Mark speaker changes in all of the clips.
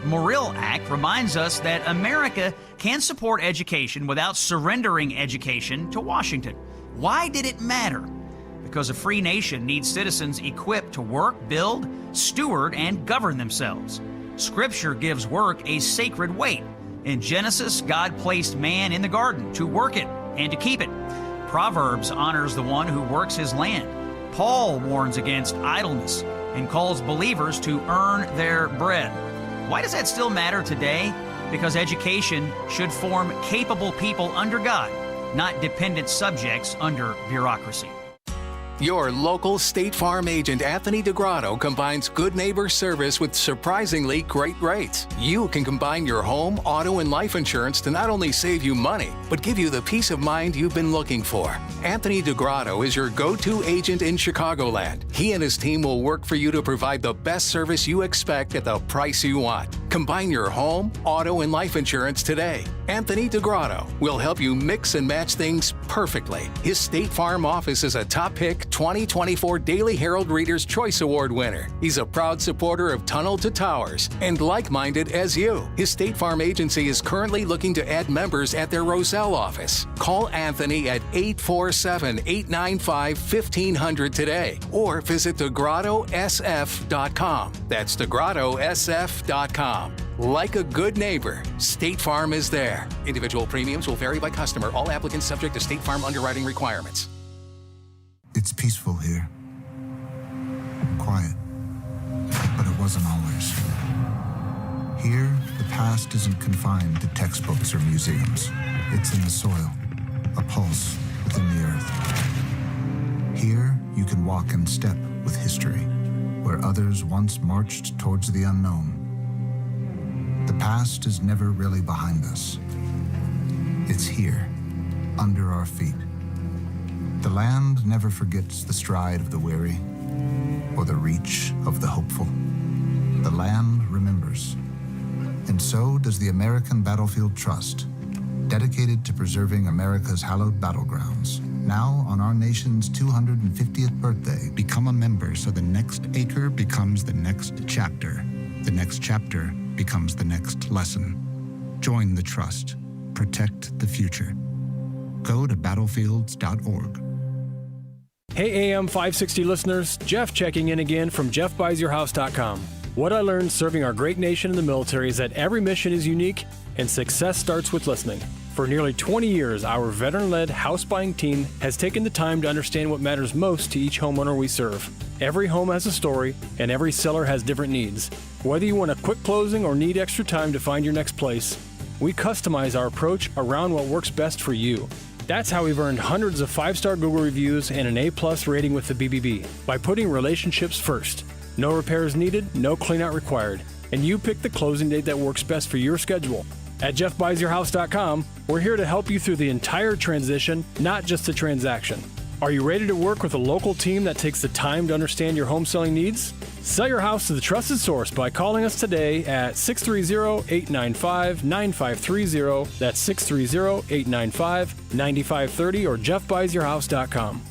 Speaker 1: Morrill Act reminds us that America can support education without surrendering education to Washington. Why did it matter? Because a free nation needs citizens equipped to work, build, steward, and govern themselves. Scripture gives work a sacred weight. In Genesis, God placed man in the garden to work it and to keep it. Proverbs honors the one who works his land. Paul warns against idleness and calls believers to earn their bread. Why does that still matter today? Because education should form capable people under God, not dependent subjects under bureaucracy.
Speaker 2: Your local State Farm agent, Anthony DeGrotto, combines good neighbor service with surprisingly great rates. You can combine your home, auto, and life insurance to not only save you money, but give you the peace of mind you've been looking for. Anthony DeGrotto is your go-to agent in Chicagoland. He and his team will work for you to provide the best service you expect at the price you want. Combine your home, auto, and life insurance today. Anthony DeGrotto will help you mix and match things perfectly. His State Farm office is a top pick 2024 Daily Herald Reader's Choice Award winner. He's a proud supporter of Tunnel to Towers and like-minded as you. His State Farm agency is currently looking to add members at their Roselle office. Call Anthony at 847-895-1500 today or visit DeGrottoSF.com. That's DeGrottoSF.com. Like a good neighbor, State Farm is there. Individual premiums will vary by customer. All applicants subject to State Farm underwriting requirements.
Speaker 3: It's peaceful here. Quiet. But it wasn't always. Here, the past isn't confined to textbooks or museums. It's in the soil, a pulse within the earth. Here, you can walk in step with history, where others once marched towards the unknown. The past is never really behind us. It's here, under our feet. The land never forgets the stride of the weary or the reach of the hopeful. The land remembers. And so does the American Battlefield Trust, dedicated to preserving America's hallowed battlegrounds. Now, on our nation's 250th birthday, become a member so the next acre becomes the next chapter. The next chapter becomes the next lesson. Join the trust. Protect the future. Go to battlefields.org.
Speaker 4: Hey AM 560 listeners, Jeff checking in again from JeffBuysYourHouse.com. What I learned serving our great nation in the military is that every mission is unique and success starts with listening. For nearly 20 years, our veteran-led house buying team has taken the time to understand what matters most to each homeowner we serve. Every home has a story, and every seller has different needs. Whether you want a quick closing or need extra time to find your next place, we customize our approach around what works best for you. That's how we've earned hundreds of 5-star Google reviews and an A+ rating with the BBB, by putting relationships first. No repairs needed, no cleanout required, and you pick the closing date that works best for your schedule. At JeffBuysYourHouse.com, we're here to help you through the entire transition, not just the transaction. Are you ready to work with a local team that takes the time to understand your home selling needs? Sell your house to the trusted source by calling us today at 630-895-9530. That's 630-895-9530 or JeffBuysYourHouse.com.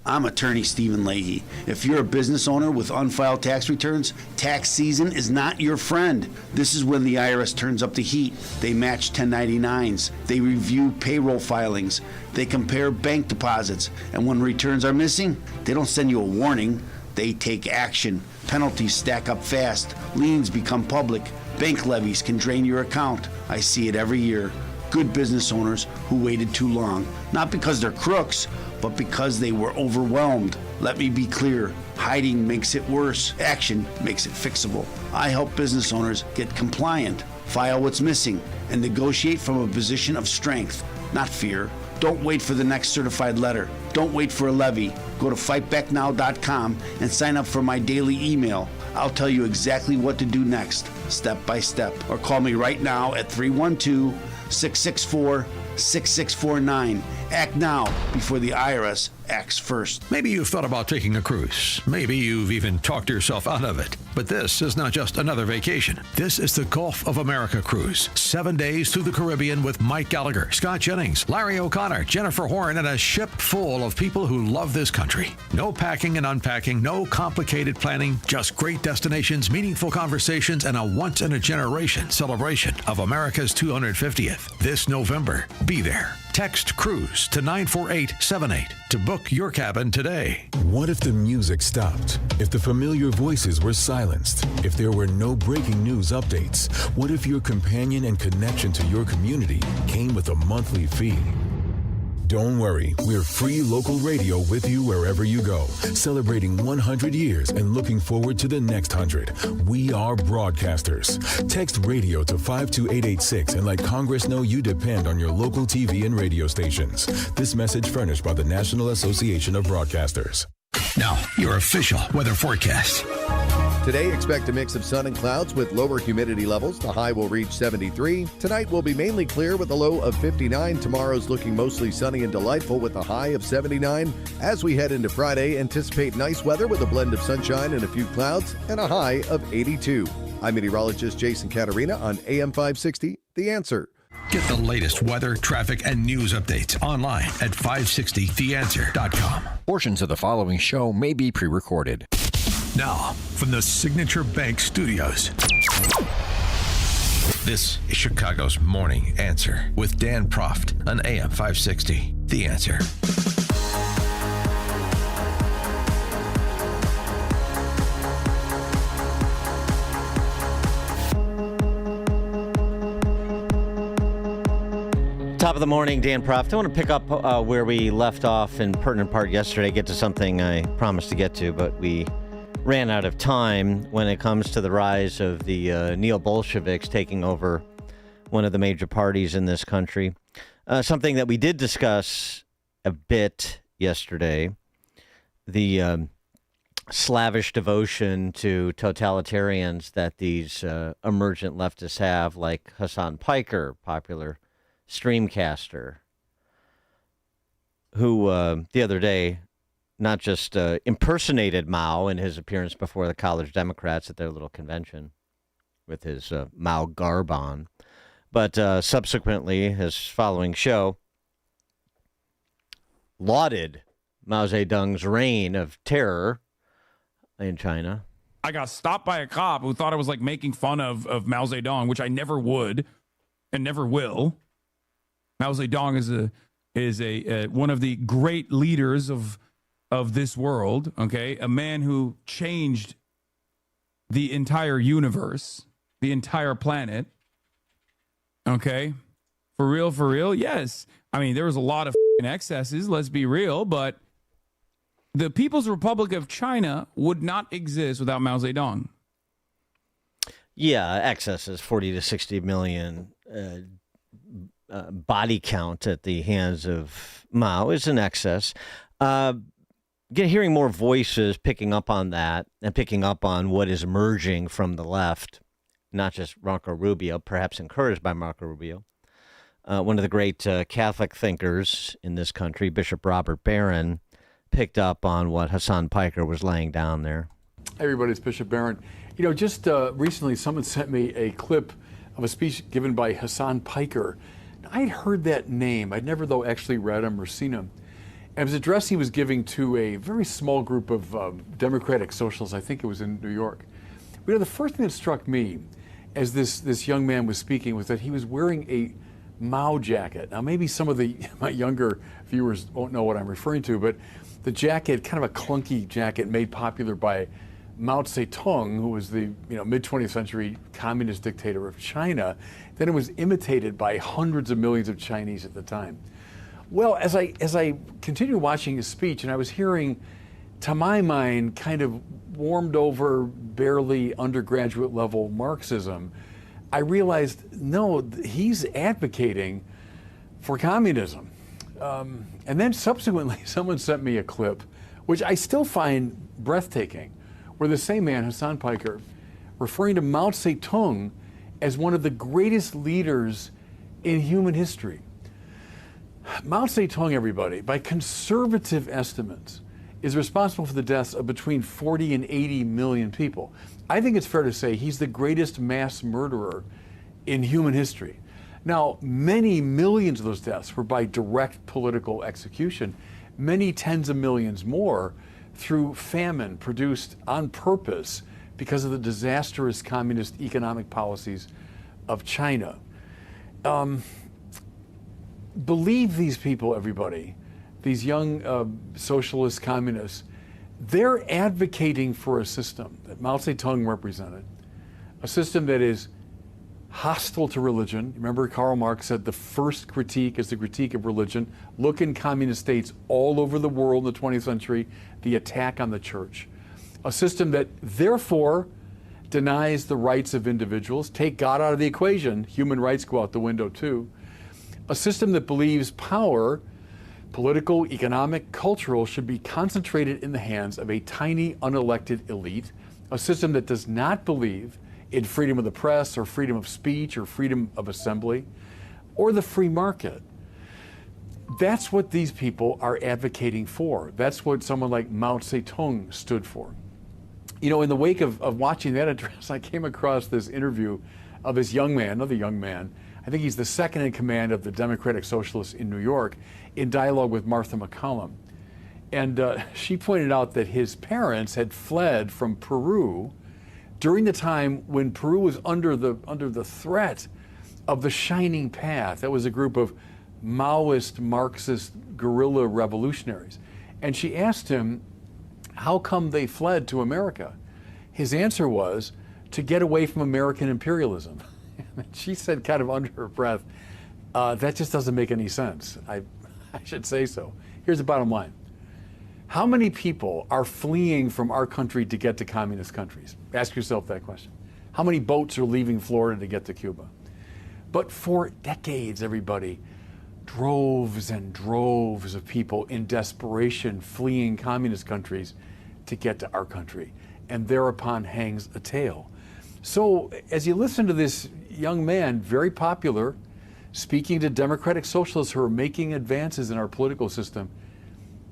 Speaker 5: I'm attorney Stephen Leahy. If you're a business owner with unfiled tax returns, tax season is not your friend. This is when the IRS turns up the heat. They match 1099s. They review payroll filings. They compare bank deposits. And when returns are missing, they don't send you a warning. They take action. Penalties stack up fast. Liens become public. Bank levies can drain your account. I see it every year. Good business owners who waited too long, not because they're crooks, but because they were overwhelmed. Let me be clear, hiding makes it worse. Action makes it fixable. I help business owners get compliant, file what's missing, and negotiate from a position of strength, not fear. Don't wait for the next certified letter. Don't wait for a levy. Go to fightbacknow.com and sign up for my daily email. I'll tell you exactly what to do next, step by step. Or call me right now at 312-664-6649. Act now before the IRS acts first.
Speaker 6: Maybe you've thought about taking a cruise. Maybe you've even talked yourself out of it. But this is not just another vacation. This is the Gulf of America cruise. 7 days through the Caribbean with Mike Gallagher, Scott Jennings, Larry O'Connor, Jennifer Horn, and a ship full of people who love this country. No packing and unpacking, no complicated planning, just great destinations, meaningful conversations, and a once-in-a-generation celebration of America's 250th. This November, be there. Text CRUISE to 94878 to book your cabin today.
Speaker 7: What if the music stopped? If the familiar voices were silenced? If there were no breaking news updates? What if your companion and connection to your community came with a monthly fee? Don't worry, we're free local radio with you wherever you go, celebrating 100 years and looking forward to the next 100. We are broadcasters. Text radio to 52886 and let Congress know you depend on your local TV and radio stations. This message furnished by the National Association of Broadcasters.
Speaker 6: Now, your official weather forecast.
Speaker 8: Today, expect a mix of sun and clouds with lower humidity levels. The high will reach 73. Tonight will be mainly clear with a low of 59. Tomorrow's looking mostly sunny and delightful with a high of 79. As we head into Friday, anticipate nice weather with a blend of sunshine and a few clouds and a high of 82. I'm meteorologist Jason Catarina on AM 560, The Answer.
Speaker 6: Get the latest weather, traffic, and news updates online at 560theanswer.com.
Speaker 9: Portions of the following show may be pre-recorded.
Speaker 6: Now, from the Signature Bank Studios, this is Chicago's Morning Answer with Dan Proft on AM 560. The Answer.
Speaker 10: Top of the morning, Dan Proft. I want to pick up where we left off in pertinent part yesterday, get to something I promised to get to, but we ran out of time when it comes to the rise of the neo-Bolsheviks taking over one of the major parties in this country. Something that we did discuss a bit yesterday, the slavish devotion to totalitarians that these emergent leftists have, like Hassan Piker, popular streamcaster, who the other day not just impersonated Mao in his appearance before the College Democrats at their little convention with his Mao garb on, but subsequently, his following show, lauded Mao Zedong's reign of terror in China.
Speaker 11: I got stopped by a cop who thought I was like making fun of Mao Zedong, which I never would and never will. Mao Zedong is a one of the great leaders of this world, okay? A man who changed the entire universe, the entire planet, okay? For real, yes. I mean, there was a lot of excesses, let's be real, but the People's Republic of China would not exist without Mao Zedong.
Speaker 10: Yeah, excesses, 40 to 60 million body count at the hands of Mao is an excess. Hearing more voices picking up on that and picking up on what is emerging from the left, not just Marco Rubio, perhaps encouraged by Marco Rubio. One of the great Catholic thinkers in this country, Bishop Robert Barron, picked up on what Hassan Piker was laying down there.
Speaker 12: Hey everybody, it's Bishop Barron. You know, just recently someone sent me a clip of a speech given by Hassan Piker. I'd heard that name. I'd never, though, actually read him or seen him. And it was an address he was giving to a very small group of Democratic socialists. I think it was in New York. But, you know, the first thing that struck me as this young man was speaking was that he was wearing a Mao jacket. Now, maybe some of my younger viewers won't know what I'm referring to, but the jacket, kind of a clunky jacket made popular by Mao Zedong, who was the mid-20th century communist dictator of China. Then it was imitated by hundreds of millions of Chinese at the time. Well, as I continued watching his speech, and I was hearing, to my mind, kind of warmed over, barely undergraduate level Marxism, I realized, no, he's advocating for communism. And then subsequently, someone sent me a clip, which I still find breathtaking, where the same man, Hassan Piker, referring to Mao Zedong as one of the greatest leaders in human history. Mao Zedong, everybody, by conservative estimates, is responsible for the deaths of between 40 and 80 million people. I think it's fair to say he's the greatest mass murderer in human history. Now, many millions of those deaths were by direct political execution, many tens of millions more through famine produced on purpose because of the disastrous communist economic policies of China. Believe these people, everybody, these young socialist communists, they're advocating for a system that Mao Zedong represented, a system that is hostile to religion. Remember, Karl Marx said the first critique is the critique of religion. Look in communist states all over the world in the 20th century, the attack on the church. A system that therefore denies the rights of individuals. Take God out of the equation, human rights go out the window too. A system that believes power, political, economic, cultural, should be concentrated in the hands of a tiny, unelected elite. A system that does not believe in freedom of the press or freedom of speech or freedom of assembly or the free market. That's what these people are advocating for. That's what someone like Mao Zedong stood for. You know, in the wake of watching that address, I came across this interview of this young man, another young man. I think he's the second in command of the Democratic Socialists in New York, in dialogue with Martha MacCallum. And she pointed out that his parents had fled from Peru during the time when Peru was under the threat of the Shining Path. That was a group of Maoist, Marxist, guerrilla revolutionaries. And she asked him, how come they fled to America? His answer was, to get away from American imperialism. She said, kind of under her breath, that just doesn't make any sense. I should say so. Here's the bottom line. How many people are fleeing from our country to get to communist countries? Ask yourself that question. How many boats are leaving Florida to get to Cuba? But for decades, everybody, droves and droves of people in desperation fleeing communist countries to get to our country. And thereupon hangs a tale. So as you listen to this young man, very popular, speaking to democratic socialists who are making advances in our political system,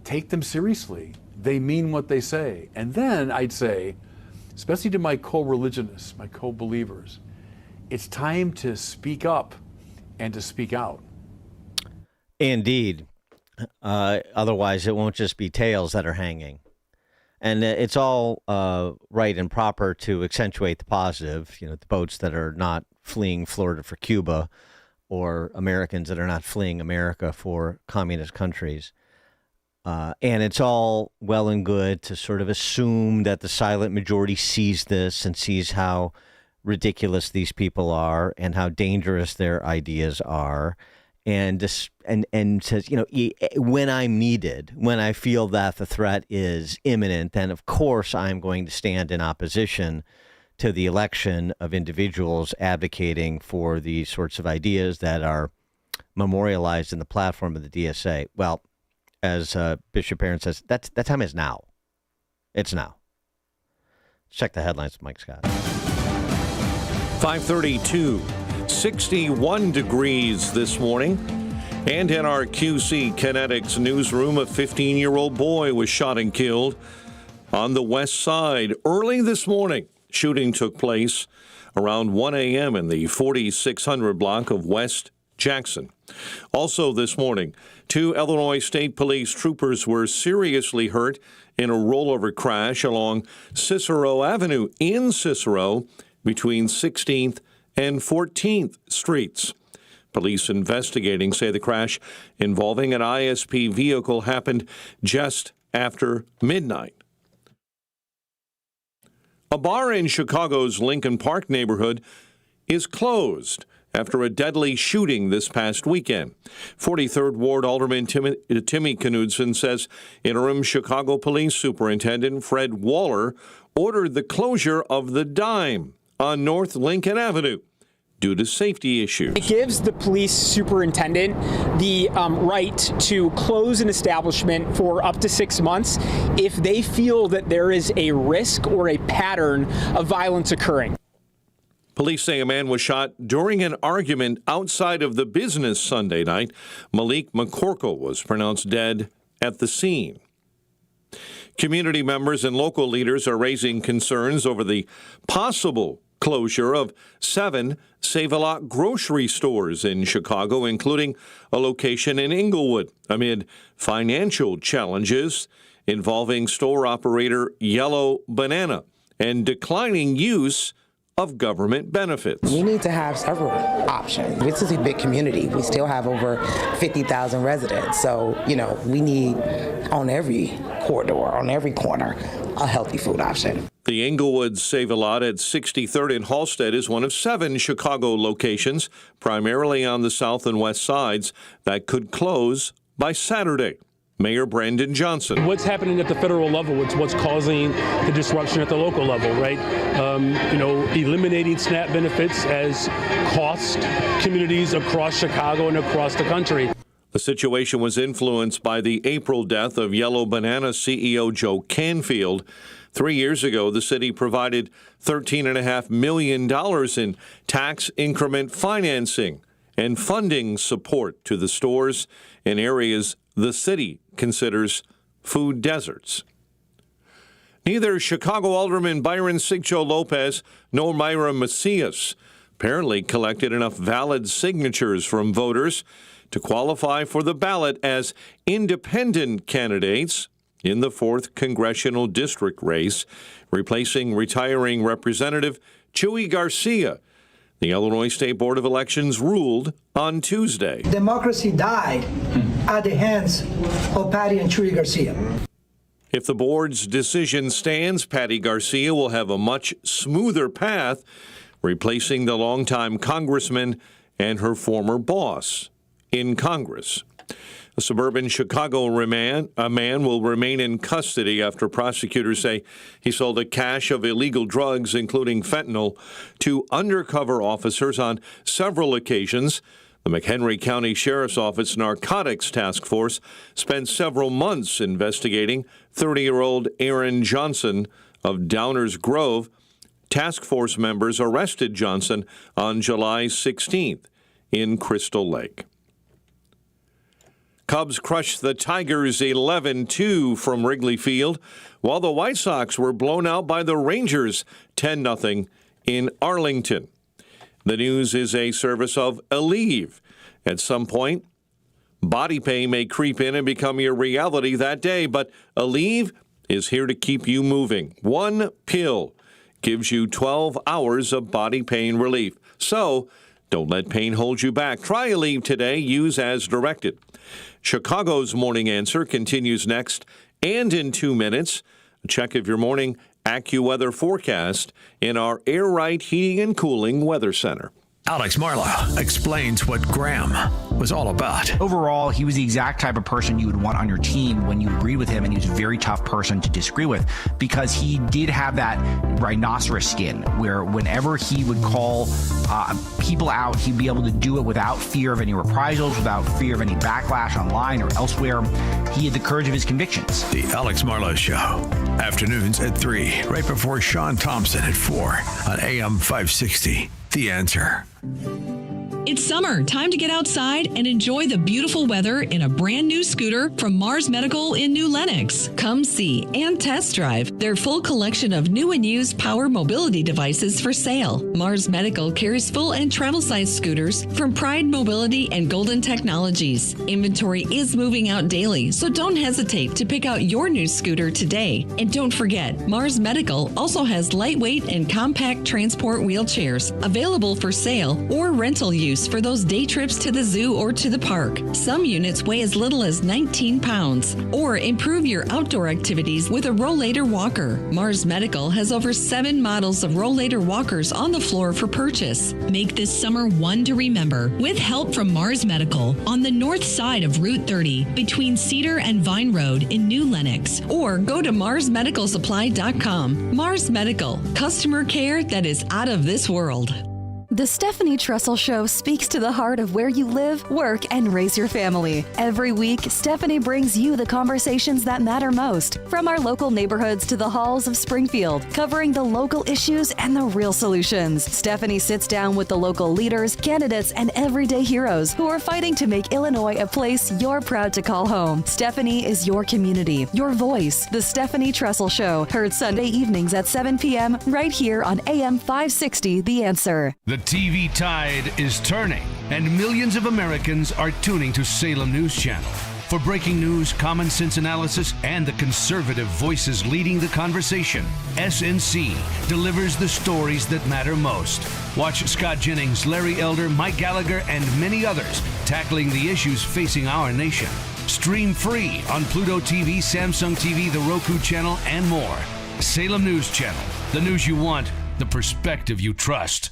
Speaker 12: take them seriously. They mean what they say. And then I'd say, especially to my co-religionists, my co-believers, it's time to speak up and to speak out.
Speaker 10: Indeed. Otherwise, it won't just be tails that are hanging. And it's all right and proper to accentuate the positive, you know, the boats that are not fleeing Florida for Cuba or Americans that are not fleeing America for communist countries. And it's all well and good to sort of assume that the silent majority sees this and sees how ridiculous these people are and how dangerous their ideas are. And says, you know, when I'm needed, when I feel that the threat is imminent, then of course I'm going to stand in opposition to the election of individuals advocating for these sorts of ideas that are memorialized in the platform of the DSA. Well, as Bishop Barron says, that time is now. It's now. Check the headlines with Mike Scott.
Speaker 13: 532. 61 degrees this morning. And in our QC Kinetics newsroom, a 15-year-old boy was shot and killed on the west side early this morning. Shooting took place around 1 a.m. in the 4600 block of West Jackson. Also this morning, 2 Illinois State Police troopers were seriously hurt in a rollover crash along Cicero Avenue in Cicero between 16th and 14th Streets. Police investigating say the crash involving an ISP vehicle happened just after midnight. A bar in Chicago's Lincoln Park neighborhood is closed after a deadly shooting this past weekend. 43rd Ward Alderman Timmy Knudsen says interim Chicago Police Superintendent Fred Waller ordered the closure of the Dime on North Lincoln Avenue due to safety issues.
Speaker 14: It gives the police superintendent the right to close an establishment for up to 6 months if they feel that there is a risk or a pattern of violence occurring.
Speaker 13: Police say a man was shot during an argument outside of the business Sunday night. Malik McCorkle was pronounced dead at the scene. Community members and local leaders are raising concerns over the possible closure of 7 Save-A-Lot grocery stores in Chicago, including a location in Englewood, amid financial challenges involving store operator Yellow Banana and declining use of government benefits.
Speaker 15: We need to have several options. This is a big community. We still have over 50,000 residents. So, we need on every corridor, on every corner, a healthy food option.
Speaker 13: The Englewood Save-A-Lot at 63rd and Halsted is one of 7 Chicago locations, primarily on the south and west sides, that could close by Saturday. Mayor Brandon Johnson.
Speaker 16: What's happening at the federal level? It's what's causing the disruption at the local level, right? Eliminating SNAP benefits has cost communities across Chicago and across the country.
Speaker 13: The situation was influenced by the April death of Yellow Banana CEO Joe Canfield. 3 years ago, the city provided $13.5 million in tax increment financing and funding support to the stores in areas the city considers food deserts. Neither Chicago Alderman Byron Sigcho Lopez nor Myra Macias apparently collected enough valid signatures from voters to qualify for the ballot as independent candidates in the 4th Congressional District race, replacing retiring Representative Chuy Garcia. The Illinois State Board of Elections ruled on Tuesday.
Speaker 17: Democracy died at the hands of Patty and Chuy Garcia.
Speaker 13: If the board's decision stands, Patty Garcia will have a much smoother path, replacing the longtime congressman and her former boss in Congress. A suburban Chicago man will remain in custody after prosecutors say he sold a cache of illegal drugs, including fentanyl, to undercover officers on several occasions. The McHenry County Sheriff's Office Narcotics Task Force spent several months investigating 30-year-old Aaron Johnson of Downers Grove. Task Force members arrested Johnson on July 16th in Crystal Lake. Cubs crushed the Tigers 11-2 from Wrigley Field, while the White Sox were blown out by the Rangers 10-0 in Arlington. The news is a service of Aleve. At some point, body pain may creep in and become your reality that day, but Aleve is here to keep you moving. One pill gives you 12 hours of body pain relief. So don't let pain hold you back. Try Aleve today. Use as directed. Chicago's Morning Answer continues next and in 2 minutes. A check of your morning AccuWeather forecast in our Air Right Heating and Cooling Weather Center.
Speaker 6: Alex Marlowe explains what Graham was all about.
Speaker 18: Overall, he was the exact type of person you would want on your team when you agreed with him, and he was a very tough person to disagree with because he did have that rhinoceros skin where whenever he would call people out, he'd be able to do it without fear of any reprisals, without fear of any backlash online or elsewhere. He had the courage of his convictions.
Speaker 6: The Alex Marlowe Show, afternoons at 3, right before Sean Thompson at 4 on AM 560. The Answer.
Speaker 19: It's summer. Time to get outside and enjoy the beautiful weather in a brand new scooter from Mars Medical in New Lenox. Come see and test drive their full collection of new and used power mobility devices for sale. Mars Medical carries full and travel size scooters from Pride Mobility and Golden Technologies. Inventory is moving out daily, so don't hesitate to pick out your new scooter today. And don't forget, Mars Medical also has lightweight and compact transport wheelchairs available for sale or rental use for those day trips to the zoo or to the park. Some units weigh as little as 19 pounds. Or improve your outdoor activities with a Rollator walker. Mars Medical has over 7 models of Rollator walkers on the floor for purchase. Make this summer one to remember with help from Mars Medical on the north side of Route 30 between Cedar and Vine Road in New Lenox. Or go to marsmedicalsupply.com. Mars Medical, customer care that is out of this world.
Speaker 20: The Stephanie Trussell Show speaks to the heart of where you live, work, and raise your family. Every week, Stephanie brings you the conversations that matter most, from our local neighborhoods to the halls of Springfield, covering the local issues and the real solutions. Stephanie sits down with the local leaders, candidates, and everyday heroes who are fighting to make Illinois a place you're proud to call home. Stephanie is your community, your voice. The Stephanie Trussell Show, heard Sunday evenings at 7 p.m. right here on AM 560, The Answer.
Speaker 21: The TV tide is turning, and millions of Americans are tuning to Salem News Channel. For breaking news, common sense analysis, and the conservative voices leading the conversation, SNC delivers the stories that matter most. Watch Scott Jennings, Larry Elder, Mike Gallagher, and many others tackling the issues facing our nation. Stream free on Pluto TV, Samsung TV, the Roku channel, and more. Salem News Channel. The news you want, the perspective you trust.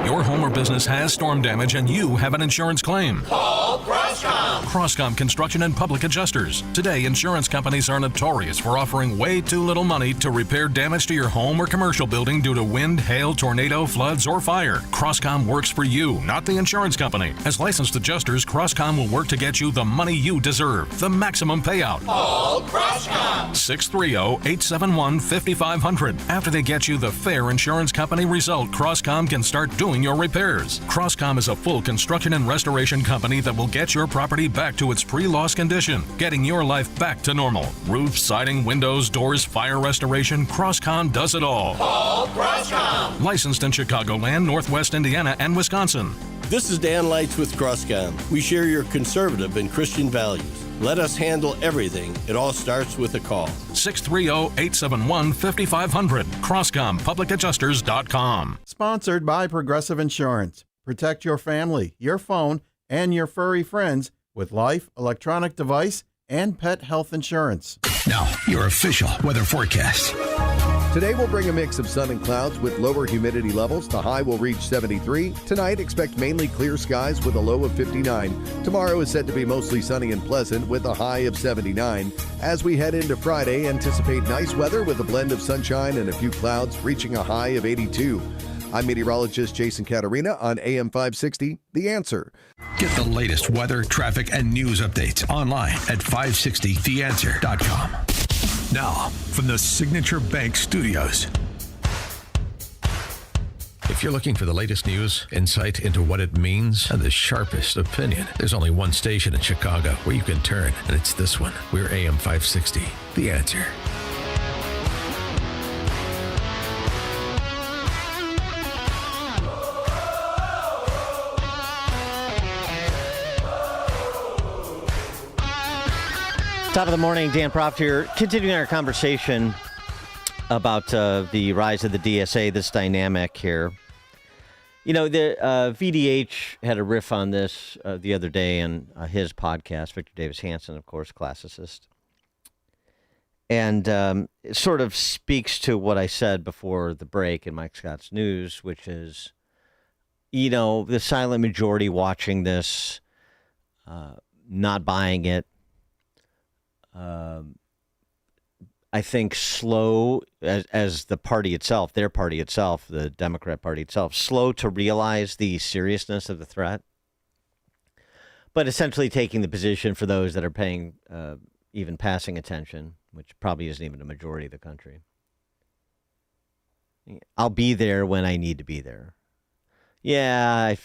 Speaker 22: Your home or business has storm damage and you have an insurance claim.
Speaker 23: Call Crosscom.
Speaker 22: Crosscom Construction and Public Adjusters. Today, insurance companies are notorious for offering way too little money to repair damage to your home or commercial building due to wind, hail, tornado, floods, or fire. Crosscom works for you, not the insurance company. As licensed adjusters, Crosscom will work to get you the money you deserve, the maximum payout.
Speaker 23: Call Crosscom.
Speaker 22: 630-871-5500. After they get you the fair insurance company result, Crosscom can start doing your repairs. Crosscom is a full construction and restoration company that will get your property back to its pre-loss condition, getting your life back to normal. Roof, siding, windows, doors, fire restoration, Crosscom does it all.
Speaker 23: Call Crosscom.
Speaker 22: Licensed in Chicagoland, Northwest Indiana, and Wisconsin.
Speaker 24: This is Dan Lights with Crosscom. We share your conservative and Christian values. Let us handle everything. It all starts with a call.
Speaker 22: 630-871-5500. CrosscomPublicAdjusters.com.
Speaker 25: Sponsored by Progressive Insurance. Protect your family, your phone, and your furry friends with life, electronic device, and pet health insurance.
Speaker 6: Now, your official weather forecast.
Speaker 8: Today will bring a mix of sun and clouds with lower humidity levels. The high will reach 73. Tonight, expect mainly clear skies with a low of 59. Tomorrow is said to be mostly sunny and pleasant with a high of 79. As we head into Friday, anticipate nice weather with a blend of sunshine and a few clouds, reaching a high of 82. I'm meteorologist Jason Catarina on AM 560, The Answer.
Speaker 6: Get the latest weather, traffic, and news updates online at 560theanswer.com. Now, from the Signature Bank Studios. If you're looking for the latest news, insight into what it means, and the sharpest opinion, there's only one station in Chicago where you can turn, and it's this one. We're AM 560, The Answer.
Speaker 10: Top of the morning, Dan Proft here. Continuing our conversation about the rise of the DSA, this dynamic here. You know, the VDH had a riff on this the other day on his podcast, Victor Davis Hanson, of course, classicist. And it sort of speaks to what I said before the break in Mike Scott's News, which is, you know, the silent majority watching this, not buying it. I think slow as the party itself, their party itself, the Democrat Party itself, slow to realize the seriousness of the threat, but essentially taking the position for those that are paying even passing attention, which probably isn't even a majority of the country. I'll be there when I need to be there. Yeah, I've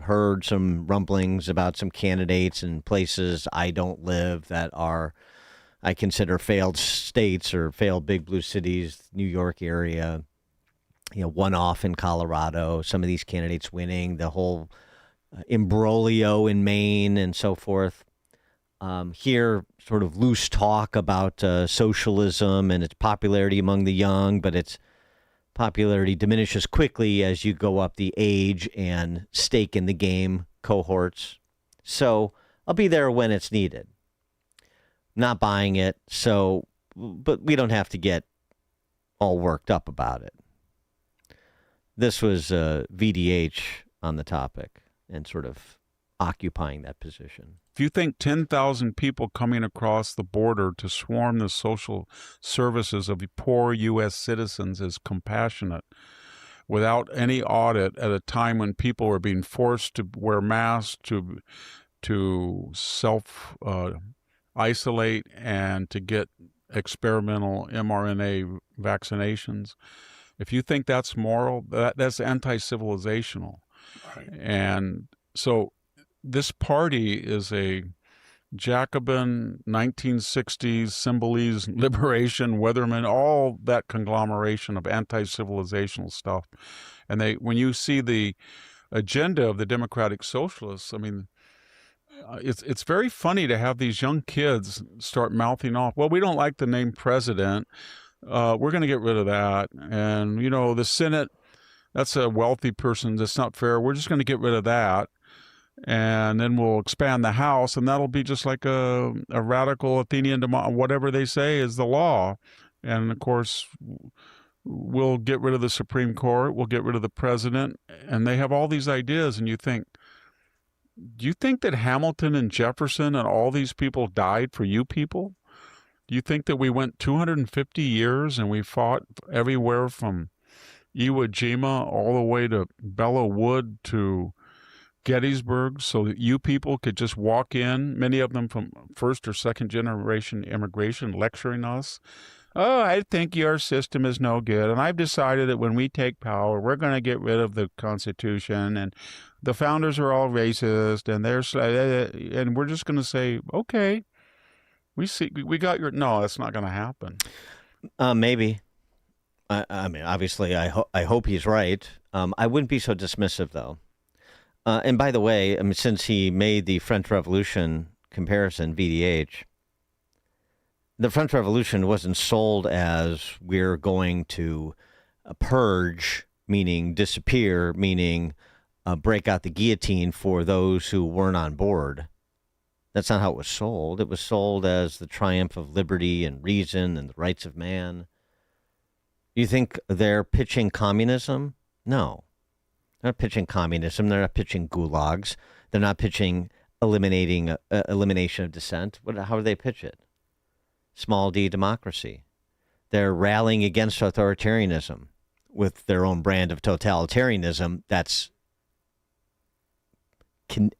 Speaker 10: heard some rumblings about some candidates in places I don't live that are, I consider failed states or failed big blue cities, New York area, you know, one off in Colorado, some of these candidates winning, the whole imbroglio in Maine and so forth. Here, sort of loose talk about socialism and its popularity among the young, but its popularity diminishes quickly as you go up the age and stake in the game cohorts. So I'll be there when it's needed. Not buying it, but we don't have to get all worked up about it. This was VDH on the topic and sort of occupying that position.
Speaker 26: If you think 10,000 people coming across the border to swarm the social services of poor U.S. citizens is compassionate, without any audit at a time when people were being forced to wear masks, to self isolate, and to get experimental mRNA vaccinations. If you think that's moral, that's anti-civilizational. Right. And so this party is a Jacobin, 1960s, Symbolese, Liberation, Weatherman, all that conglomeration of anti-civilizational stuff. And when you see the agenda of the Democratic Socialists, I mean, it's very funny to have these young kids start mouthing off, well, we don't like the name president. We're going to get rid of that. And, the Senate, that's a wealthy person. That's not fair. We're just going to get rid of that. And then we'll expand the House, and that'll be just like a radical Athenian democracy. Whatever they say is the law. And, of course, we'll get rid of the Supreme Court. We'll get rid of the president. And they have all these ideas, and you think, do you think that Hamilton and Jefferson and all these people died for you people? Do you think that we went 250 years and we fought everywhere from Iwo Jima all the way to Belleau Wood to Gettysburg so that you people could just walk in, many of them from first or second generation immigration, lecturing us? Oh, I think your system is no good, and I've decided that when we take power, we're going to get rid of the Constitution, and the founders are all racist, and we're just going to say, okay, we got your. No, that's not going to happen.
Speaker 10: Maybe. I mean, obviously, I hope he's right. I wouldn't be so dismissive, though. And by the way, I mean, since he made the French Revolution comparison, VDH. The French Revolution wasn't sold as we're going to purge, meaning disappear, meaning break out the guillotine for those who weren't on board. That's not how it was sold. It was sold as the triumph of liberty and reason and the rights of man. You think they're pitching communism? No. They're not pitching communism. They're not pitching gulags. They're not pitching elimination of dissent. How do they pitch it? Small d democracy. They're rallying against authoritarianism with their own brand of totalitarianism that's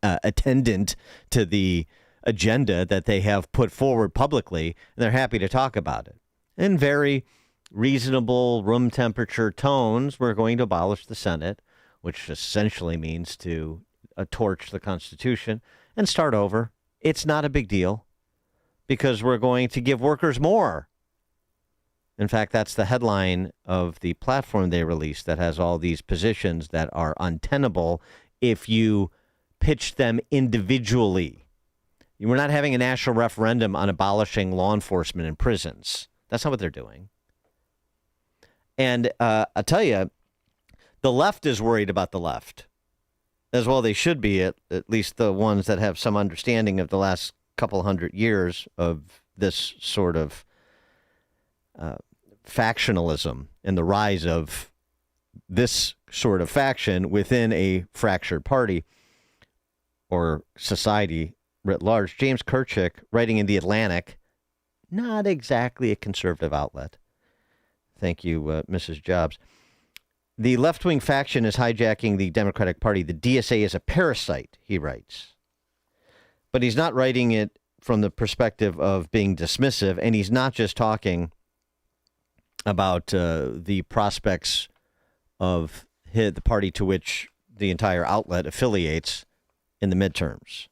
Speaker 10: attendant to the agenda that they have put forward publicly, and they're happy to talk about it. In very reasonable room temperature tones, we're going to abolish the Senate, which essentially means to torch the Constitution and start over. It's not a big deal, because we're going to give workers more. In fact, that's the headline of the platform they released that has all these positions that are untenable if you pitch them individually. We're not having a national referendum on abolishing law enforcement in prisons. That's not what they're doing. And I'll tell you, the left is worried about the left. As well they should be, at least the ones that have some understanding of the last couple hundred years of this sort of factionalism and the rise of this sort of faction within a fractured party or society writ large. James Kirchick, writing in The Atlantic, not exactly a conservative outlet. Thank you, Mrs. Jobs. The left-wing faction is hijacking the Democratic Party. The DSA is a parasite, he writes. But he's not writing it from the perspective of being dismissive, and he's not just talking about the prospects of the party to which the entire outlet affiliates in the midterms.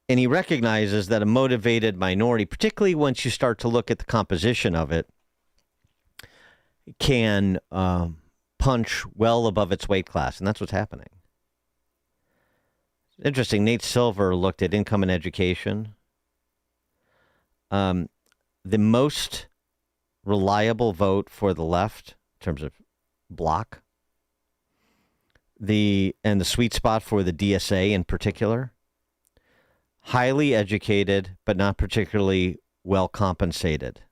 Speaker 10: And he recognizes that a motivated minority, particularly once you start to look at the composition of it, can punch well above its weight class, and that's what's happening. Interesting. Nate Silver looked at income and education. The most reliable vote for the left in terms of block, and the sweet spot for the DSA in particular, highly educated but not particularly well compensated.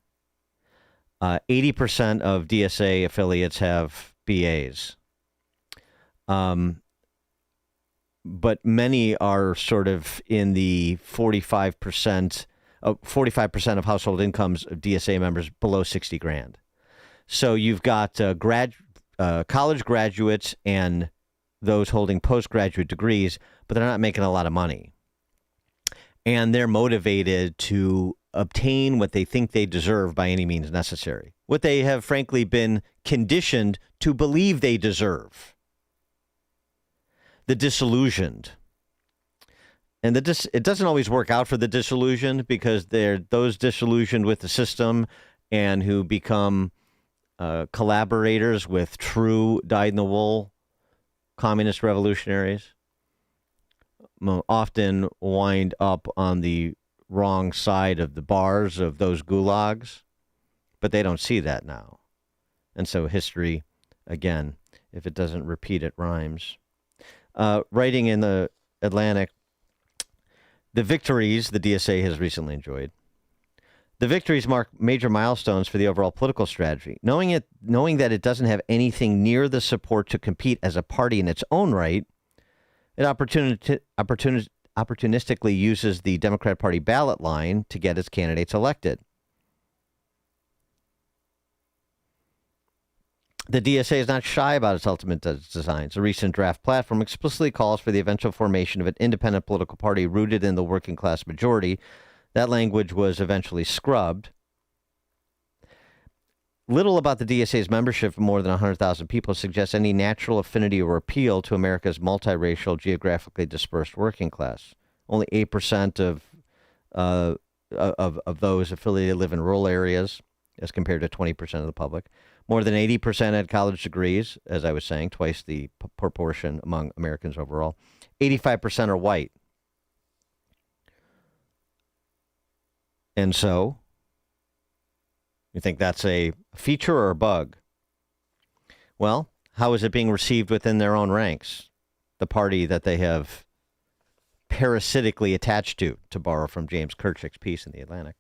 Speaker 10: 80% of DSA affiliates have BAs. But many are sort of in the 45% of household incomes of DSA members below 60 grand. So you've got college graduates and those holding postgraduate degrees, but they're not making a lot of money. And they're motivated to obtain what they think they deserve by any means necessary, what they have frankly been conditioned to believe they deserve. The disillusioned. And it doesn't always work out for the disillusioned, because they're those disillusioned with the system and who become collaborators with true dyed-in-the-wool communist revolutionaries often wind up on the wrong side of the bars of those gulags, but they don't see that now. And so history, again, if it doesn't repeat, it rhymes. Writing in the Atlantic, the victories the DSA has recently enjoyed. The victories mark major milestones for the overall political strategy. Knowing that it doesn't have anything near the support to compete as a party in its own right, it opportunistically uses the Democrat Party ballot line to get its candidates elected. The DSA is not shy about its ultimate designs. A recent draft platform explicitly calls for the eventual formation of an independent political party rooted in the working class majority. That language was eventually scrubbed. Little about the DSA's membership of more than 100,000 people suggests any natural affinity or appeal to America's multiracial, geographically dispersed working class. Only 8% of those affiliated live in rural areas, as compared to 20% of the public. More than 80% had college degrees, as I was saying, twice the proportion among Americans overall. 85% are white. And so, you think that's a feature or a bug? Well, how is it being received within their own ranks? The party that they have parasitically attached to borrow from James Kirchick's piece in The Atlantic.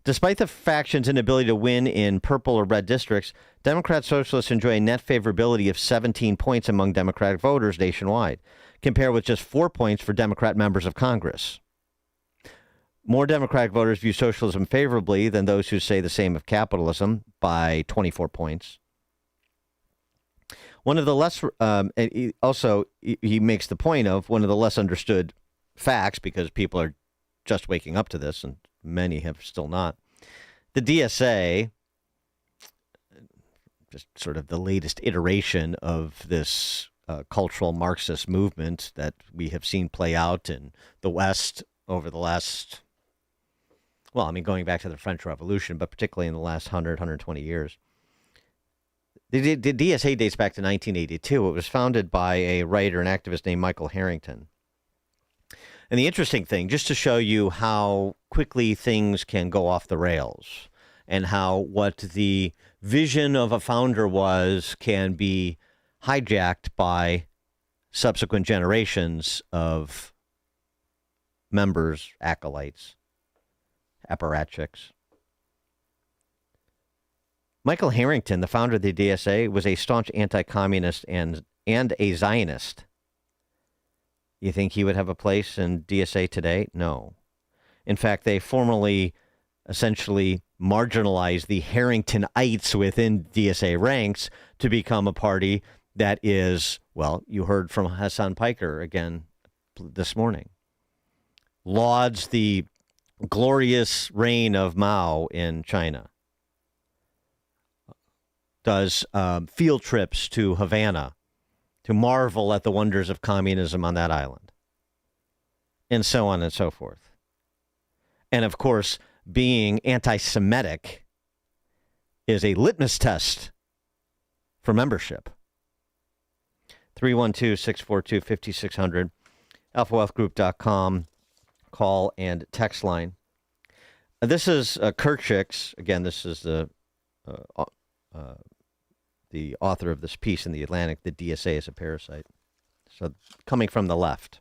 Speaker 10: Despite the faction's inability to win in purple or red districts, Democrat Socialists enjoy a net favorability of 17 points among Democratic voters nationwide, compared with just 4 points for Democrat members of Congress. More Democratic voters view socialism favorably than those who say the same of capitalism, by 24 points. One of the less, he makes the point of one of the less understood facts, because people are just waking up to this, and many have still not. The DSA, just sort of the latest iteration of this cultural Marxist movement that we have seen play out in the West over the last, going back to the French Revolution, but particularly in the last 100, 120 years. The DSA dates back to 1982. It was founded by a writer and activist named Michael Harrington. And the interesting thing, just to show you how quickly things can go off the rails and how what the vision of a founder was can be hijacked by subsequent generations of members, acolytes, apparatchiks. Michael Harrington, the founder of the DSA, was a staunch anti-communist and a Zionist. You think he would have a place in DSA today? No. In fact, they formally, essentially marginalized the Harringtonites within DSA ranks to become a party that is, you heard from Hassan Piker again this morning, lauds the glorious reign of Mao in China, does field trips to Havana to marvel at the wonders of communism on that island, and so on and so forth. And of course, being anti-Semitic is a litmus test for membership. 312-642-5600, alphawealthgroup.com, call and text line. This is Kirchick's, again, this is the author of this piece in The Atlantic, the DSA is a parasite. So coming from the left.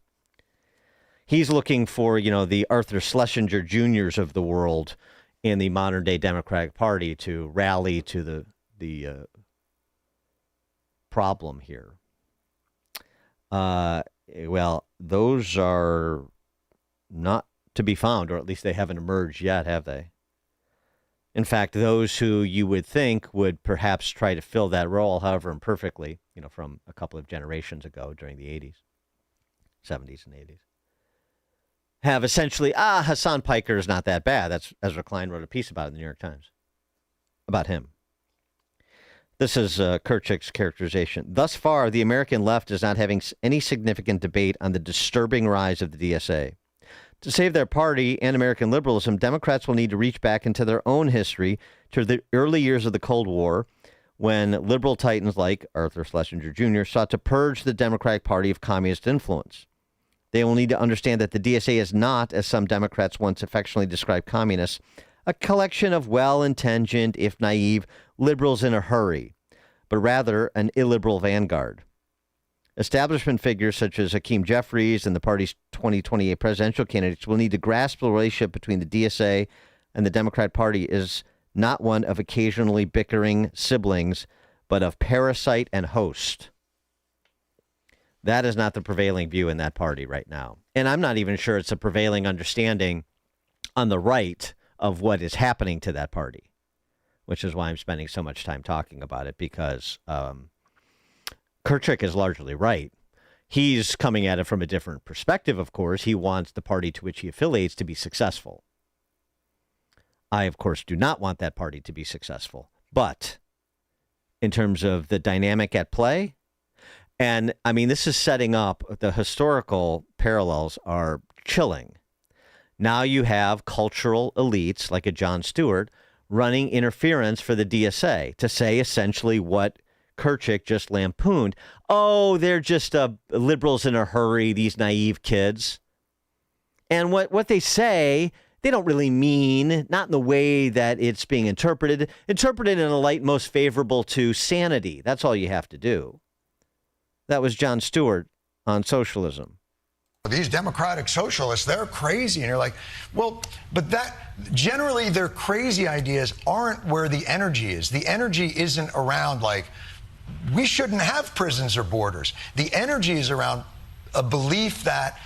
Speaker 10: He's looking for, the Arthur Schlesinger Juniors of the world in the modern day Democratic Party to rally to the problem here. Those are not to be found, or at least they haven't emerged yet, have they? In fact, those who you would think would perhaps try to fill that role, however imperfectly, from a couple of generations ago during the 80s, 70s and 80s, have essentially, Hassan Piker is not that bad. That's Ezra Klein wrote a piece about it in the New York Times, about him. This is Kirchhoff's characterization. Thus far, the American left is not having any significant debate on the disturbing rise of the DSA. To save their party and American liberalism, Democrats will need to reach back into their own history to the early years of the Cold War, when liberal titans like Arthur Schlesinger Jr. sought to purge the Democratic Party of communist influence. They will need to understand that the DSA is not, as some Democrats once affectionately described communists, a collection of well-intentioned, if naive, liberals in a hurry, but rather an illiberal vanguard. Establishment figures such as Hakeem Jeffries and the party's 2028 presidential candidates will need to grasp the relationship between the DSA and the Democrat Party is not one of occasionally bickering siblings, but of parasite and host. That is not the prevailing view in that party right now. And I'm not even sure it's a prevailing understanding on the right of what is happening to that party, which is why I'm spending so much time talking about it, because Kirchhoff is largely right. He's coming at it from a different perspective, of course. He wants the party to which he affiliates to be successful. I, of course, do not want that party to be successful. But in terms of the dynamic at play, and I mean, this is setting up, the historical parallels are chilling. Now you have cultural elites like a Jon Stewart running interference for the DSA to say essentially what Kirchhoff just lampooned. Oh, they're just liberals in a hurry, these naive kids. And what they say, they don't really mean, not in the way that it's being interpreted. Interpreted in a light most favorable to sanity. That's all you have to do. That was Jon Stewart on socialism.
Speaker 1: These democratic socialists, they're crazy. And you're like, well, but that generally their crazy ideas aren't where the energy is. The energy isn't around like, we shouldn't have prisons or borders. The energy is around a belief that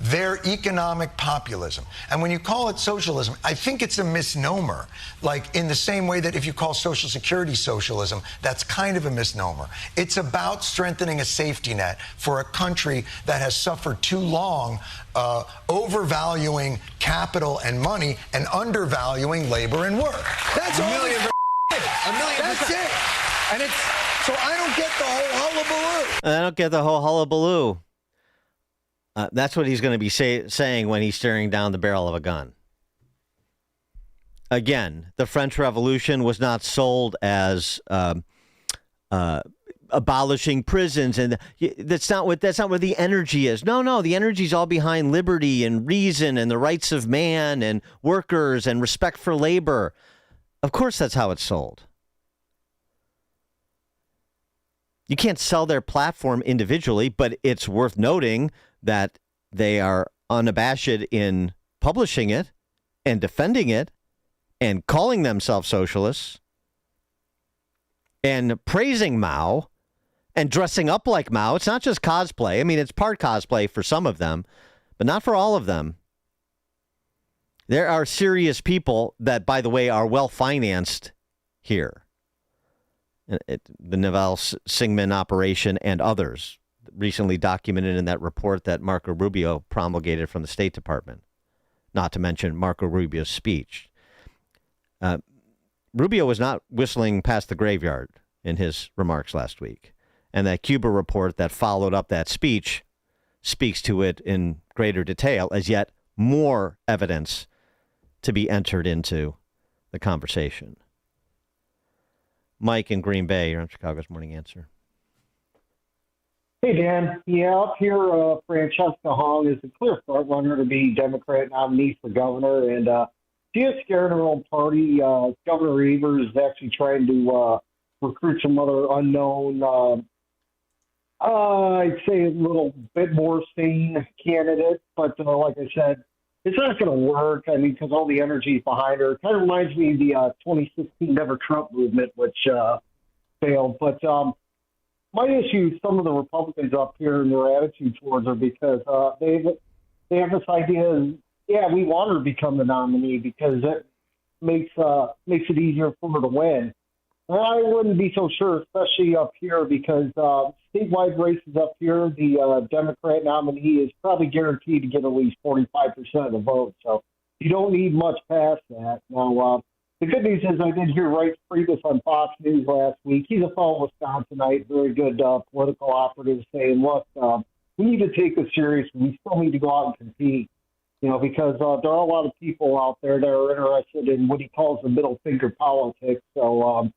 Speaker 1: they're economic populism. And when you call it socialism, I think it's a misnomer. Like in the same way that if you call Social Security socialism, that's kind of a misnomer. It's about strengthening a safety net for a country that has suffered too long, overvaluing capital and money and undervaluing labor and work. That's all. That's it. And it's, so I don't get the whole hullabaloo.
Speaker 10: I don't get the whole hullabaloo. That's what he's going to be saying when he's staring down the barrel of a gun. Again, the French Revolution was not sold as abolishing prisons, and that's not where the energy is. No, the energy is all behind liberty and reason and the rights of man and workers and respect for labor. Of course, that's how it's sold. You can't sell their platform individually, but it's worth noting that they are unabashed in publishing it and defending it and calling themselves socialists and praising Mao and dressing up like Mao. It's not just cosplay. I mean, it's part cosplay for some of them, but not for all of them. There are serious people that, by the way, are well-financed here. The Naval Singman operation and others, recently documented in that report that Marco Rubio promulgated from the State Department, not to mention Marco Rubio's speech. Rubio was not whistling past the graveyard in his remarks last week. And that Cuba report that followed up that speech speaks to it in greater detail, as yet more evidence to be entered into the conversation. Mike in Green Bay, you're on Chicago's Morning Answer.
Speaker 2: Hey, Dan. Yeah, up here, Francesca Hong is a clear front runner to be Democrat nominee for governor, and she is scared of her own party. Governor Evers is actually trying to recruit some other unknown, I'd say a little bit more sane candidate, but like I said, it's not going to work. I mean, because all the energy is behind her. It kind of reminds me of the 2016 Never Trump movement, which failed. But my issue, some of the Republicans up here and their attitude towards her, because they have this idea, yeah, we want her to become the nominee because makes it easier for her to win. I wouldn't be so sure, especially up here, because statewide races up here, the Democrat nominee is probably guaranteed to get at least 45% of the vote. So you don't need much past that. Now, the good news is I did hear Wright Freebus on Fox News last week. He's a fellow Wisconsinite, very good political operative, saying, look, we need to take this seriously. We still need to go out and compete, because there are a lot of people out there that are interested in what he calls the middle finger politics. So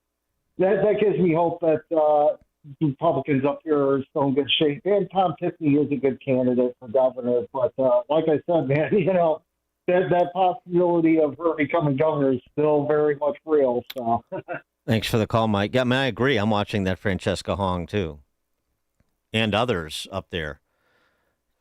Speaker 2: that gives me hope that Republicans up here are still in good shape. And Tom Tiffany is a good candidate for governor. But like I said, man, that possibility of her becoming governor is still very much real. So
Speaker 10: Thanks for the call, Mike. Yeah, I agree. I'm watching that Francesca Hong, too, and others up there.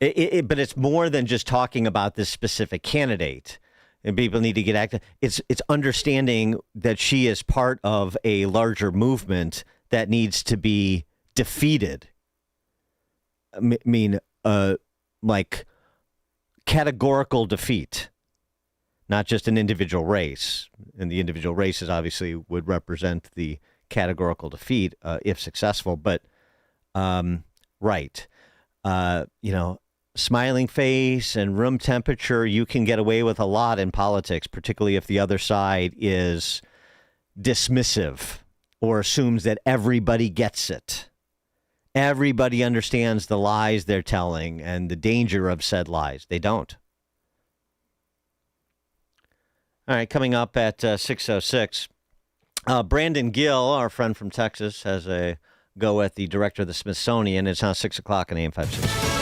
Speaker 10: But it's more than just talking about this specific candidate. And people need to get active. It's understanding that she is part of a larger movement that needs to be defeated. I mean, like categorical defeat, not just an individual race. And the individual races obviously would represent the categorical defeat if successful. But right, smiling face and room temperature, you can get away with a lot in politics, particularly if the other side is dismissive or assumes that everybody gets it. Everybody understands the lies they're telling and the danger of said lies. They don't. All right, coming up at 6:06, Brandon Gill, our friend from Texas, has a go at the director of the Smithsonian. It's now 6 o'clock on AM 560.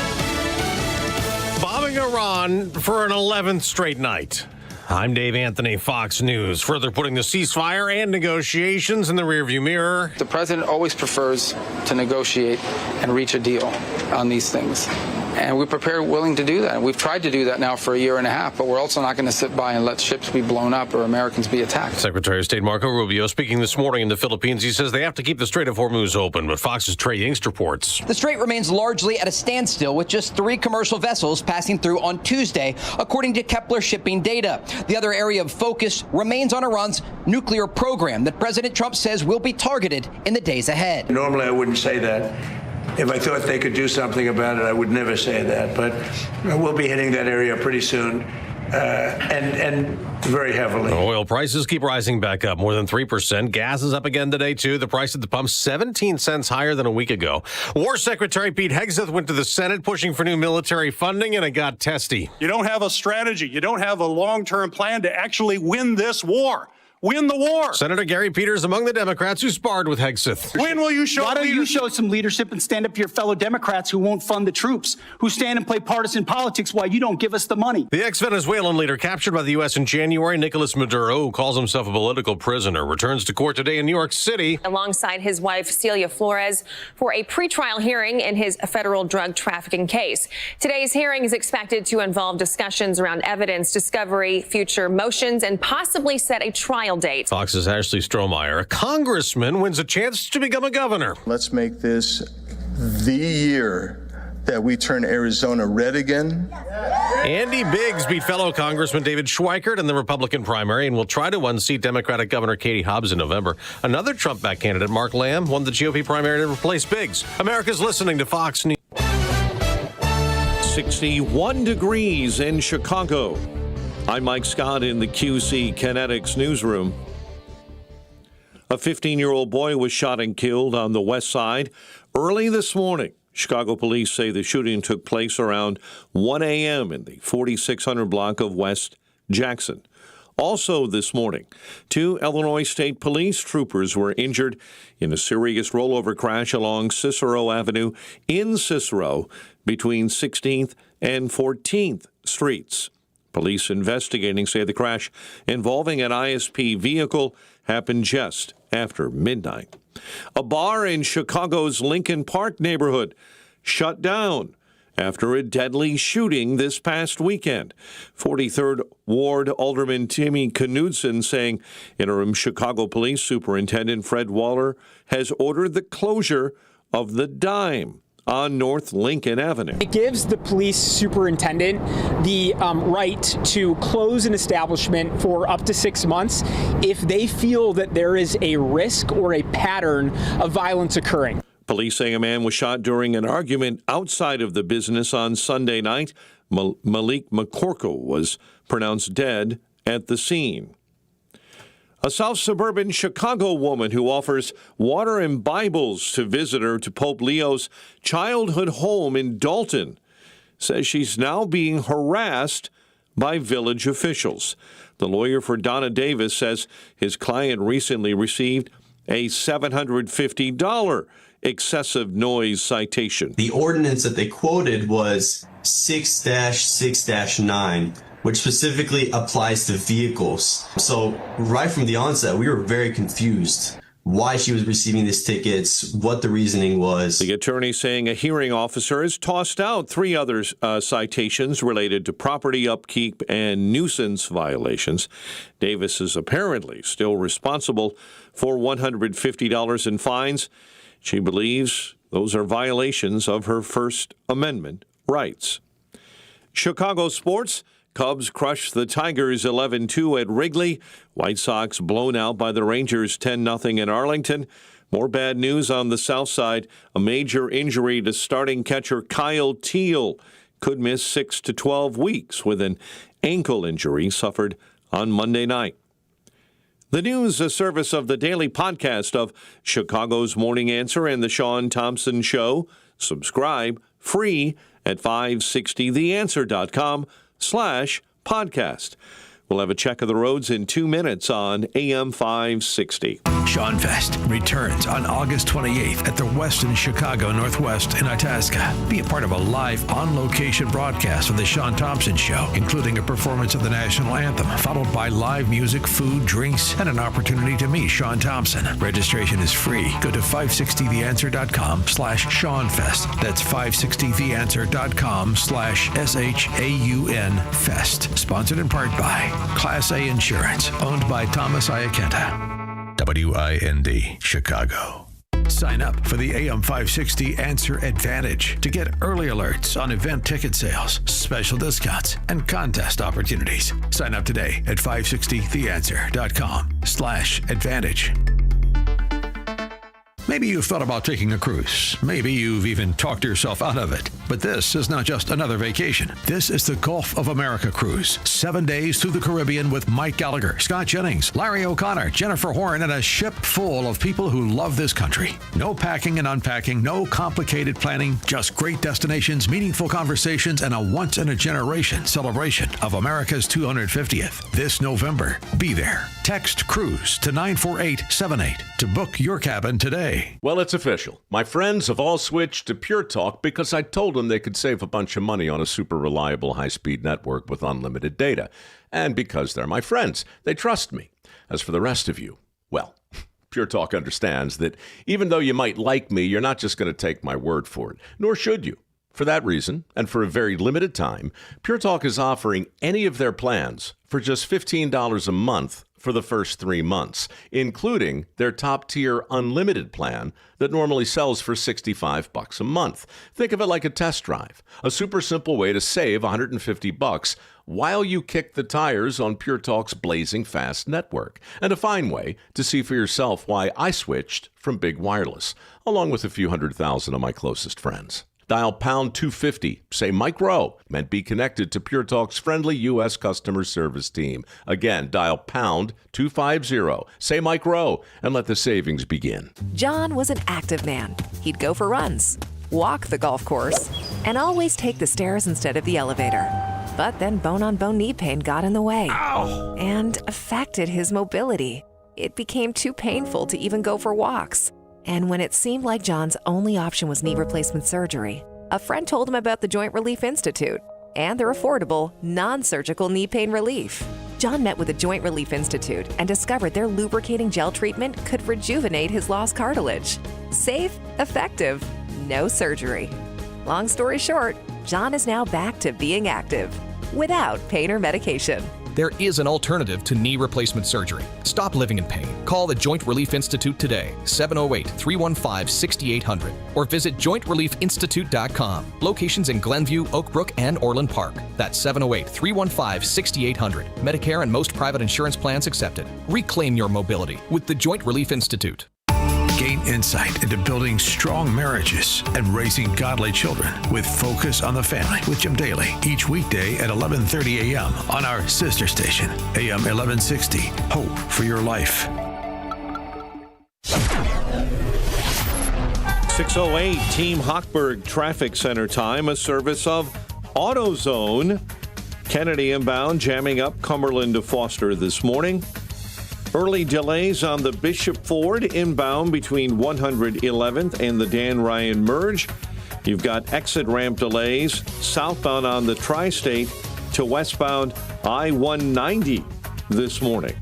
Speaker 3: Bombing Iran for an 11th straight night. I'm Dave Anthony, Fox News. Further putting the ceasefire and negotiations in the rearview mirror.
Speaker 4: The president always prefers to negotiate and reach a deal on these things. And we're prepared, willing to do that. And we've tried to do that now for a year and a half, but we're also not going to sit by and let ships be blown up or Americans be attacked.
Speaker 3: Secretary of State Marco Rubio speaking this morning in the Philippines. He says they have to keep the Strait of Hormuz open, but Fox's Trey Yingst reports.
Speaker 5: The strait remains largely at a standstill with just 3 commercial vessels passing through on Tuesday, according to Kepler shipping data. The other area of focus remains on Iran's nuclear program that President Trump says will be targeted in the days ahead.
Speaker 7: Normally, I wouldn't say that. If I thought they could do something about it, I would never say that. But we'll be hitting that area pretty soon, and very heavily.
Speaker 3: Oil prices keep rising back up more than 3%. Gas is up again today, too. The price at the pump 17 cents higher than a week ago. War Secretary Pete Hegseth went to the Senate pushing for new military funding, and it got testy.
Speaker 9: You don't have a strategy. You don't have a long-term plan to actually win this war. Win the war.
Speaker 3: Senator Gary Peters among the Democrats who sparred with Hegseth.
Speaker 9: When will you show
Speaker 11: Why don't
Speaker 9: leadership?
Speaker 11: you show some leadership and stand up to your fellow Democrats who won't fund the troops, who stand and play partisan politics while you don't give us the money?
Speaker 3: The ex-Venezuelan leader captured by the U.S. in January, Nicolas Maduro, who calls himself a political prisoner, returns to court today in New York City.
Speaker 27: Alongside his wife, Celia Flores, for a pretrial hearing in his federal drug trafficking case. Today's hearing is expected to involve discussions around evidence discovery, future motions, and possibly set a trial date.
Speaker 3: Fox's Ashley Strohmeyer, a congressman, wins a chance to become a governor.
Speaker 28: Let's make this the year that we turn Arizona red again.
Speaker 3: Andy Biggs beat fellow Congressman David Schweikert in the Republican primary and will try to unseat Democratic Governor Katie Hobbs in November. Another Trump-backed candidate, Mark Lamb, won the GOP primary to replace Biggs. America's listening to Fox News.
Speaker 13: 61 degrees in Chicago. I'm Mike Scott in the QC Kinetics newsroom. A 15-year-old boy was shot and killed on the west side early this morning. Chicago police say the shooting took place around 1 a.m. in the 4600 block of West Jackson. Also this morning, 2 Illinois State Police troopers were injured in a serious rollover crash along Cicero Avenue in Cicero between 16th and 14th Streets. Police investigating say the crash involving an ISP vehicle happened just after midnight. A bar in Chicago's Lincoln Park neighborhood shut down after a deadly shooting this past weekend. 43rd Ward Alderman Timmy Knudsen saying interim Chicago Police Superintendent Fred Waller has ordered the closure of the Dime on North Lincoln Avenue.
Speaker 12: It gives the police superintendent the right to close an establishment for up to 6 months if they feel that there is a risk or a pattern of violence occurring.
Speaker 13: Police say a man was shot during an argument outside of the business on Sunday night. Malik McCorkle was pronounced dead at the scene. A South suburban Chicago woman who offers water and Bibles to visitor to Pope Leo's childhood home in Dalton says she's now being harassed by village officials. The lawyer for Donna Davis says his client recently received a $750 excessive noise citation.
Speaker 14: The ordinance that they quoted was 6-6-9, which specifically applies to vehicles. So right from the onset, we were very confused why she was receiving these tickets, what the reasoning was.
Speaker 13: The attorney saying a hearing officer has tossed out 3 other citations related to property upkeep and nuisance violations. Davis is apparently still responsible for $150 in fines. She believes those are violations of her First Amendment rights. Chicago sports. Cubs crush the Tigers 11-2 at Wrigley. White Sox blown out by the Rangers 10-0 in Arlington. More bad news on the south side. A major injury to starting catcher Kyle Teel could miss 6 to 12 weeks with an ankle injury suffered on Monday night. The news, a service of the daily podcast of Chicago's Morning Answer and the Sean Thompson Show. Subscribe free at 560theanswer.com/podcast. We'll have a check of the roads in 2 minutes on AM 560.
Speaker 6: Sean Fest returns on August 28th at the Westin Chicago Northwest in Itasca. Be a part of a live, on-location broadcast of the Sean Thompson Show, including a performance of the national anthem, followed by live music, food, drinks, and an opportunity to meet Sean Thompson. Registration is free. Go to 560theanswer.com/SeanFest. That's 560theanswer.com/SHAUN Fest. Sponsored in part by Class A Insurance, owned by Thomas Iacenta. WIND, Chicago. Sign up for the AM 560 Answer Advantage to get early alerts on event ticket sales, special discounts, and contest opportunities. Sign up today at 560theanswer.com/advantage. Maybe you've thought about taking a cruise. Maybe you've even talked yourself out of it. But this is not just another vacation. This is the Gulf of America cruise. 7 days through the Caribbean with Mike Gallagher, Scott Jennings, Larry O'Connor, Jennifer Horn, and a ship full of people who love this country. No packing and unpacking, no complicated planning, just great destinations, meaningful conversations, and a once-in-a-generation celebration of America's 250th. This November, be there. Text CRUISE to 94878 to book your cabin today.
Speaker 15: Well, it's official. My friends have all switched to Pure Talk because I told them they could save a bunch of money on a super reliable high-speed network with unlimited data. And because they're my friends, they trust me. As for the rest of you, well, Pure Talk understands that even though you might like me, you're not just going to take my word for it, nor should you. For that reason, and for a very limited time, Pure Talk is offering any of their plans for just $15 a month for the first 3 months, including their top-tier unlimited plan that normally sells for $65 a month. Think of it like a test drive, a super simple way to save $150 while you kick the tires on Pure Talk's blazing fast network, and a fine way to see for yourself why I switched from big wireless, along with a few 100,000 of my closest friends. Dial pound 250, say Mike Rowe, and be connected to Pure Talk's friendly U.S. customer service team. Again, dial pound 250, say Mike Rowe, and let the savings begin.
Speaker 16: John was an active man. He'd go for runs, walk the golf course, and always take the stairs instead of the elevator. But then bone-on-bone knee pain got in the way and affected his mobility. It became too painful to even go for walks. And when it seemed like John's only option was knee replacement surgery, a friend told him about the Joint Relief Institute and their affordable, non-surgical knee pain relief. John met with the Joint Relief Institute and discovered their lubricating gel treatment could rejuvenate his lost cartilage. Safe, effective, no surgery. Long story short, John is now back to being active without pain or medication.
Speaker 17: There is an alternative to knee replacement surgery. Stop living in pain. Call the Joint Relief Institute today, 708-315-6800, or visit jointreliefinstitute.com. Locations in Glenview, Oak Brook, and Orland Park. That's 708-315-6800. Medicare and most private insurance plans accepted. Reclaim your mobility with the Joint Relief Institute.
Speaker 6: Gain insight into building strong marriages and raising godly children with Focus on the Family with Jim Daly each weekday at 11:30 a.m. on our sister station, AM 1160. Hope for your life.
Speaker 13: 6:08 Team Hochberg Traffic Center time, a service of AutoZone. Kennedy inbound, jamming up Cumberland to Foster this morning. Early delays on the Bishop Ford inbound between 111th and the Dan Ryan merge. You've got exit ramp delays southbound on the Tri-State to westbound I-190 this morning.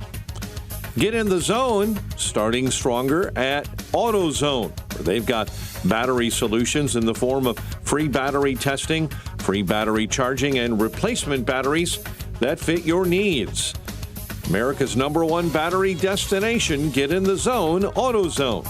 Speaker 13: Get in the zone, starting stronger at AutoZone, where they've got battery solutions in the form of free battery testing, free battery charging, and replacement batteries that fit your needs. America's #1 battery destination. Get in the zone, AutoZone.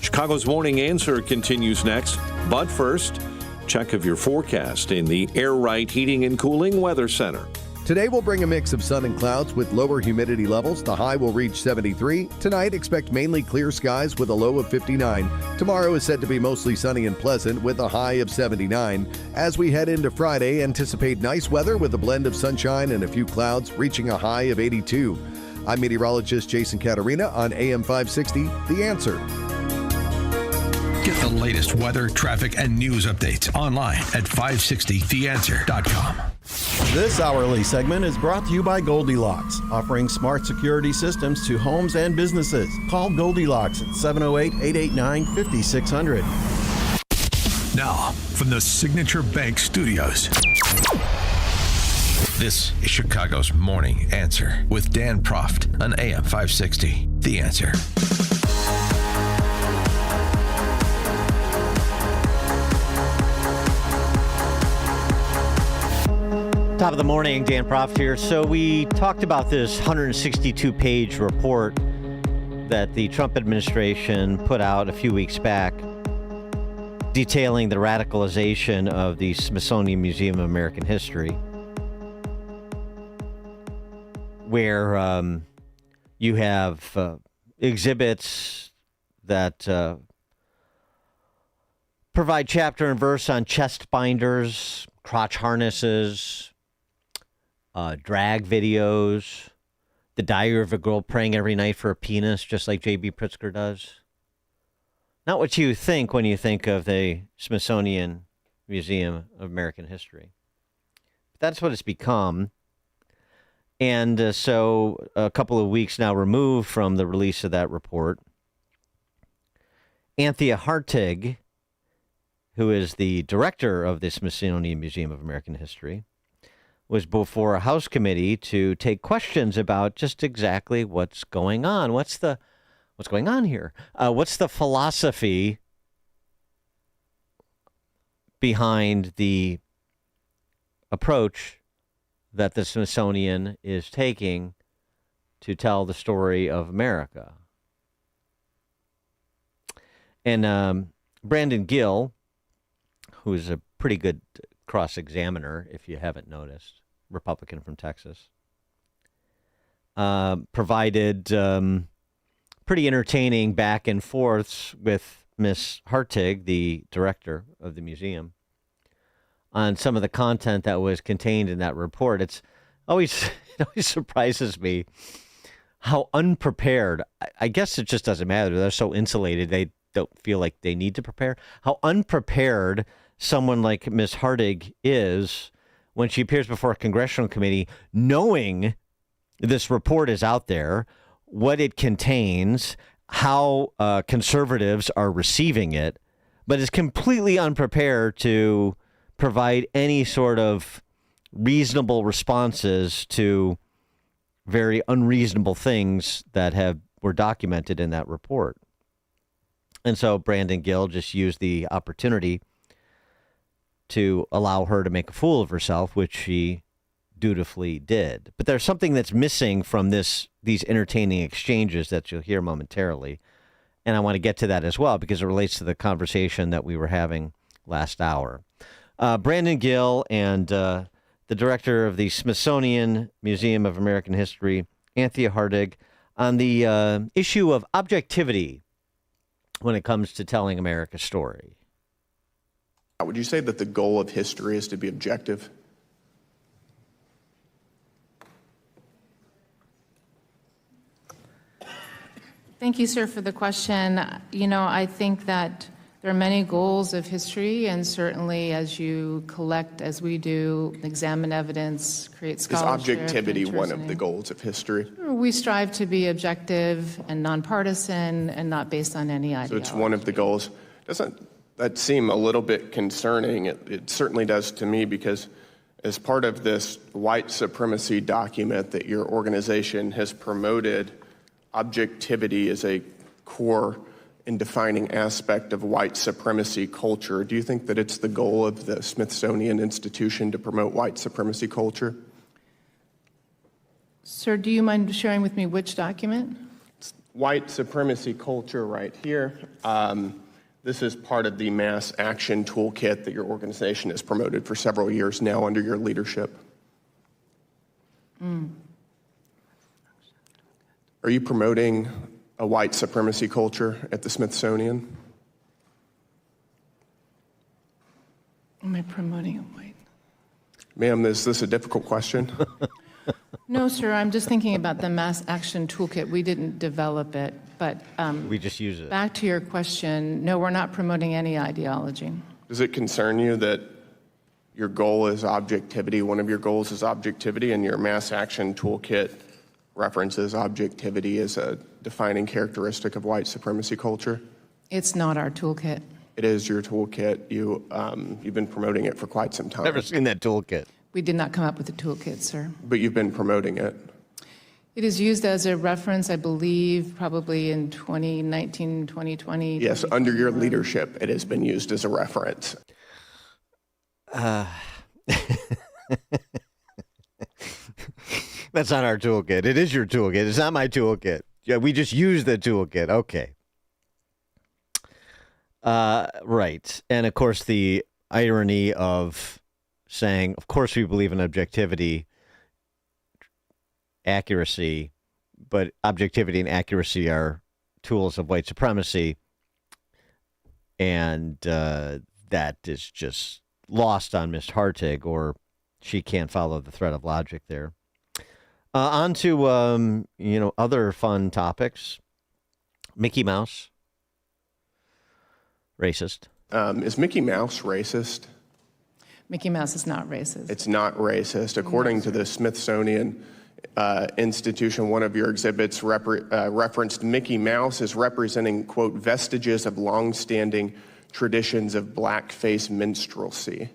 Speaker 13: Chicago's Morning Answer continues next. But first, check of your forecast in the Air Right Heating and Cooling Weather Center.
Speaker 8: Today will bring a mix of sun and clouds with lower humidity levels. The high will reach 73. Tonight, expect mainly clear skies with a low of 59. Tomorrow is said to be mostly sunny and pleasant with a high of 79. As we head into Friday, anticipate nice weather with a blend of sunshine and a few clouds, reaching a high of 82. I'm meteorologist Jason Caterina on AM 560, The Answer.
Speaker 6: Get the latest weather, traffic, and news updates online at 560theanswer.com.
Speaker 25: This hourly segment is brought to you by Goldilocks, offering smart security systems to homes and businesses. Call Goldilocks at 708-889-5600.
Speaker 6: Now, from the Signature Bank Studios, this is Chicago's Morning Answer with Dan Proft on AM 560, The Answer.
Speaker 10: Top of the morning, Dan Proft here. So we talked about this 162-page report that the Trump administration put out a few weeks back detailing the radicalization of the Smithsonian Museum of American History, where you have exhibits that provide chapter and verse on chest binders, crotch harnesses, drag videos, the diary of a girl praying every night for a penis, just like J.B. Pritzker does. Not what you think when you think of the Smithsonian Museum of American History. But that's what it's become. And so a couple of weeks now removed from the release of that report, Anthea Hartig, who is the director of the Smithsonian Museum of American History, was before a House committee to take questions about just exactly what's going on. What's going on here? What's the philosophy behind the approach that the Smithsonian is taking to tell the story of America? And Brandon Gill, who is a pretty good cross-examiner, if you haven't noticed, Republican from Texas, provided pretty entertaining back and forths with Miss Hartig, the director of the museum, on some of the content that was contained in that report. It always surprises me how unprepared, I guess it just doesn't matter, they're so insulated, they don't feel like they need to prepare, how unprepared someone like Ms. Hartig is when she appears before a congressional committee, knowing this report is out there, what it contains, how conservatives are receiving it, but is completely unprepared to provide any sort of reasonable responses to very unreasonable things that were documented in that report. And so Brandon Gill just used the opportunity to allow her to make a fool of herself, which she dutifully did. But there's something that's missing from these entertaining exchanges that you'll hear momentarily. And I want to get to that as well because it relates to the conversation that we were having last hour. Brandon Gill and the director of the Smithsonian Museum of American History, Anthea Hartig, on the issue of objectivity when it comes to telling America's story.
Speaker 18: Would you say that the goal of history is to be objective?
Speaker 19: Thank you, sir, for the question. I think that there are many goals of history, and certainly as you collect, as we do, examine evidence, create scholarship.
Speaker 18: Is objectivity one of the goals of history?
Speaker 19: We strive to be objective and nonpartisan and not based on any ideology.
Speaker 18: So it's one of the goals. Doesn't that seem a little bit concerning? It certainly does to me, because as part of this white supremacy document that your organization has promoted, objectivity is a core and defining aspect of white supremacy culture. Do you think that it's the goal of the Smithsonian Institution to promote white supremacy culture?
Speaker 19: Sir, do you mind sharing with me which document?
Speaker 18: It's white supremacy culture right here. This is part of the mass action toolkit that your organization has promoted for several years now under your leadership. Are you promoting a white supremacy culture at the Smithsonian?
Speaker 19: Am I promoting a white?
Speaker 18: Ma'am, is this a difficult question?
Speaker 19: No, sir. I'm just thinking about the mass action toolkit. We didn't develop it, but
Speaker 10: we just use it.
Speaker 19: Back to your question, no, we're not promoting any ideology.
Speaker 18: Does it concern you that your goal is objectivity? One of your goals is objectivity, and your mass action toolkit references objectivity as a defining characteristic of white supremacy culture?
Speaker 19: It's not our toolkit.
Speaker 18: It is your toolkit. You've been promoting it for quite some time.
Speaker 10: Never seen that toolkit.
Speaker 19: We did not come up with the toolkit, sir.
Speaker 18: But you've been promoting it.
Speaker 19: It is used as a reference, I believe, probably in 2019, 2020.
Speaker 18: Yes, under your leadership, it has been used as a reference.
Speaker 10: That's not our toolkit. It is your toolkit. It's not my toolkit. Yeah, we just use the toolkit. Okay. Right. And of course, the irony of saying, of course, we believe in objectivity, accuracy, but objectivity and accuracy are tools of white supremacy. And that is just lost on Ms. Hartig, or she can't follow the thread of logic there. On to, other fun topics. Mickey Mouse. Racist.
Speaker 18: Is Mickey Mouse racist?
Speaker 19: Mickey Mouse is not racist.
Speaker 18: It's not racist. According to the Smithsonian Institution, one of your exhibits referenced Mickey Mouse as representing, quote, vestiges of longstanding traditions of blackface minstrelsy.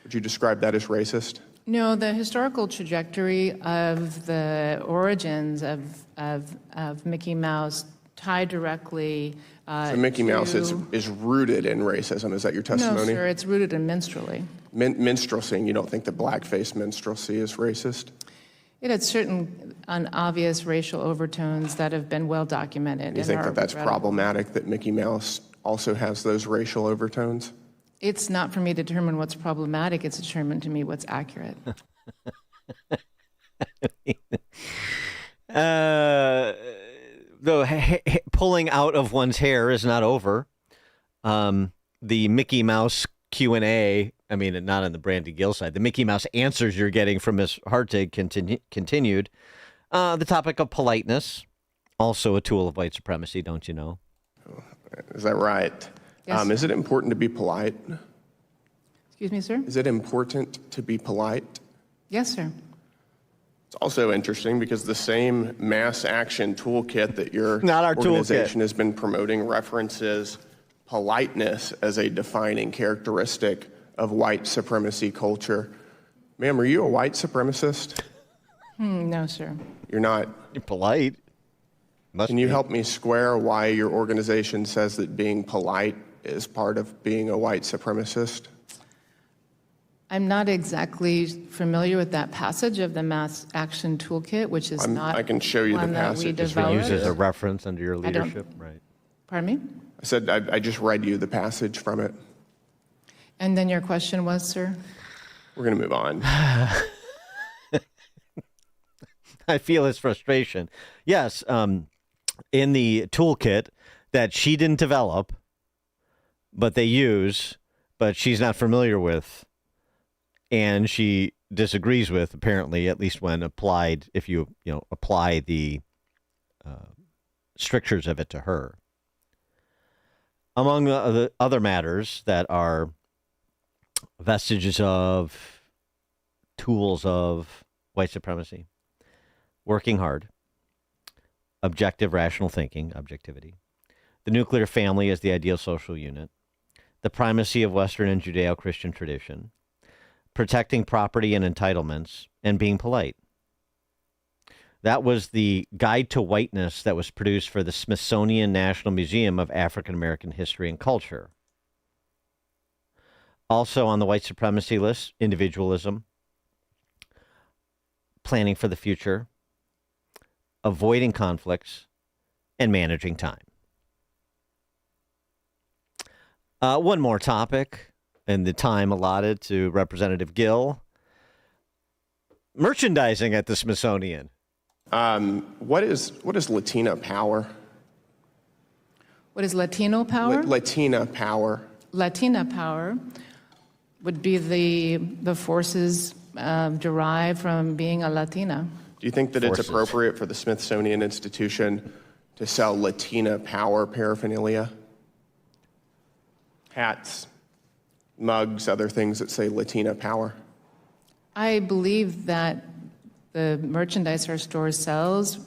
Speaker 18: Would you describe that as racist?
Speaker 19: No, the historical trajectory of the origins of Mickey Mouse tie directly
Speaker 18: so Mickey Mouse is rooted in racism. Is that your testimony?
Speaker 19: No, sir, it's rooted in minstrelsy.
Speaker 18: Minstrelsy, you don't think that blackface minstrelsy is racist?
Speaker 19: It had certain obvious racial overtones that have been well documented.
Speaker 18: Do you think that that's problematic, that Mickey Mouse also has those racial overtones?
Speaker 19: It's not for me to determine what's problematic. It's determined to me what's accurate.
Speaker 10: Though pulling out of one's hair is not over. The Mickey Mouse Q&A, I mean, not on the Brandon Gill side, the Mickey Mouse answers you're getting from Ms. Hartig continued. The topic of politeness, also a tool of white supremacy, don't you know?
Speaker 18: Is that right?
Speaker 19: Yes,
Speaker 18: is it important to be polite?
Speaker 19: Excuse me, sir?
Speaker 18: Is it important to be polite?
Speaker 19: Yes, sir.
Speaker 18: It's also interesting because the same mass action toolkit that your organization has been promoting references politeness as a defining characteristic of white supremacy culture. Ma'am, are you a white supremacist?
Speaker 19: No, sir.
Speaker 18: You're not?
Speaker 10: You're polite.
Speaker 18: Can you help me square why your organization says that being polite is part of being a white supremacist?
Speaker 19: I'm not exactly familiar with that passage of the Mass Action Toolkit, which is not
Speaker 18: I can show you the
Speaker 19: one that we
Speaker 18: passage.
Speaker 10: It's been
Speaker 19: developed.
Speaker 10: used as a reference under your leadership, right?
Speaker 19: Pardon me?
Speaker 18: I said I just read you the passage from it.
Speaker 19: And then your question was, sir?
Speaker 18: We're going to move on.
Speaker 10: I feel his frustration. Yes, in the toolkit that she didn't develop, but they use, but she's not familiar with, and she disagrees with, apparently, at least when applied, if you apply the strictures of it to her. Among the other matters that are vestiges of, tools of white supremacy: working hard, objective rational thinking, objectivity, the nuclear family as the ideal social unit, the primacy of Western and Judeo-Christian tradition, protecting property and entitlements, and being polite. That was the Guide to Whiteness that was produced for the Smithsonian National Museum of African American History and Culture. Also on the white supremacy list, individualism, planning for the future, avoiding conflicts, and managing time. One more topic in the time allotted to Representative Gill. Merchandising at the Smithsonian.
Speaker 18: What is Latina power?
Speaker 19: What is Latino power?
Speaker 18: Latina power.
Speaker 19: Latina power would be the forces derived from being a Latina.
Speaker 18: Do you think that it's appropriate for the Smithsonian Institution to sell Latina power paraphernalia? Hats, mugs, other things that say Latina power?
Speaker 19: I believe that the merchandise our store sells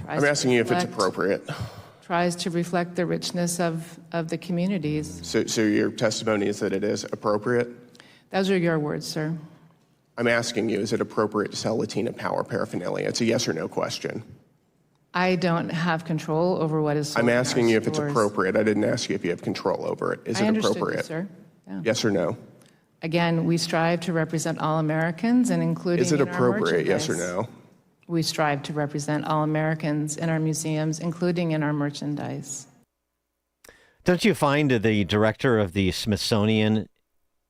Speaker 18: I'm asking you if it's appropriate.
Speaker 19: Tries to reflect the richness of the communities.
Speaker 18: So your testimony is that it is appropriate?
Speaker 19: Those are your words, sir.
Speaker 18: I'm asking you, is it appropriate to sell Latina power paraphernalia? It's a yes or no question.
Speaker 19: I don't have control over what is sold.
Speaker 18: I'm asking
Speaker 19: in
Speaker 18: you
Speaker 19: our
Speaker 18: if it's
Speaker 19: stores.
Speaker 18: appropriate. I didn't ask you if you have control over it. Is
Speaker 19: I
Speaker 18: it
Speaker 19: understood you,
Speaker 18: appropriate?
Speaker 19: sir. Yeah.
Speaker 18: Yes or no?
Speaker 19: Again, we strive to represent all Americans, and including
Speaker 18: Is it
Speaker 19: in our
Speaker 18: appropriate, yes or
Speaker 19: merchandise.
Speaker 18: no?
Speaker 19: We strive to represent all Americans in our museums, including in our merchandise.
Speaker 10: Don't you find the director of the Smithsonian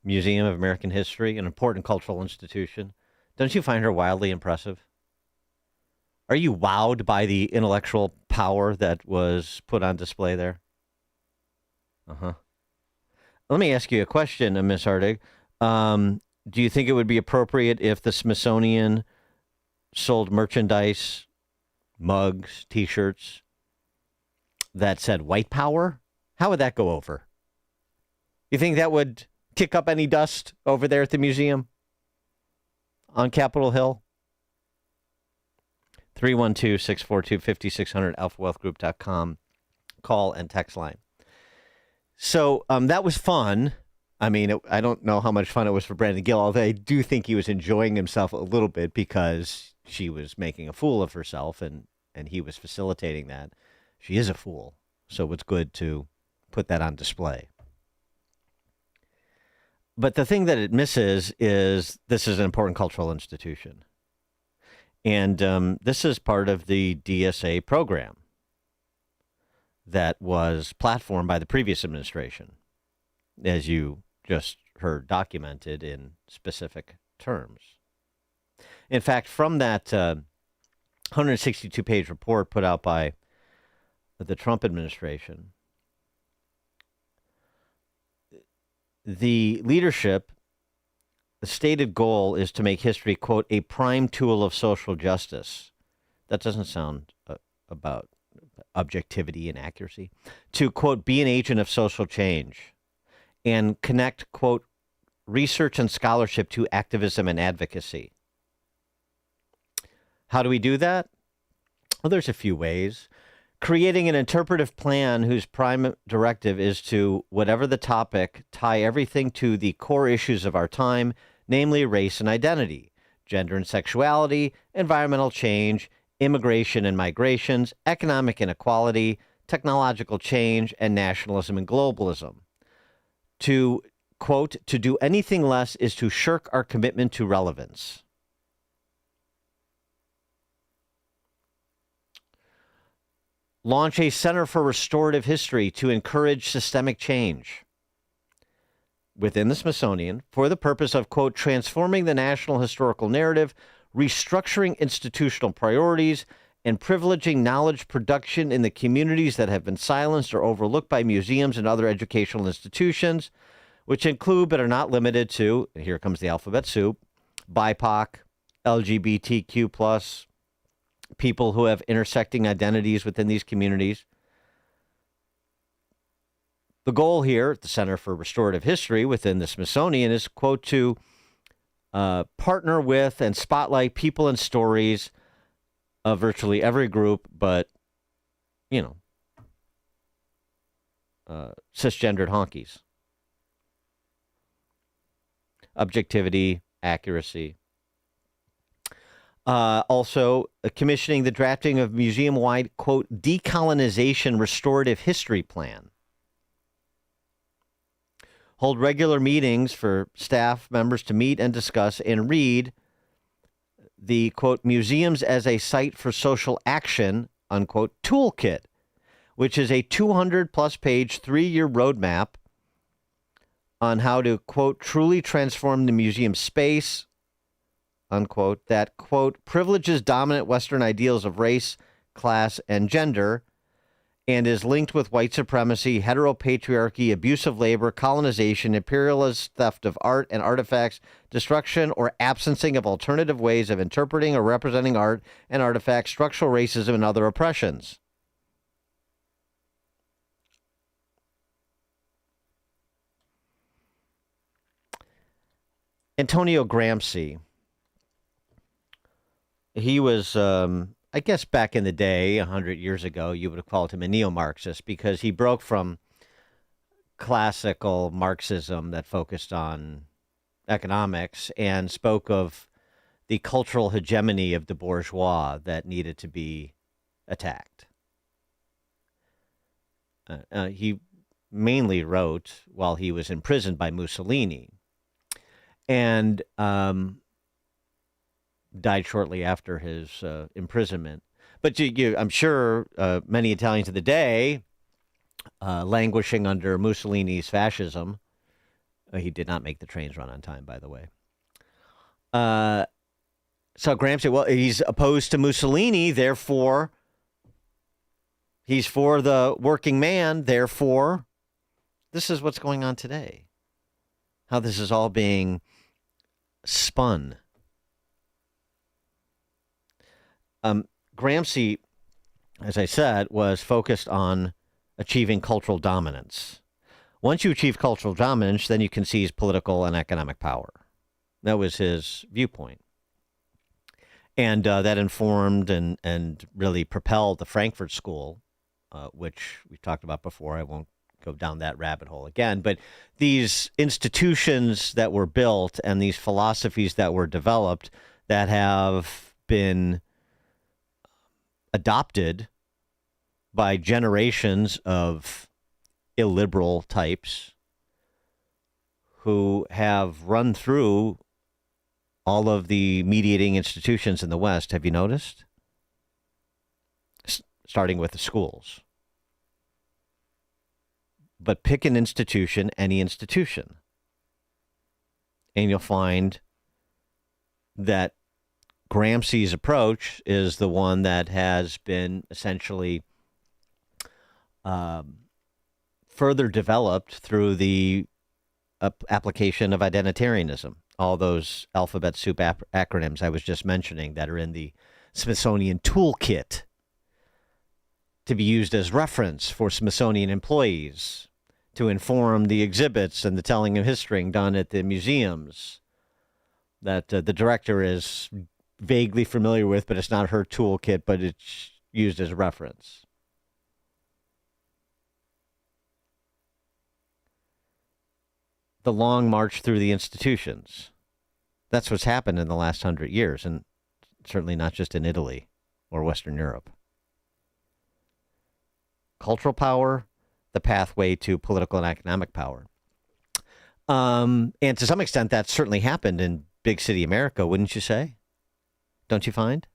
Speaker 10: Museum of American History an important cultural institution? Don't you find her wildly impressive? Are you wowed by the intellectual power that was put on display there? Uh-huh. Let me ask you a question, Ms. Hardig. Do you think it would be appropriate if the Smithsonian sold merchandise, mugs, T-shirts that said white power? How would that go over? You think that would kick up any dust over there at the museum on Capitol Hill? 312-642-5600, alphawealthgroup.com. Call and text line. So that was fun. I mean, I don't know how much fun it was for Brandon Gill, although I do think he was enjoying himself a little bit because she was making a fool of herself and he was facilitating that. She is a fool, so it's good to put that on display. But the thing that it misses is this is an important cultural institution. And this is part of the DSA program that was platformed by the previous administration, as you just heard documented in specific terms. In fact, from that 162-page report put out by the Trump administration, the leadership, the stated goal is to make history, quote, a prime tool of social justice. That doesn't sound about objectivity and accuracy. To, quote, be an agent of social change and connect, quote, research and scholarship to activism and advocacy. How do we do that? Well, there's a few ways. Creating an interpretive plan whose prime directive is to, whatever the topic, tie everything to the core issues of our time, namely race and identity, gender and sexuality, environmental change, immigration and migrations, economic inequality, technological change, and nationalism and globalism. To quote, to do anything less is to shirk our commitment to relevance. Launch a Center for Restorative History to encourage systemic change within the Smithsonian for the purpose of, quote, transforming the national historical narrative, restructuring institutional priorities, and privileging knowledge production in the communities that have been silenced or overlooked by museums and other educational institutions, which include but are not limited to, and here comes the alphabet soup, BIPOC, LGBTQ+, people who have intersecting identities within these communities. The goal here at the Center for Restorative History within the Smithsonian is, quote, to partner with and spotlight people and stories of virtually every group, but, cisgendered honkies. Objectivity, accuracy. Also, commissioning the drafting of museum-wide, quote, decolonization restorative history plan. Hold regular meetings for staff members to meet and discuss and read the, quote, Museums as a Site for Social Action, unquote, toolkit, which is a 200-plus page 3-year roadmap on how to, quote, truly transform the museum space, unquote, that, quote, privileges dominant Western ideals of race, class, and gender, and is linked with white supremacy, heteropatriarchy, abuse of labor, colonization, imperialist theft of art and artifacts, destruction or absencing of alternative ways of interpreting or representing art and artifacts, structural racism, and other oppressions. Antonio Gramsci, he was, I guess back in the day, 100 years ago, you would have called him a neo-Marxist because he broke from classical Marxism that focused on economics and spoke of the cultural hegemony of the bourgeois that needed to be attacked. He mainly wrote while he was imprisoned by Mussolini and died shortly after his imprisonment. But I'm sure many Italians of the day, languishing under Mussolini's fascism, he did not make the trains run on time, by the way. So Gramsci, well, he's opposed to Mussolini, therefore he's for the working man, therefore this is what's going on today. How this is all being spun. Gramsci, as I said, was focused on achieving cultural dominance. Once you achieve cultural dominance, then you can seize political and economic power. That was his viewpoint. And that informed and really propelled the Frankfurt School, which we've talked about before. I won't go down that rabbit hole again. But these institutions that were built and these philosophies that were developed that have been adopted by generations of illiberal types who have run through all of the mediating institutions in the West. Have you noticed? Starting with the schools. But pick an institution, any institution, and you'll find that Gramsci's approach is the one that has been essentially further developed through the application of identitarianism. All those alphabet soup acronyms I was just mentioning that are in the Smithsonian Toolkit to be used as reference for Smithsonian employees to inform the exhibits and the telling of history done at the museums that the director is vaguely familiar with, but it's not her toolkit, but it's used as a reference. The long march through the institutions. That's what's happened in the last 100 years, and certainly not just in Italy or Western Europe. Cultural power, the pathway to political and economic power. And to some extent, that certainly happened in big city America, wouldn't you say? Don't you find?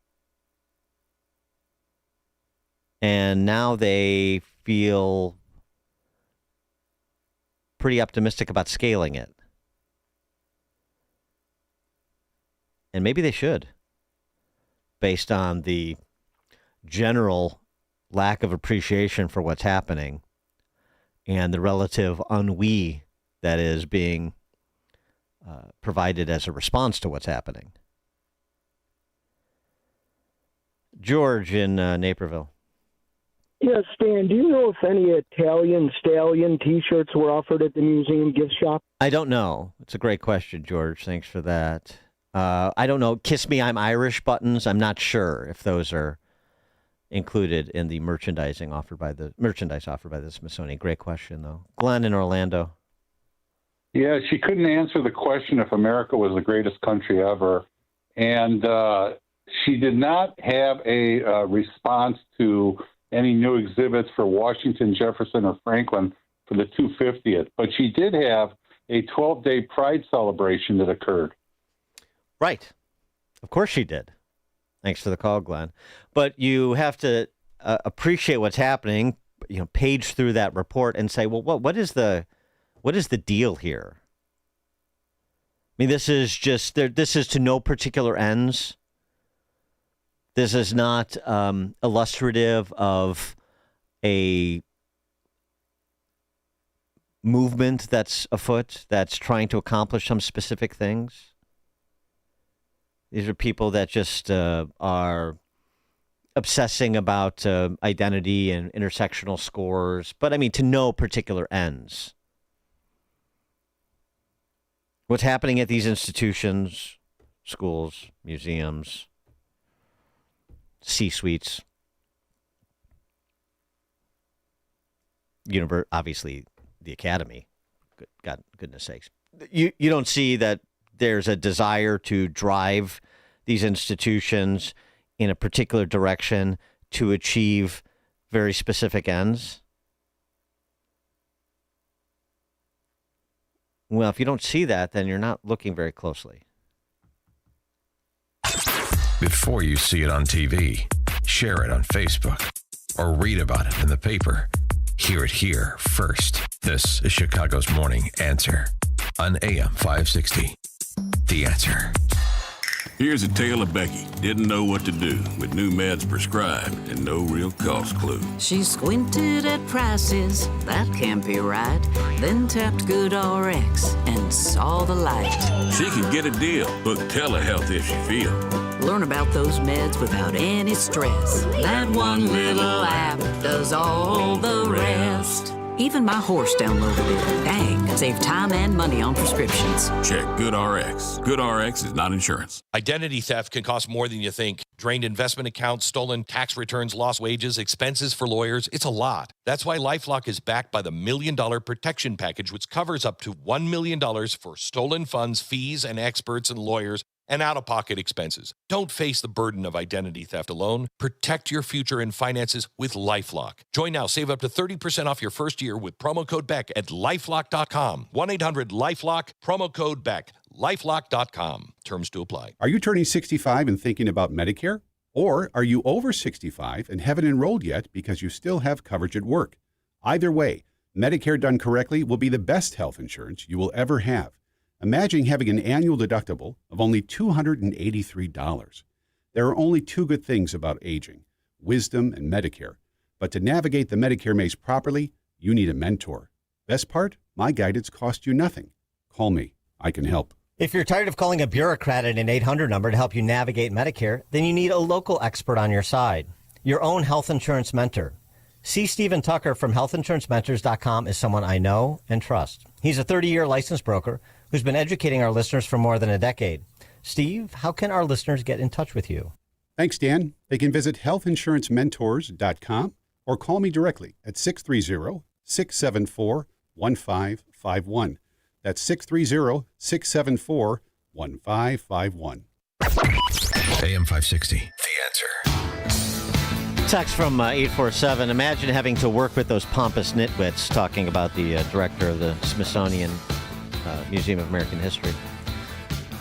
Speaker 10: And now they feel pretty optimistic about scaling it. And maybe they should, based on the general lack of appreciation for what's happening and the relative ennui that is being provided as a response to what's happening. George in Naperville.
Speaker 1: Yes, Stan, do you know if any Italian stallion T-shirts were offered at the museum gift shop?
Speaker 10: I don't know. It's a great question, George. Thanks for that. I don't know. Kiss Me, I'm Irish buttons. I'm not sure if those are included in the merchandise offered by the Smithsonian. Great question, though. Glenn in Orlando.
Speaker 2: Yeah, she couldn't answer the question if America was the greatest country ever. And she did not have a response to any new exhibits for Washington, Jefferson, or Franklin for the 250th. But she did have a 12-day Pride celebration that occurred.
Speaker 10: Right. Of course she did. Thanks for the call, Glenn. But you have to appreciate what's happening, page through that report and say, well, what is the deal here? I mean, this is to no particular ends. This is not illustrative of a movement that's afoot, that's trying to accomplish some specific things. These are people that just are obsessing about identity and intersectional scores, but I mean, to no particular ends. What's happening at these institutions, schools, museums, C-suites, obviously the academy, God, goodness sakes. You don't see that there's a desire to drive these institutions in a particular direction to achieve very specific ends? Well, if you don't see that, then you're not looking very closely.
Speaker 20: Before you see it on TV, share it on Facebook, or read about it in the paper, hear it here first. This is Chicago's Morning Answer on AM 560. The Answer.
Speaker 21: Here's a tale of Becky. Didn't know what to do with new meds prescribed and no real cost clue.
Speaker 22: She squinted at prices, that can't be right. Then tapped GoodRx and saw the light.
Speaker 21: She could get a deal. Book telehealth if she feel.
Speaker 22: Learn about those meds without any stress. That one little app does all the rest. Even my horse downloaded it. Dang, save time and money on prescriptions.
Speaker 21: Check GoodRx. GoodRx is not insurance.
Speaker 23: Identity theft can cost more than you think. Drained investment accounts, stolen tax returns, lost wages, expenses for lawyers. It's a lot. That's why LifeLock is backed by the $1 Million Protection Package, which covers up to $1 million for stolen funds, fees, and experts and lawyers, and out-of-pocket expenses. Don't face the burden of identity theft alone. Protect your future and finances with LifeLock. Join now. Save up to 30% off your first year with promo code BECK at LifeLock.com. 1-800-LifeLock, promo code BECK. LifeLock.com. Terms to apply.
Speaker 24: Are you turning 65 and thinking about Medicare? Or are you over 65 and haven't enrolled yet because you still have coverage at work? Either way, Medicare done correctly will be the best health insurance you will ever have. Imagine having an annual deductible of only $283. There are only two good things about aging, wisdom and Medicare. But to navigate the Medicare maze properly, you need a mentor. Best part? My guidance costs you nothing. Call me. I can help.
Speaker 26: If you're tired of calling a bureaucrat at an 800 number to help you navigate Medicare, then you need a local expert on your side. Your own health insurance mentor. C. Stephen Tucker from healthinsurancementors.com is someone I know and trust. He's a 30-year licensed broker who's been educating our listeners for more than a decade. Steve, how can our listeners get in touch with you?
Speaker 24: Thanks, Dan. They can visit healthinsurancementors.com or call me directly at 630-674-1551. That's 630-674-1551.
Speaker 20: AM 560. The Answer.
Speaker 10: Text from 847. Imagine having to work with those pompous nitwits talking about the director of the Smithsonian Museum of American History.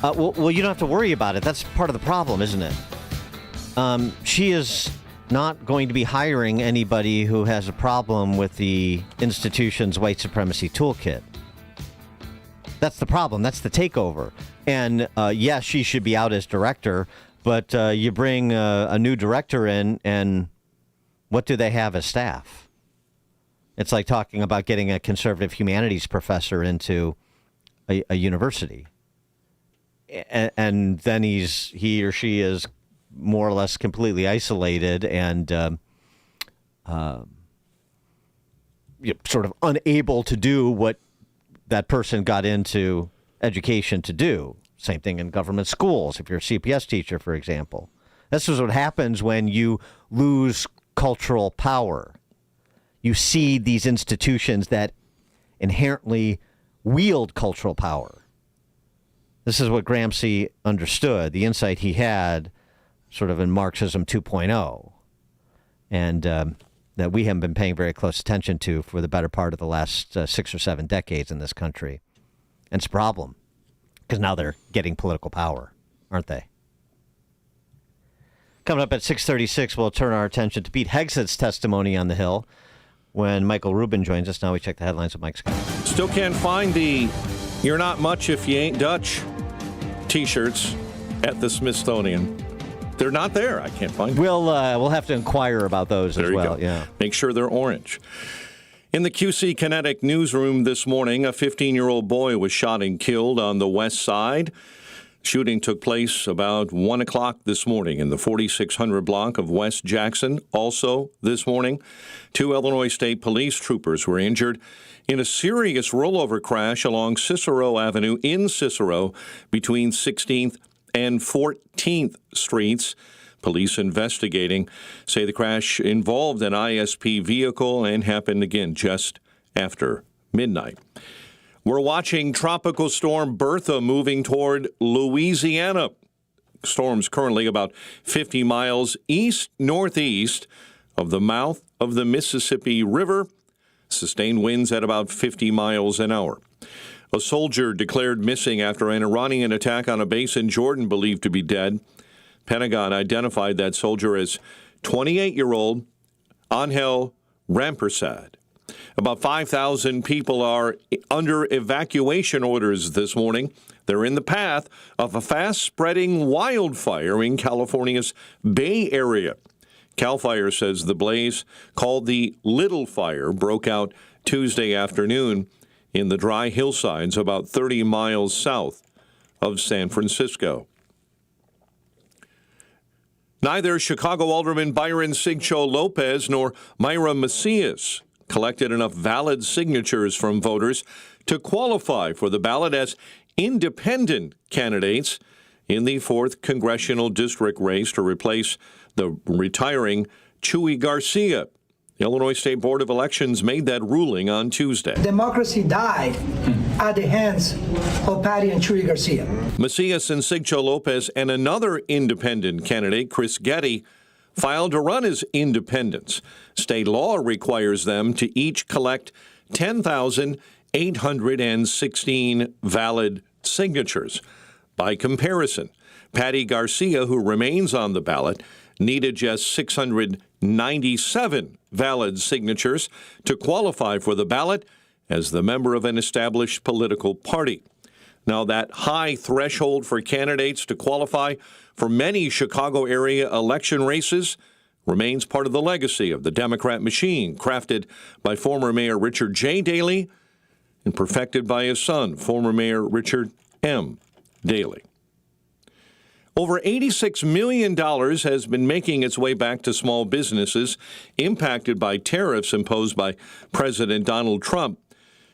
Speaker 10: Well, you don't have to worry about it. That's part of the problem, isn't it? She is not going to be hiring anybody who has a problem with the institution's white supremacy toolkit. That's the problem. That's the takeover. And yes, she should be out as director, but you bring a new director in, and what do they have as staff? It's like talking about getting a conservative humanities professor into a university. And then he or she is more or less completely isolated and sort of unable to do what that person got into education to do. Same thing in government schools, if you're a CPS teacher, for example. This is what happens when you lose cultural power. You see these institutions that inherently wield cultural power. This is what Gramsci understood, the insight he had sort of in Marxism 2.0, and that we haven't been paying very close attention to for the better part of the last 6 or 7 decades in this country. And it's a problem, because now they're getting political power, aren't they? Coming up at 6:36, we'll turn our attention to Pete Hegseth's testimony on the Hill when Michael Rubin joins us. Now we check the headlines with Mike Scott.
Speaker 13: Still can't find the "You're not much if you ain't Dutch" T-shirts at the Smithsonian. They're not there. I can't find them.
Speaker 10: We'll have to inquire about those as well.
Speaker 13: Go.
Speaker 10: Yeah.
Speaker 13: Make sure they're orange. In the QC Kinetic newsroom this morning, a 15-year-old boy was shot and killed on the west side. Shooting took place about 1 o'clock this morning in the 4600 block of West Jackson. Also this morning, 2 Illinois State Police troopers were injured in a serious rollover crash along Cicero Avenue in Cicero between 16th and 14th Streets. Police investigating say the crash involved an ISP vehicle and happened again just after midnight. We're watching Tropical Storm Bertha moving toward Louisiana. Storm's currently about 50 miles east-northeast of the mouth of the Mississippi River. Sustained winds at about 50 miles an hour. A soldier declared missing after an Iranian attack on a base in Jordan believed to be dead. Pentagon identified that soldier as 28-year-old Angel Rampersad. About 5,000 people are under evacuation orders this morning. They're in the path of a fast-spreading wildfire in California's Bay Area. CAL FIRE says the blaze, called the Little Fire, broke out Tuesday afternoon in the dry hillsides about 30 miles south of San Francisco. Neither Chicago Alderman Byron Sigcho Lopez nor Myra Macias collected enough valid signatures from voters to qualify for the ballot as independent candidates in the 4th Congressional District race to replace the retiring Chuy Garcia. The Illinois State Board of Elections made that ruling on Tuesday.
Speaker 3: Democracy died at the hands of Patty and Chuy Garcia.
Speaker 13: Macias and Sigcho Lopez and another independent candidate, Chris Getty, filed to run as independents. State law requires them to each collect 10,816 valid signatures. By comparison, Patty Garcia, who remains on the ballot, needed just 697 valid signatures to qualify for the ballot as the member of an established political party. Now, that high threshold for candidates to qualify for many Chicago area election races remains part of the legacy of the Democrat machine, crafted by former Mayor Richard J. Daley and perfected by his son, former Mayor Richard M. Daley. Over $86 million has been making its way back to small businesses impacted by tariffs imposed by President Donald Trump.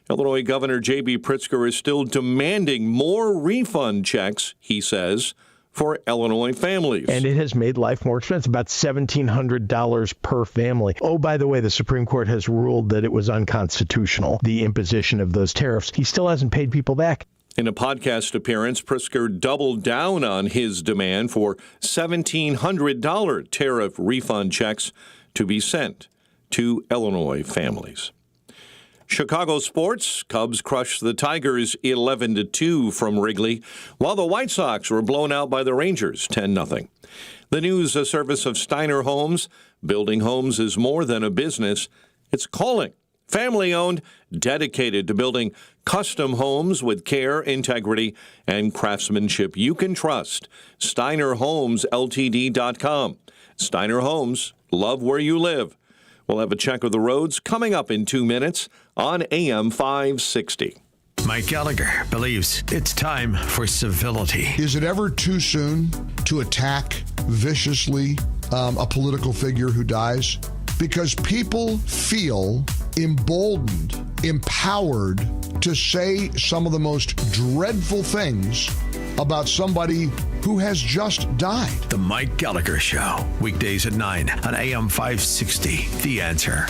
Speaker 13: Illinois Governor J.B. Pritzker is still demanding more refund checks, he says, for Illinois families.
Speaker 4: And it has made life more expensive, about $1,700 per family. Oh, by the way, the Supreme Court has ruled that it was unconstitutional, the imposition of those tariffs. He still hasn't paid people back.
Speaker 13: In a podcast appearance, Pritzker doubled down on his demand for $1,700 tariff refund checks to be sent to Illinois families. Chicago sports, Cubs crushed the Tigers 11-2 from Wrigley, while the White Sox were blown out by the Rangers 10-0. The news, a service of Steiner Homes. Building homes is more than a business. It's calling. Family-owned, dedicated to building custom homes with care, integrity, and craftsmanship you can trust. SteinerHomesLTD.com. Steiner Homes, love where you live. We'll have a check of the roads coming up in 2 minutes on AM 560.
Speaker 6: Mike Gallagher believes it's time for civility.
Speaker 5: Is it ever too soon to attack viciously a political figure who dies? Because people feel emboldened, empowered to say some of the most dreadful things about somebody who has just died.
Speaker 6: The Mike Gallagher Show, weekdays at 9 on AM 560. The Answer.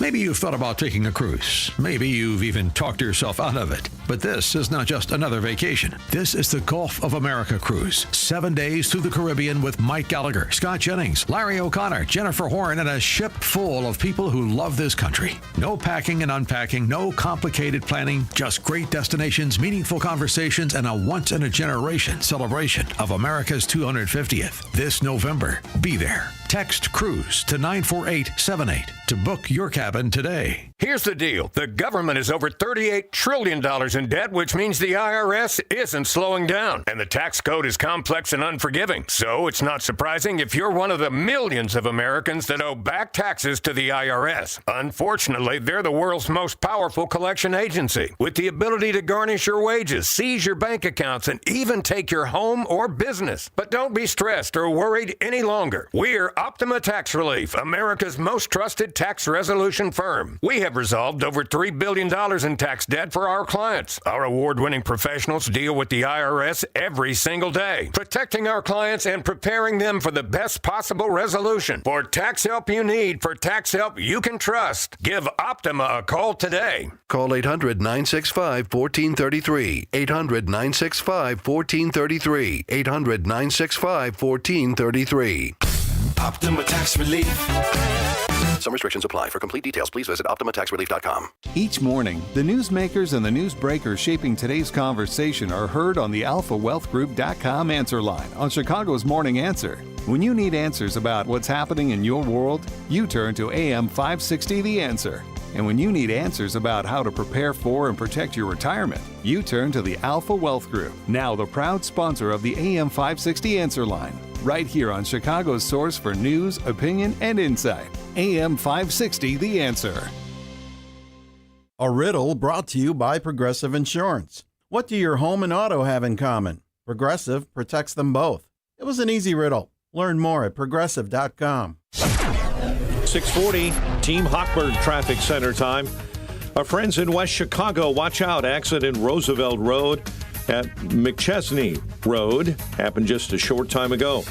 Speaker 6: Maybe you've thought about taking a cruise. Maybe you've even talked yourself out of it. But this is not just another vacation. This is the Gulf of America cruise. 7 days through the Caribbean with Mike Gallagher, Scott Jennings, Larry O'Connor, Jennifer Horn, and a ship full of people who love this country. No packing and unpacking, no complicated planning, just great destinations, meaningful conversations, and a once-in-a-generation celebration of America's 250th. This November, be there. Text CRUISE to 94878 to book your cabin today.
Speaker 7: Here's the deal. The government is over $38 trillion in debt, which means the IRS isn't slowing down. And the tax code is complex and unforgiving. So it's not surprising if you're one of the millions of Americans that owe back taxes to the IRS. Unfortunately, they're the world's most powerful collection agency, with the ability to garnish your wages, seize your bank accounts, and even take your home or business. But don't be stressed or worried any longer. We're Optima Tax Relief, America's most trusted tax resolution firm. We have resolved over $3 billion in tax debt for our clients. Our award-winning professionals deal with the IRS every single day, protecting our clients and preparing them for the best possible resolution. For tax help you need, for tax help you can trust, give Optima a call today.
Speaker 8: Call 800-965-1433. 800-965-1433. 800-965-1433.
Speaker 9: Optima Tax Relief.
Speaker 8: Some restrictions apply. For complete details, please visit OptimaTaxRelief.com.
Speaker 11: Each morning, the newsmakers and the newsbreakers shaping today's conversation are heard on the AlphaWealthGroup.com answer line on Chicago's Morning Answer. When you need answers about what's happening in your world, you turn to AM 560 The Answer. And when you need answers about how to prepare for and protect your retirement, you turn to the Alpha Wealth Group, now the proud sponsor of the AM 560 Answer line, right here on Chicago's source for news, opinion, and insight. AM 560 The Answer.
Speaker 25: A riddle brought to you by Progressive Insurance. What do your home and auto have in common? Progressive protects them both. It was an easy riddle. Learn more at Progressive.com.
Speaker 13: 640, Team Hochberg Traffic Center time. Our friends in West Chicago, watch out. Accident Roosevelt Road at McChesney Road. Happened just a short time ago.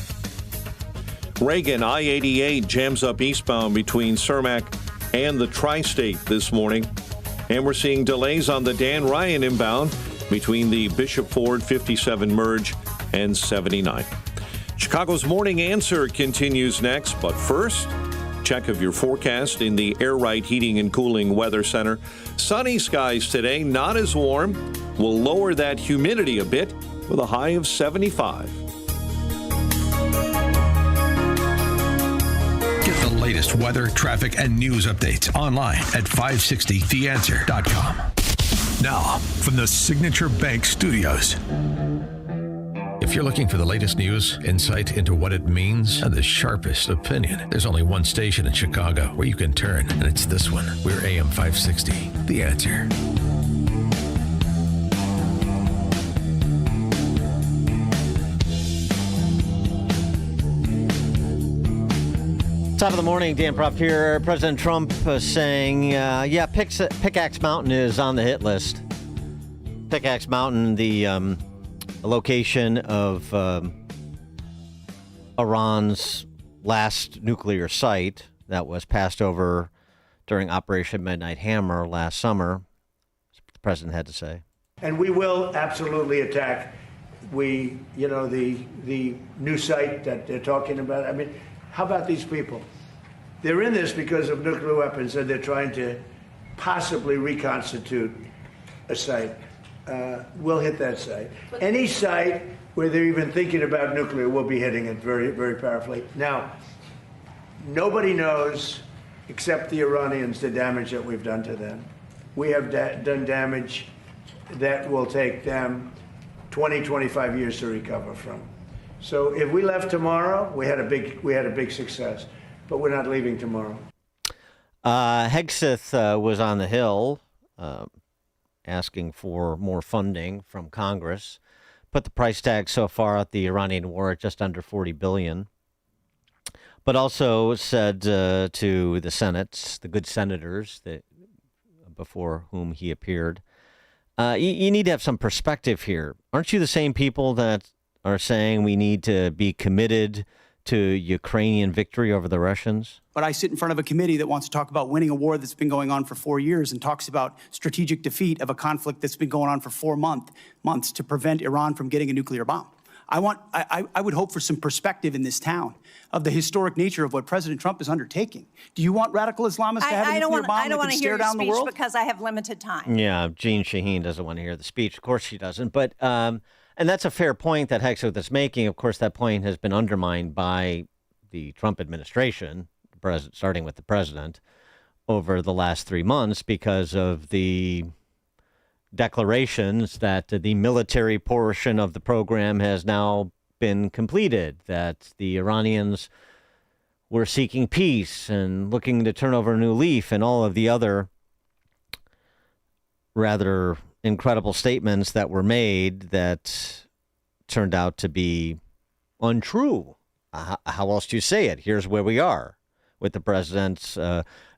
Speaker 13: Reagan, I-88 jams up eastbound between Cermak and the Tri-State this morning. And we're seeing delays on the Dan Ryan inbound between the Bishop Ford 57 merge and 79. Chicago's Morning Answer continues next, but first, check of your forecast in the Air Right Heating and Cooling Weather Center. Sunny skies today, not as warm. We'll lower that humidity a bit with a high of 75.
Speaker 6: Get the latest weather, traffic, and news updates online at 560theanswer.com. Now, from the Signature Bank Studios. If you're looking for the latest news, insight into what it means, and the sharpest opinion, there's only one station in Chicago where you can turn, and it's this one. We're AM 560, The Answer.
Speaker 10: Top of the morning, Dan Proft here. President Trump saying, Pickaxe Mountain is on the hit list. Pickaxe Mountain, the location of Iran's last nuclear site that was passed over during Operation Midnight Hammer last summer. That's what the president had to say.
Speaker 12: And we will absolutely attack. The new site that they're talking about. I mean, how about these people? They're in this because of nuclear weapons, and they're trying to possibly reconstitute a site. We'll hit that site. Any site where they're even thinking about nuclear, we'll be hitting it very, very powerfully. Now, nobody knows, except the Iranians, the damage that we've done to them. We have done damage that will take them 20, 25 years to recover from. So if we left tomorrow, we had a big success, but we're not leaving tomorrow.
Speaker 10: Hegseth was on the Hill asking for more funding from Congress. Put the price tag so far at the Iranian war at just under $40 billion. But also said to the Senate, the good senators that before whom he appeared, you need to have some perspective here. Aren't you the same people that are saying we need to be committed to Ukrainian victory over the Russians?
Speaker 14: But I sit in front of a committee that wants to talk about winning a war that's been going on for 4 years and talks about strategic defeat of a conflict that's been going on for 4 months to prevent Iran from getting a nuclear bomb. I would hope for some perspective in this town of the historic nature of what President Trump is undertaking. Do you want radical Islamists to have a nuclear bomb that can stare down the world?
Speaker 15: Because I have limited time.
Speaker 10: Yeah, Jean Shaheen doesn't want to hear the speech. Of course she doesn't. But and that's a fair point that Hegseth is making. Of course, that point has been undermined by the Trump administration, starting with the president, over the last 3 months because of the declarations that the military portion of the program has now been completed, that the Iranians were seeking peace and looking to turn over a new leaf, and all of the other rather incredible statements that were made that turned out to be untrue. How else do you say it? Here's where we are with the president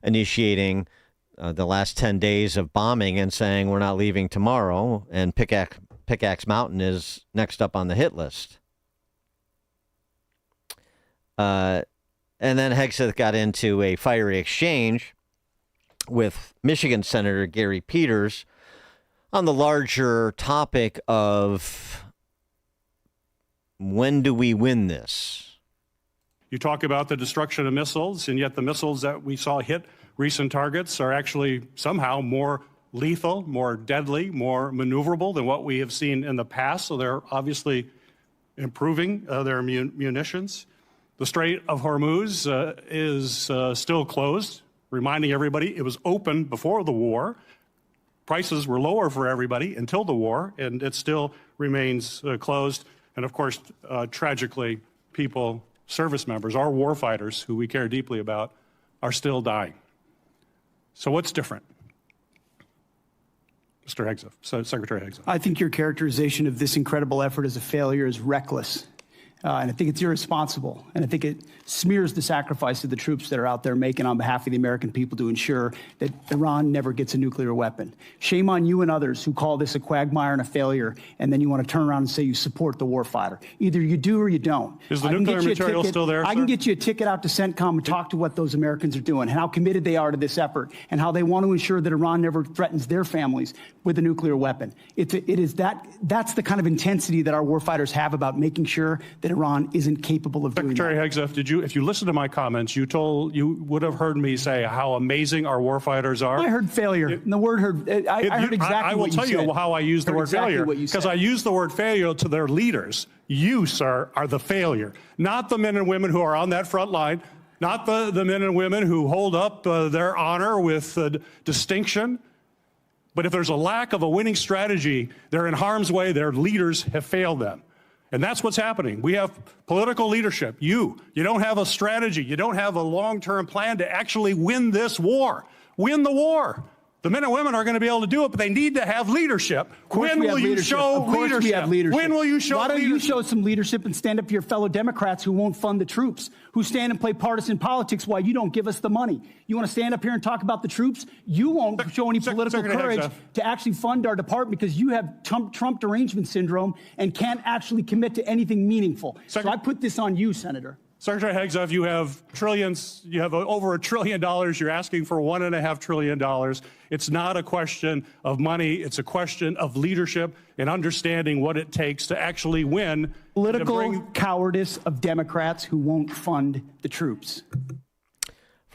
Speaker 10: initiating the last 10 days of bombing and saying we're not leaving tomorrow, and Pickaxe Mountain is next up on the hit list. And then Hegseth got into a fiery exchange with Michigan Senator Gary Peters on the larger topic of when do we win this?
Speaker 16: You talk about the destruction of missiles, and yet the missiles that we saw hit recent targets are actually somehow more lethal, more deadly, more maneuverable than what we have seen in the past. So they're obviously improving their munitions. The Strait of Hormuz is still closed, reminding everybody it was open before the war. Prices were lower for everybody until the war, and it still remains closed. And of course, tragically, service members, our war fighters, who we care deeply about, are still dying. So what's different? Mr. Hegseth, Secretary Hegseth.
Speaker 14: I think your characterization of this incredible effort as a failure is reckless. And I think it's irresponsible. And I think it smears the sacrifice of the troops that are out there making on behalf of the American people to ensure that Iran never gets a nuclear weapon. Shame on you and others who call this a quagmire and a failure, and then you want to turn around and say you support the warfighter. Either you do or you don't.
Speaker 16: Is the nuclear material still there,
Speaker 14: I
Speaker 16: sir?
Speaker 14: can get you a ticket out to CENTCOM and talk to what those Americans are doing and how committed they are to this effort and how they want to ensure that Iran never threatens their families with a nuclear weapon. That's the kind of intensity that our warfighters have about making sure that Iran isn't capable of doing that.
Speaker 16: Secretary Hegseth, if you listen to my comments, you would have heard me say how amazing our warfighters are.
Speaker 14: I heard failure. And the word heard, I heard exactly what you said.
Speaker 16: I will tell you how I use the word failure, because I use the word failure to their leaders. You, sir, are the failure, not the men and women who are on that front line, not the men and women who hold up their honor with distinction. But if there's a lack of a winning strategy, they're in harm's way. Their leaders have failed them. And that's what's happening. We have political leadership. You don't have a strategy. You don't have a long-term plan to actually win this war. Win the war. The men and women are going to be able to do it, but they need to have leadership. When will you show leadership? When will you show leadership? Why don't you
Speaker 14: show some leadership and stand up to your fellow Democrats who won't fund the troops, who stand and play partisan politics while you don't give us the money? You want to stand up here and talk about the troops? You won't show any political courage to actually fund our department because you have Trump derangement syndrome and can't actually commit to anything meaningful. So I put this on you, Senator.
Speaker 16: Secretary Hegseth, you have trillions, you have over $1 trillion. You're asking for $1.5 trillion. It's not a question of money. It's a question of leadership and understanding what it takes to actually win.
Speaker 14: Political cowardice of Democrats who won't fund the troops.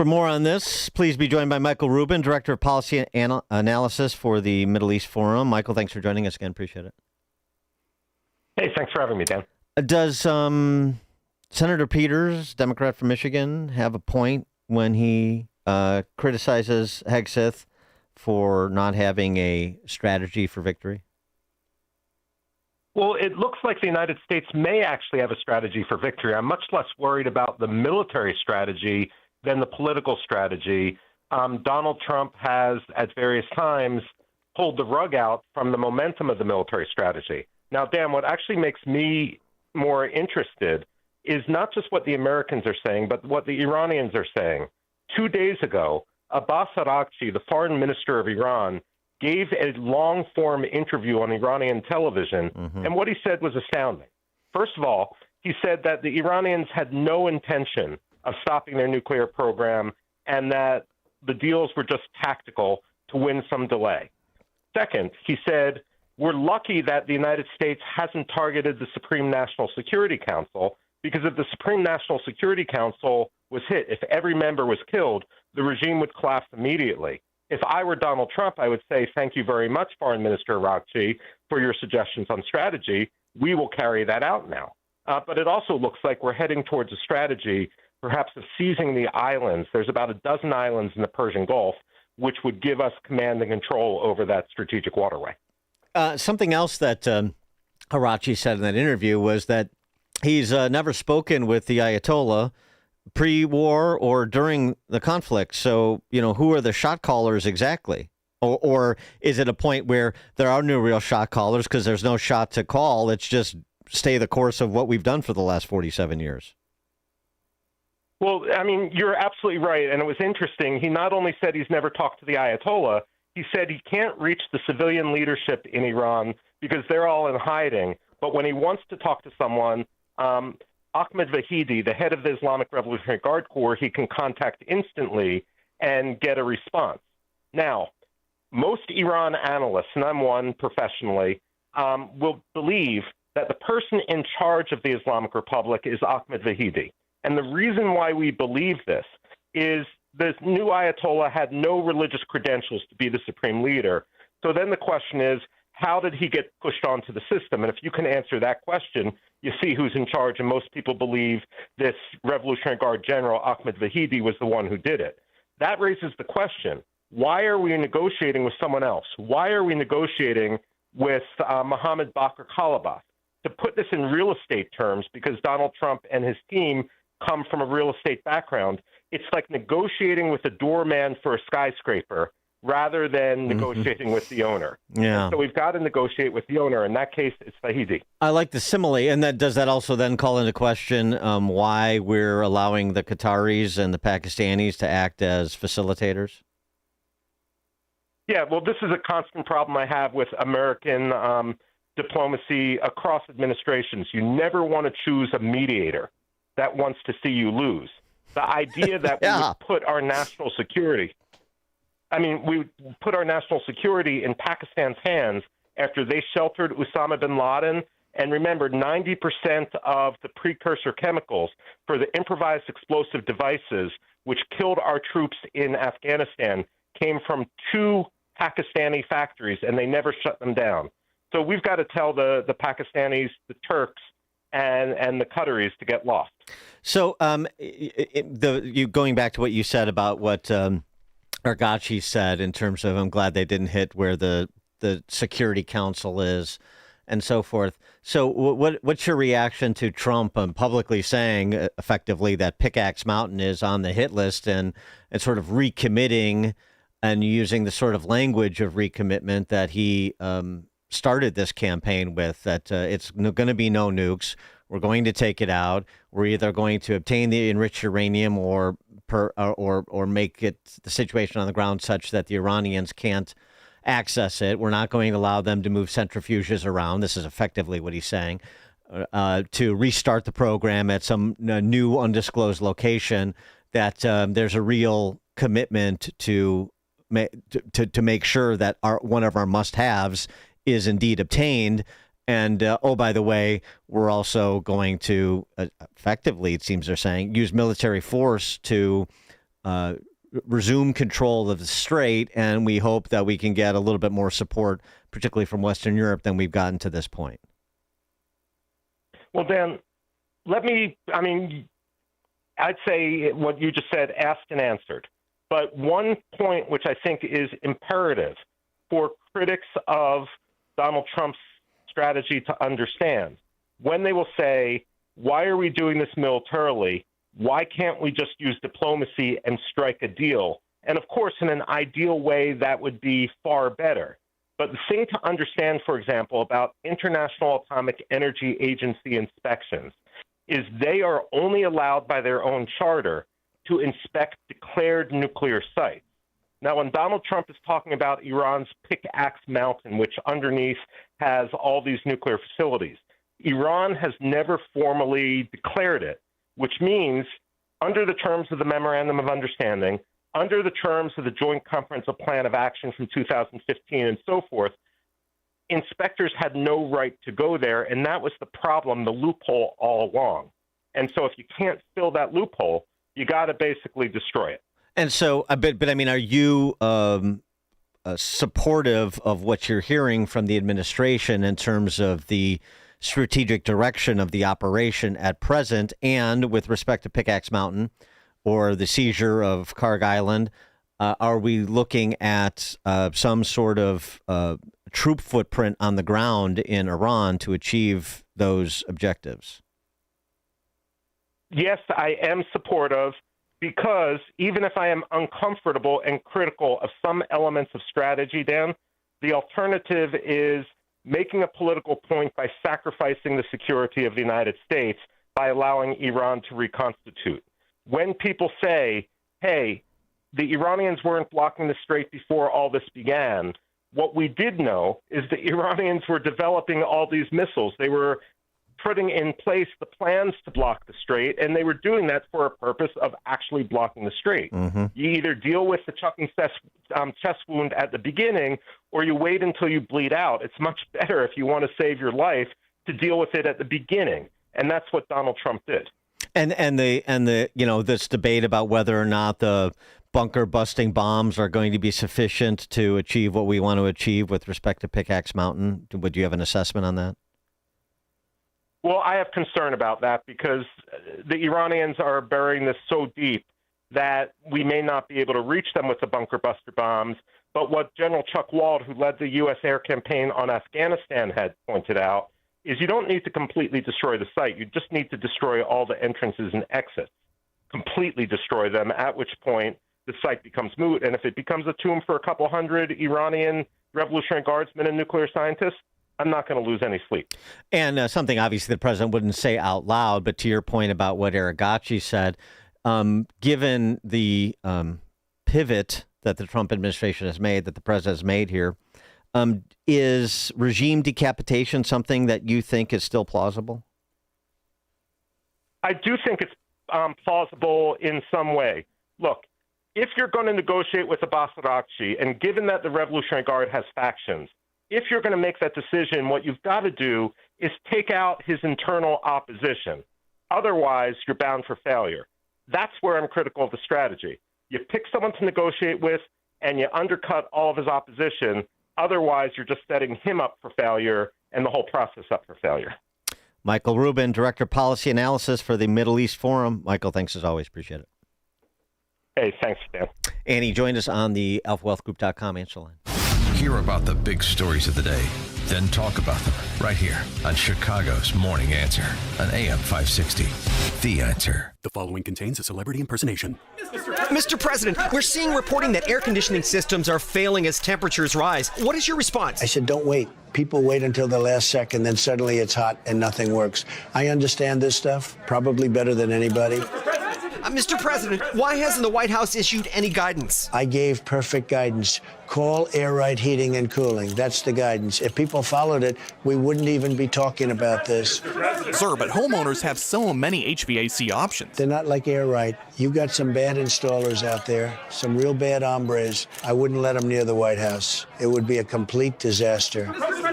Speaker 10: For more on this, please be joined by Michael Rubin, Director of Policy Analysis for the Middle East Forum. Michael, thanks for joining us again. Appreciate it.
Speaker 1: Hey, thanks for having me, Dan.
Speaker 10: Does Senator Peters, Democrat from Michigan, have a point when he criticizes Hegseth for not having a strategy for victory?
Speaker 1: Well, it looks like the United States may actually have a strategy for victory. I'm much less worried about the military strategy than the political strategy. Donald Trump has, at various times, pulled the rug out from the momentum of the military strategy. Now, Dan, what actually makes me more interested is not just what the Americans are saying, but what the Iranians are saying. 2 days ago, Abbas Araghchi, the foreign minister of Iran, gave a long-form interview on Iranian television, and what he said was astounding. First of all, he said that the Iranians had no intention of stopping their nuclear program and that the deals were just tactical to win some delay. Second, he said, we're lucky that the United States hasn't targeted the Supreme National Security Council, because if the Supreme National Security Council was hit, if every member was killed, the regime would collapse immediately. If I were Donald Trump, I would say, thank you very much, Foreign Minister Araghchi, for your suggestions on strategy. We will carry that out now. But it also looks like we're heading towards a strategy, perhaps of seizing the islands. There's about a dozen islands in the Persian Gulf, which would give us command and control over that strategic waterway.
Speaker 10: Something else that Araghchi said in that interview was that he's never spoken with the Ayatollah pre-war or during the conflict. So, who are the shot callers exactly? Or is it a point where there are no real shot callers because there's no shot to call? It's just stay the course of what we've done for the last 47 years.
Speaker 1: Well, I mean, you're absolutely right. And it was interesting. He not only said he's never talked to the Ayatollah, he said he can't reach the civilian leadership in Iran because they're all in hiding. But when he wants to talk to someone, Ahmed Vahidi, the head of the Islamic Revolutionary Guard Corps, he can contact instantly and get a response. Now, most Iran analysts, and I'm one professionally, will believe that the person in charge of the Islamic Republic is Ahmed Vahidi. And the reason why we believe this is the new Ayatollah had no religious credentials to be the supreme leader. So then the question is, how did he get pushed onto the system? And if you can answer that question, you see who's in charge. And most people believe this Revolutionary Guard General, Ahmed Vahidi, was the one who did it. That raises the question, why are we negotiating with someone else? Why are we negotiating with Mohammed Bakr Khalibaf? To put this in real estate terms, because Donald Trump and his team come from a real estate background, it's like negotiating with a doorman for a skyscraper rather than negotiating with the owner.
Speaker 10: Yeah.
Speaker 1: So we've got to negotiate with the owner. In that case, it's Vahidi.
Speaker 10: I like the simile. And does that also then call into question why we're allowing the Qataris and the Pakistanis to act as facilitators?
Speaker 1: Yeah, well, this is a constant problem I have with American diplomacy across administrations. You never want to choose a mediator that wants to see you lose. The idea that we would put our national security, we would put our national security in Pakistan's hands after they sheltered Osama bin Laden. And remember, 90% of the precursor chemicals for the improvised explosive devices which killed our troops in Afghanistan came from 2 Pakistani factories, and they never shut them down. So we've got to tell the Pakistanis, the Turks, and the Qataris to get lost.
Speaker 10: So you going back to what you said about what Araghchi said in terms of I'm glad they didn't hit where the Security Council is and so forth. So what's your reaction to Trump publicly saying effectively that Pickaxe Mountain is on the hit list and sort of recommitting and using the sort of language of recommitment that he started this campaign with, that it's going to be no nukes. We're going to take it out. We're either going to obtain the enriched uranium or make it the situation on the ground such that the Iranians can't access it. We're not going to allow them to move centrifuges around. This is effectively what he's saying. To restart the program at some new undisclosed location, that there's a real commitment to make sure that one of our must-haves is indeed obtained. And, by the way, we're also going to effectively, it seems they're saying, use military force to resume control of the strait, and we hope that we can get a little bit more support, particularly from Western Europe, than we've gotten to this point.
Speaker 1: Well, Dan, I'd say what you just said, asked and answered. But one point which I think is imperative for critics of Donald Trump's strategy to understand, when they will say, why are we doing this militarily? Why can't we just use diplomacy and strike a deal? And of course, in an ideal way, that would be far better. But the thing to understand, for example, about International Atomic Energy Agency inspections is they are only allowed by their own charter to inspect declared nuclear sites. Now, when Donald Trump is talking about Iran's Pickaxe Mountain, which underneath has all these nuclear facilities, Iran has never formally declared it, which means under the terms of the Memorandum of Understanding, under the terms of the Joint Comprehensive Plan of Action from 2015 and so forth, inspectors had no right to go there, and that was the problem, the loophole all along. And so if you can't fill that loophole, you got to basically destroy it.
Speaker 10: And so, but I mean, are you supportive of what you're hearing from the administration in terms of the strategic direction of the operation at present, and with respect to Pickaxe Mountain or the seizure of Karg Island? Are we looking at some sort of troop footprint on the ground in Iran to achieve those objectives?
Speaker 1: Yes, I am supportive, because even if I am uncomfortable and critical of some elements of strategy, Dan, the alternative is making a political point by sacrificing the security of the United States by allowing Iran to reconstitute. When people say, hey, the Iranians weren't blocking the strait before all this began, what we did know is the Iranians were developing all these missiles. They were putting in place the plans to block the strait, and they were doing that for a purpose of actually blocking the strait.
Speaker 10: Mm-hmm.
Speaker 1: You either deal with the chucking chest wound at the beginning, or you wait until you bleed out. It's much better, if you want to save your life, to deal with it at the beginning, and that's what Donald Trump did.
Speaker 10: And the this debate about whether or not the bunker busting bombs are going to be sufficient to achieve what we want to achieve with respect to Pickaxe Mountain. Would you have an assessment on that?
Speaker 1: Well, I have concern about that, because the Iranians are burying this so deep that we may not be able to reach them with the bunker buster bombs. But what General Chuck Wald, who led the U.S. air campaign on Afghanistan, had pointed out is you don't need to completely destroy the site. You just need to destroy all the entrances and exits, completely destroy them, at which point the site becomes moot. And if it becomes a tomb for a couple hundred Iranian Revolutionary Guardsmen and nuclear scientists, I'm not going to lose any sleep.
Speaker 10: And something obviously the president wouldn't say out loud, but to your point about what Arrigacci said, given the pivot that the Trump administration has made, that the president has made here, is regime decapitation something that you think is still plausible?
Speaker 1: I do think it's plausible in some way. Look, if you're going to negotiate with Abbas Araghchi, and given that the Revolutionary Guard has factions, if you're going to make that decision, what you've got to do is take out his internal opposition. Otherwise, you're bound for failure. That's where I'm critical of the strategy. You pick someone to negotiate with, and you undercut all of his opposition. Otherwise, you're just setting him up for failure and the whole process up for failure.
Speaker 10: Michael Rubin, Director of Policy Analysis for the Middle East Forum. Michael, thanks as always. Appreciate it.
Speaker 1: Hey, thanks, Dan.
Speaker 10: And he joined us on the alphawealthgroup.com answer line.
Speaker 20: Hear about the big stories of the day, then talk about them right here on Chicago's Morning Answer on AM 560. The Answer.
Speaker 2: The following contains a celebrity impersonation.
Speaker 15: Mr. President, we're seeing reporting that air conditioning systems are failing as temperatures rise. What is your response?
Speaker 17: I said, don't wait. People wait until the last second, then suddenly it's hot and nothing works. I understand this stuff probably better than anybody.
Speaker 15: Mr. President, why hasn't the White House issued any guidance?
Speaker 17: I gave perfect guidance. Call Air Right Heating and Cooling. That's the guidance. If people followed it, we wouldn't even be talking about this.
Speaker 2: Sir, but homeowners have so many HVAC options.
Speaker 17: They're not like Air Right. You got some bad installers out there, some real bad hombres. I wouldn't let them near the White House. It would be a complete disaster.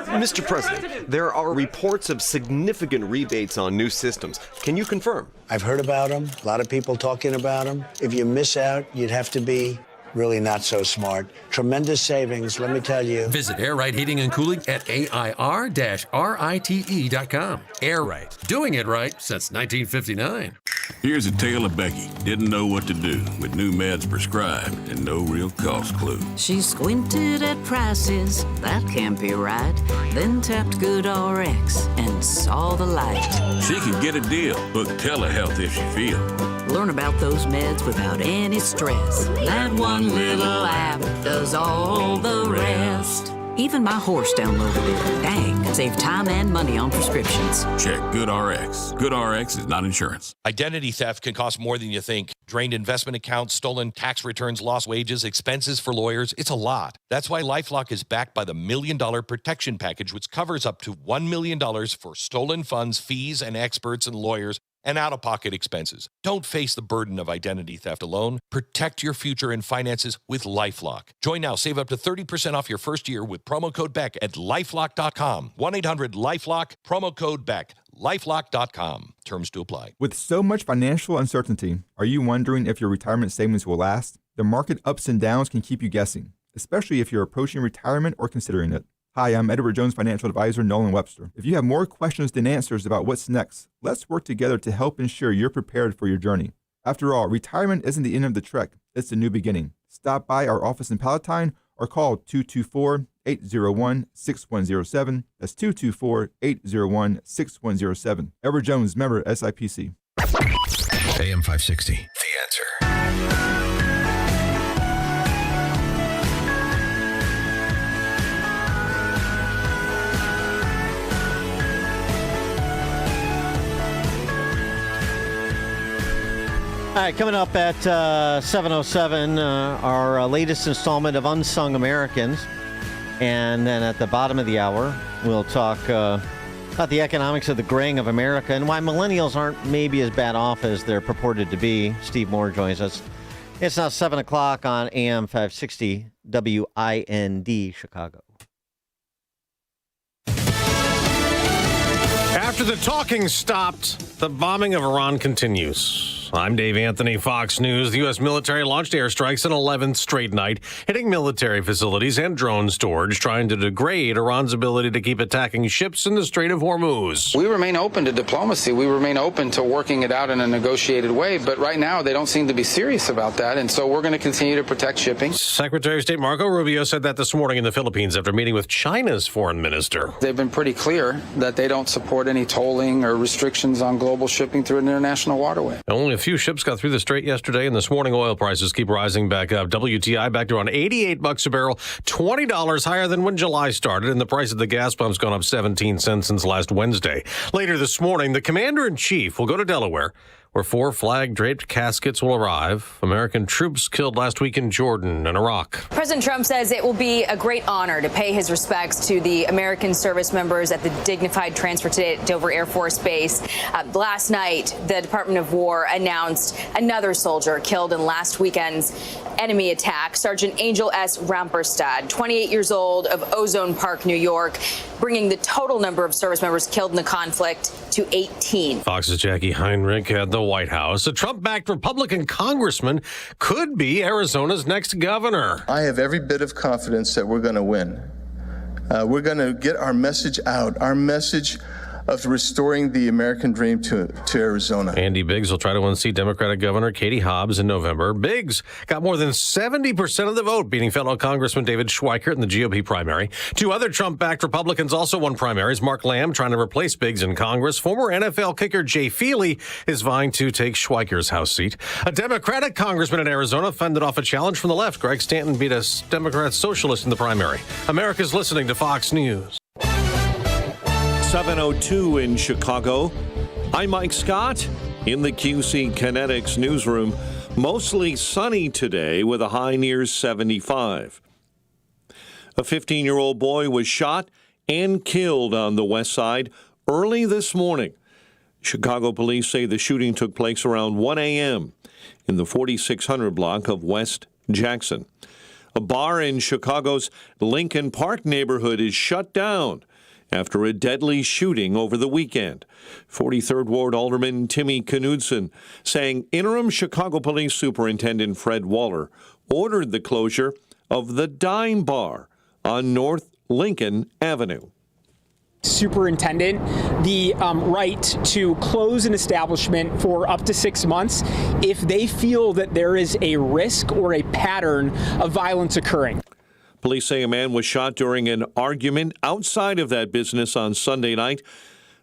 Speaker 15: Mr. President, there are reports of significant rebates on new systems. Can you confirm?
Speaker 17: I've heard about them. A lot of people talking about them. If you miss out, you'd have to be really not so smart. Tremendous savings, let me tell you.
Speaker 18: Visit Air Right Heating and Cooling at AIR-RITE.com. Air Right. Doing it right since 1959.
Speaker 19: Here's a tale of Becky. Didn't know what to do with new meds prescribed and no real cost clue.
Speaker 21: She squinted at prices, that can't be right. Then tapped GoodRx and saw the light.
Speaker 19: She could get a deal. Book telehealth if she feels.
Speaker 21: Learn about those meds without any stress. That one little app does all the rest. Even my horse downloaded it. Dang, save time and money on prescriptions.
Speaker 19: Check GoodRx. GoodRx is not insurance.
Speaker 22: Identity theft can cost more than you think. Drained investment accounts, stolen tax returns, lost wages, expenses for lawyers. It's a lot. That's why LifeLock is backed by the $1 Million Protection Package, which covers up to $1 million for stolen funds, fees, and experts and lawyers, and out-of-pocket expenses. Don't face the burden of identity theft alone. Protect your future and finances with LifeLock. Join now. Save up to 30% off your first year with promo code BECK at LifeLock.com. 1-800-LifeLock, promo code BECK. LifeLock.com. Terms to apply.
Speaker 23: With so much financial uncertainty, are you wondering if your retirement savings will last? The market ups and downs can keep you guessing, especially if you're approaching retirement or considering it. Hi, I'm Edward Jones financial advisor Nolan Webster. If you have more questions than answers about what's next, let's work together to help ensure you're prepared for your journey. After all, retirement isn't the end of the trek, it's the new beginning. Stop by our office in Palatine or call 224-801-6107. That's 224-801-6107. Edward Jones, member SIPC.
Speaker 20: AM 560, The Answer.
Speaker 10: All right, coming up at 7:07, our latest installment of Unsung Americans. And then at the bottom of the hour, we'll talk about the economics of the graying of America and why millennials aren't maybe as bad off as they're purported to be. Steve Moore joins us. It's now 7 o'clock on AM 560 WIND Chicago.
Speaker 26: After the talking stopped, the bombing of Iran continues. I'm Dave Anthony, Fox News. The U.S. military launched airstrikes an 11th straight night, hitting military facilities and drone storage, trying to degrade Iran's ability to keep attacking ships in the Strait of Hormuz.
Speaker 27: We remain open to diplomacy. We remain open to working it out in a negotiated way. But right now, they don't seem to be serious about that. And so we're going to continue to protect shipping.
Speaker 26: Secretary of State Marco Rubio said that this morning in the Philippines after meeting with China's foreign minister.
Speaker 27: They've been pretty clear that they don't support any tolling or restrictions on global shipping through an international waterway.
Speaker 26: Only a few ships got through the strait yesterday, and this morning oil prices keep rising back up. WTI back to around $88 a barrel, $20 higher than when July started, and the price of the gas pump's gone up 17 cents since last Wednesday. Later this morning, the commander-in-chief will go to Delaware, where 4 flag-draped caskets will arrive. American troops killed last week in Jordan and Iraq.
Speaker 28: President Trump says it will be a great honor to pay his respects to the American service members at the dignified transfer to Dover Air Force Base. Last night, the Department of War announced another soldier killed in last weekend's enemy attack. Sergeant Angel S. Ramperstad, 28 years old, of Ozone Park, New York, bringing the total number of service members killed in the conflict to 18.
Speaker 26: Fox's Jackie Heinrich at the White House. A Trump-backed Republican congressman could be Arizona's next governor.
Speaker 29: I have every bit of confidence that we're going to win. We're going to get our message out, our message of restoring the American dream to Arizona.
Speaker 26: Andy Biggs will try to unseat Democratic Governor Katie Hobbs in November. Biggs got more than 70% of the vote, beating fellow Congressman David Schweikert in the GOP primary. 2 other Trump-backed Republicans also won primaries. Mark Lamb trying to replace Biggs in Congress. Former NFL kicker Jay Feely is vying to take Schweikert's House seat. A Democratic congressman in Arizona fended off a challenge from the left. Greg Stanton beat a Democrat socialist in the primary. America's listening to Fox News.
Speaker 13: 7:02 in Chicago. I'm Mike Scott in the QC Kinetics newsroom. Mostly sunny today with a high near 75. A 15-year-old boy was shot and killed on the west side early this morning. Chicago police say the shooting took place around 1 a.m. in the 4600 block of West Jackson. A bar in Chicago's Lincoln Park neighborhood is shut down after a deadly shooting over the weekend. 43rd Ward Alderman Timmy Knudsen saying interim Chicago Police Superintendent Fred Waller ordered the closure of the Dime Bar on North Lincoln Avenue.
Speaker 3: Superintendent the right to close an establishment for up to 6 months if they feel that there is a risk or a pattern of violence occurring.
Speaker 13: Police say a man was shot during an argument outside of that business on Sunday night.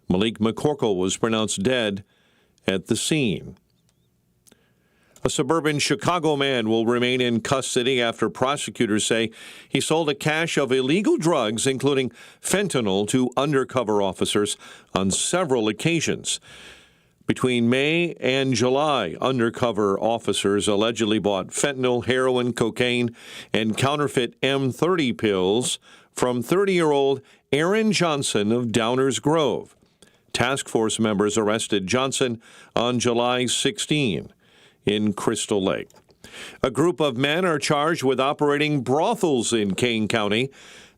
Speaker 13: Malik McCorkle was pronounced dead at the scene. A suburban Chicago man will remain in custody after prosecutors say he sold a cache of illegal drugs, including fentanyl, to undercover officers on several occasions. Between May and July, undercover officers allegedly bought fentanyl, heroin, cocaine, and counterfeit M30 pills from 30-year-old Aaron Johnson of Downers Grove. Task force members arrested Johnson on July 16 in Crystal Lake. A group of men are charged with operating brothels in Kane County.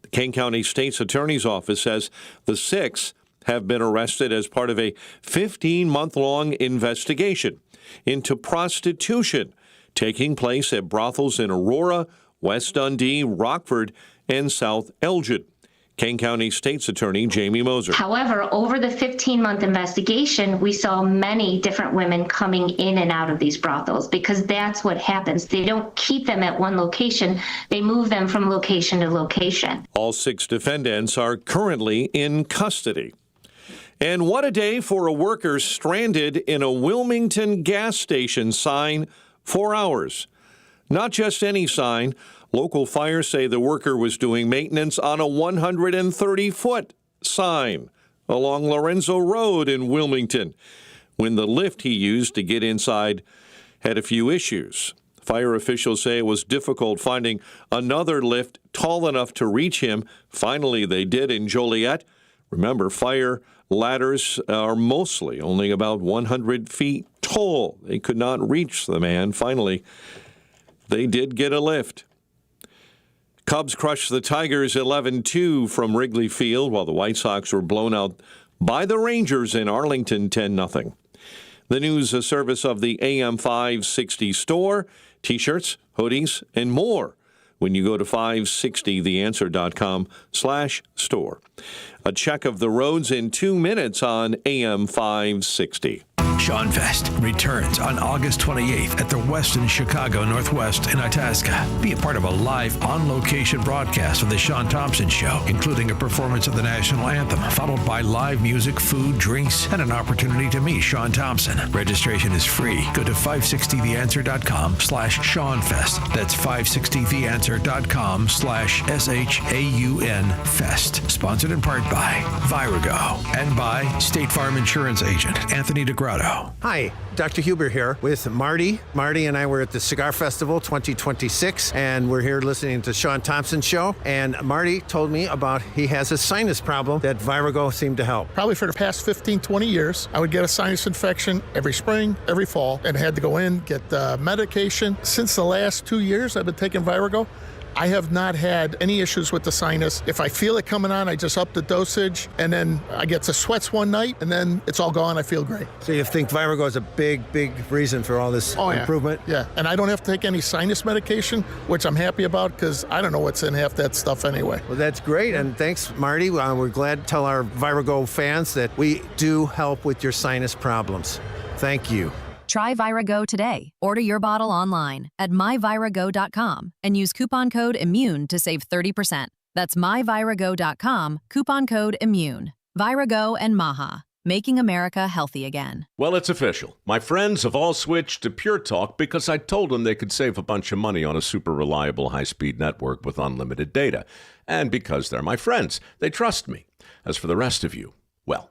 Speaker 13: The Kane County State's Attorney's Office says the 6 have been arrested as part of a 15-month-long investigation into prostitution taking place at brothels in Aurora, West Dundee, Rockford, and South Elgin. Kane County State's Attorney Jamie Moser.
Speaker 4: However, over the 15-month investigation, we saw many different women coming in and out of these brothels because that's what happens. They don't keep them at one location. They move them from location to location.
Speaker 13: All 6 defendants are currently in custody. And what a day for a worker stranded in a Wilmington gas station sign for hours. Not just any sign. Local fire say the worker was doing maintenance on a 130-foot sign along Lorenzo Road in Wilmington when the lift he used to get inside had a few issues. Fire officials say it was difficult finding another lift tall enough to reach him. Finally, they did in Joliet. Remember, fire ladders are mostly only about 100 feet tall. They could not reach the man. Finally, they did get a lift. Cubs crushed the Tigers 11-2 from Wrigley Field, while the White Sox were blown out by the Rangers in Arlington 10-0. The news service of the AM 560 store, T-shirts, hoodies, and more when you go to 560theanswer.com/store. A check of the roads in 2 minutes on AM 560.
Speaker 6: Sean Fest returns on August 28th at the Westin Chicago Northwest in Itasca. Be a part of a live, on-location broadcast of The Sean Thompson Show, including a performance of the national anthem, followed by live music, food, drinks, and an opportunity to meet Sean Thompson. Registration is free. Go to 560theanswer.com/SeanFest. That's 560theanswer.com/SHAUN Fest. Sponsored in part by Virago and by State Farm Insurance Agent Anthony DeGrotto.
Speaker 5: Hi, Dr. Huber here with Marty. Marty and I were at the Cigar Festival 2026, and we're here listening to Sean Thompson Show. And Marty told me about he has a sinus problem that Virago seemed to help.
Speaker 7: Probably for the past 15, 20 years, I would get a sinus infection every spring, every fall, and had to go in, get medication. Since the last 2 years, I've been taking Virago. I have not had any issues with the sinus. If I feel it coming on, I just up the dosage, and then I get the sweats one night, and then it's all gone. I feel great.
Speaker 5: So you think Virago is a big reason for all this improvement?
Speaker 7: Yeah, and I don't have to take any sinus medication, which I'm happy about because I don't know what's in half that stuff anyway.
Speaker 5: Well, that's great, and thanks, Marty. We're glad to tell our Virago fans that we do help with your sinus problems. Thank you.
Speaker 8: Try Virago today. Order your bottle online at myvirago.com and use coupon code IMMUNE to save 30%. That's myvirago.com, coupon code IMMUNE. Virago and Maha, making America healthy again.
Speaker 9: Well, it's official. My friends have all switched to Pure Talk because I told them they could save a bunch of money on a super reliable high-speed network with unlimited data. And because they're my friends, they trust me. As for the rest of you, well,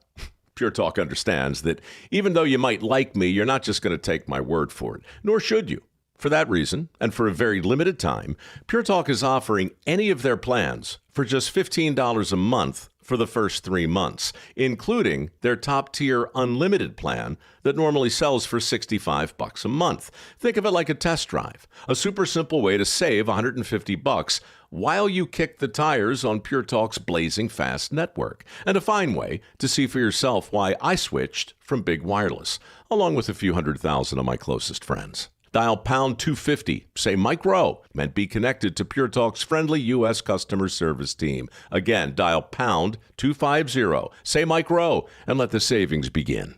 Speaker 9: Pure Talk understands that even though you might like me, you're not just going to take my word for it, nor should you. For that reason, and for a very limited time, Pure Talk is offering any of their plans for just $15 a month for the first 3 months, including their top-tier unlimited plan that normally sells for $65 a month. Think of it like a test drive, a super simple way to save $150 while you kick the tires on Pure Talk's blazing fast network, and a fine way to see for yourself why I switched from Big Wireless, along with a few 100,000 of my closest friends. Dial pound 250, say Mike Rowe, and be connected to Pure Talk's friendly U.S. customer service team. Again, dial pound 250, say Mike Rowe, and let the savings begin.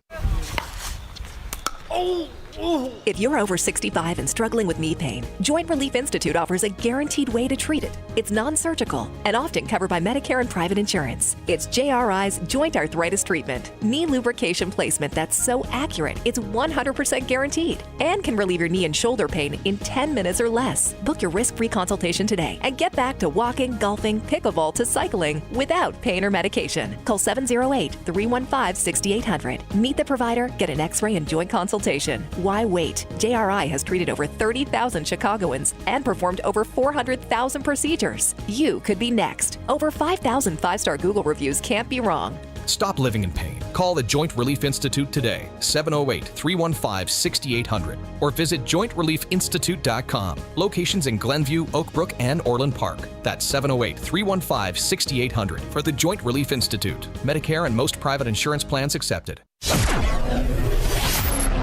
Speaker 1: If you're over 65 and struggling with knee pain, Joint Relief Institute offers a guaranteed way to treat it. It's non-surgical and often covered by Medicare and private insurance. It's JRI's Joint Arthritis Treatment, knee lubrication placement that's so accurate, it's 100% guaranteed and can relieve your knee and shoulder pain in 10 minutes or less. Book your risk-free consultation today and get back to walking, golfing, pickleball to cycling without pain or medication. Call 708-315-6800. Meet the provider, get an x-ray and joint consultation. Why wait? JRI has treated over 30,000 Chicagoans and performed over 400,000 procedures. You could be next. Over 5,000 five-star Google reviews can't be wrong.
Speaker 2: Stop living in pain. Call the Joint Relief Institute today, 708-315-6800, or visit jointreliefinstitute.com. Locations in Glenview, Oak Brook, and Orland Park. That's 708-315-6800 for the Joint Relief Institute. Medicare and most private insurance plans accepted.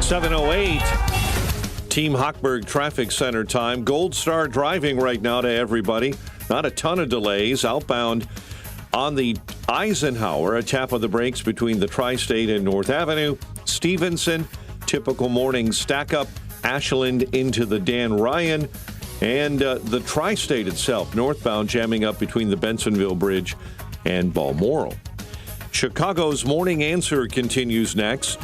Speaker 13: 7:08, Team Hochberg Traffic Center time. Gold Star driving right now to everybody. Not a ton of delays. Outbound on the Eisenhower, a tap on the brakes between the Tri-State and North Avenue. Stevenson, typical morning stack up. Ashland into the Dan Ryan. And the Tri-State itself, northbound, jamming up between the Bensonville Bridge and Balmoral. Chicago's Morning Answer continues next.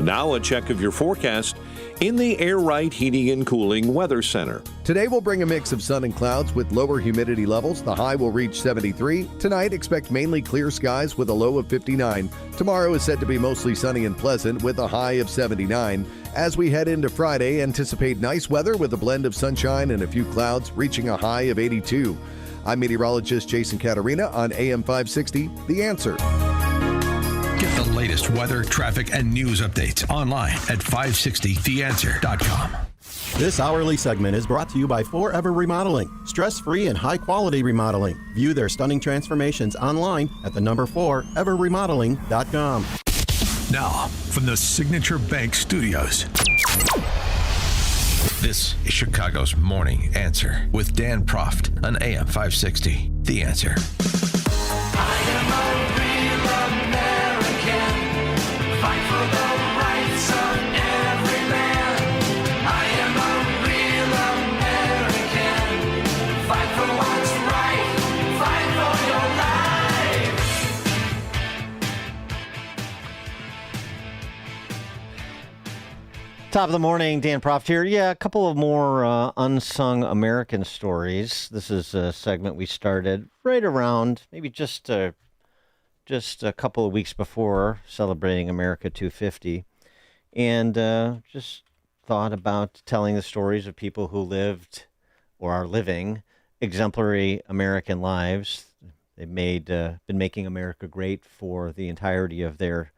Speaker 13: Now a check of your forecast in the Air Right Heating and Cooling Weather Center.
Speaker 11: Today will bring a mix of sun and clouds with lower humidity levels. The high will reach 73. Tonight, expect mainly clear skies with a low of 59. Tomorrow is said to be mostly sunny and pleasant with a high of 79. As we head into Friday, anticipate nice weather with a blend of sunshine and a few clouds, reaching a high of 82. I'm meteorologist Jason Caterina on AM 560, The Answer.
Speaker 6: Get the latest weather, traffic, and news updates online at 560theanswer.com.
Speaker 12: This hourly segment is brought to you by Forever Remodeling. Stress-free and high-quality remodeling. View their stunning transformations online at the number 4everremodeling.com.
Speaker 6: Now, from the Signature Bank Studios, this is Chicago's Morning Answer with Dan Proft on AM 560. The Answer.
Speaker 14: I am a real American. Fight for the rights of every man. I am a real American. Fight for what's right. Fight for your life.
Speaker 10: Top of the morning, Dan Proft here. Yeah, a couple of more unsung American stories. This is a segment we started right around maybe just a couple of weeks before celebrating America 250, and just thought about telling the stories of people who lived or are living exemplary American lives. They've been making America great for the entirety of their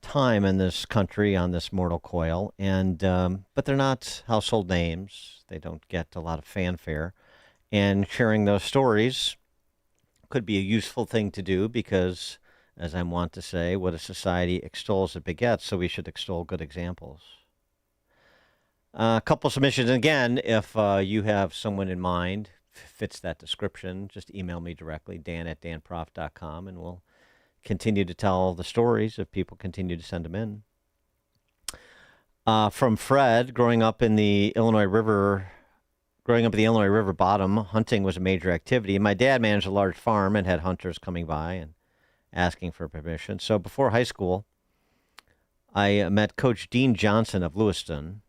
Speaker 10: time in this country on this mortal coil, and but they're not household names. They don't get a lot of fanfare, and sharing those stories could be a useful thing to do because, as I want to say, what a society extols it begets, so we should extol good examples. A couple submissions. Again, if you have someone in mind, fits that description, just email me directly, dan@danproft.com, and we'll continue to tell the stories if people continue to send them in. From Fred, growing up in the Illinois River bottom, hunting was a major activity. My dad managed a large farm and had hunters coming by and asking for permission. So before high school, I met Coach Dean Johnson of Lewiston,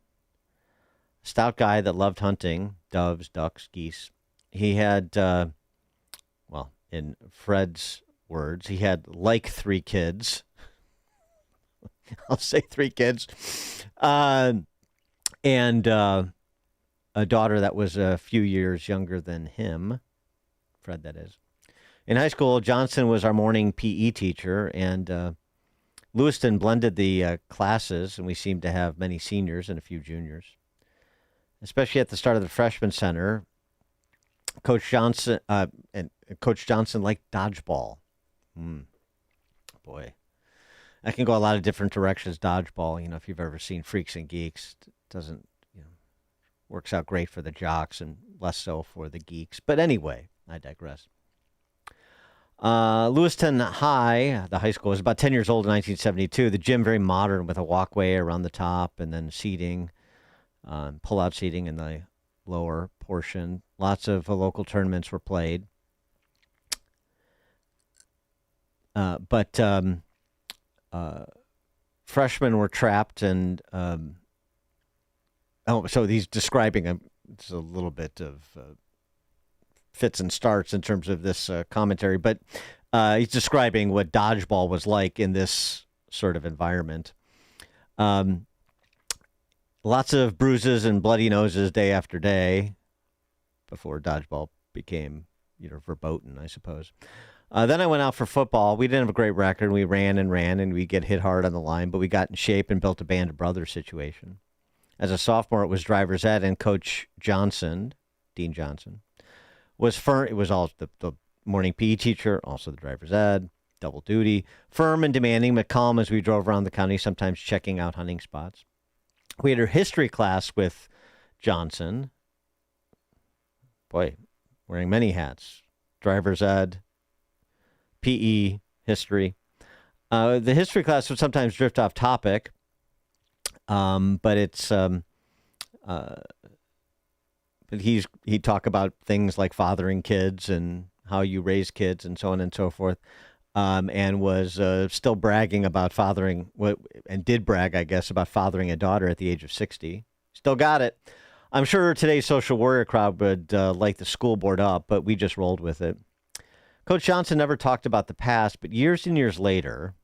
Speaker 10: a stout guy that loved hunting, doves, ducks, geese. He had, in Fred's words, he had like 3 kids. I'll say 3 kids. And a daughter that was a few years younger than him, Fred that is. In high school, Johnson was our morning PE teacher, and Lewiston blended the classes, and we seemed to have many seniors and a few juniors. Especially at the start of the freshman center, Coach Johnson liked dodgeball. Boy, that can go a lot of different directions. Dodgeball, if you've ever seen Freaks and Geeks, it doesn't, works out great for the jocks and less so for the geeks. But anyway, I digress. Lewiston High, the high school, was about 10 years old in 1972. The gym very modern with a walkway around the top and then seating, pull-out seating in the lower portion. Lots of local tournaments were played. But freshmen were trapped and so he's describing it's a little bit of fits and starts in terms of this commentary, but he's describing what dodgeball was like in this sort of environment. Lots of bruises and bloody noses day after day before dodgeball became, verboten, I suppose. Then I went out for football. We didn't have a great record. We ran, and we'd get hit hard on the line, but we got in shape and built a band of brothers situation. As a sophomore, it was driver's ed, and Coach Johnson, Dean Johnson, was firm. It was all the morning PE teacher, also the driver's ed, double duty, firm and demanding, but calm as we drove around the county, sometimes checking out hunting spots. We had a history class with Johnson. Boy, wearing many hats. Driver's ed, PE, history. The history class would sometimes drift off topic, but it's but he'd talk about things like fathering kids and how you raise kids and so on and so forth, and was still bragging about fathering, and did brag, I guess, about fathering a daughter at the age of 60. Still got it. I'm sure today's social warrior crowd would light the school board up, but we just rolled with it. Coach Johnson never talked about the past, but years and years later,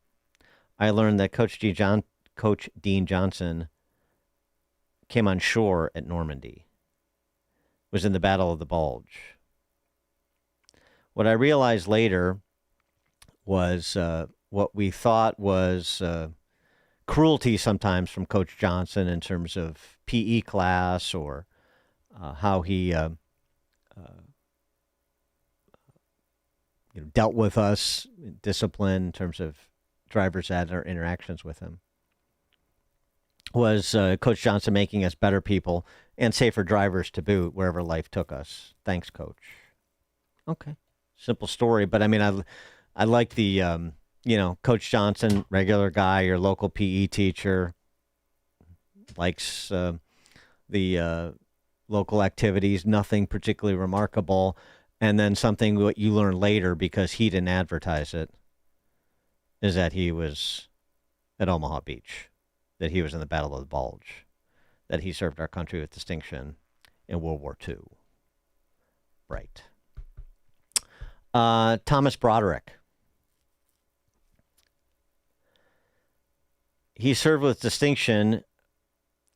Speaker 10: I learned that Coach Dean Johnson came on shore at Normandy, was in the Battle of the Bulge. What I realized later was what we thought was cruelty sometimes from Coach Johnson in terms of PE class or how he dealt with us, discipline in terms of driver's ed or interactions with him, was Coach Johnson making us better people and safer drivers to boot wherever life took us. Thanks, Coach. Okay. Simple story, but I mean, I like the, Coach Johnson, regular guy, your local PE teacher, likes the local activities, nothing particularly remarkable, and then something what you learn later because he didn't advertise it is that he was at Omaha Beach, that he was in the Battle of the Bulge, that he served our country with distinction in World War II. Right. Thomas Broderick. He served with distinction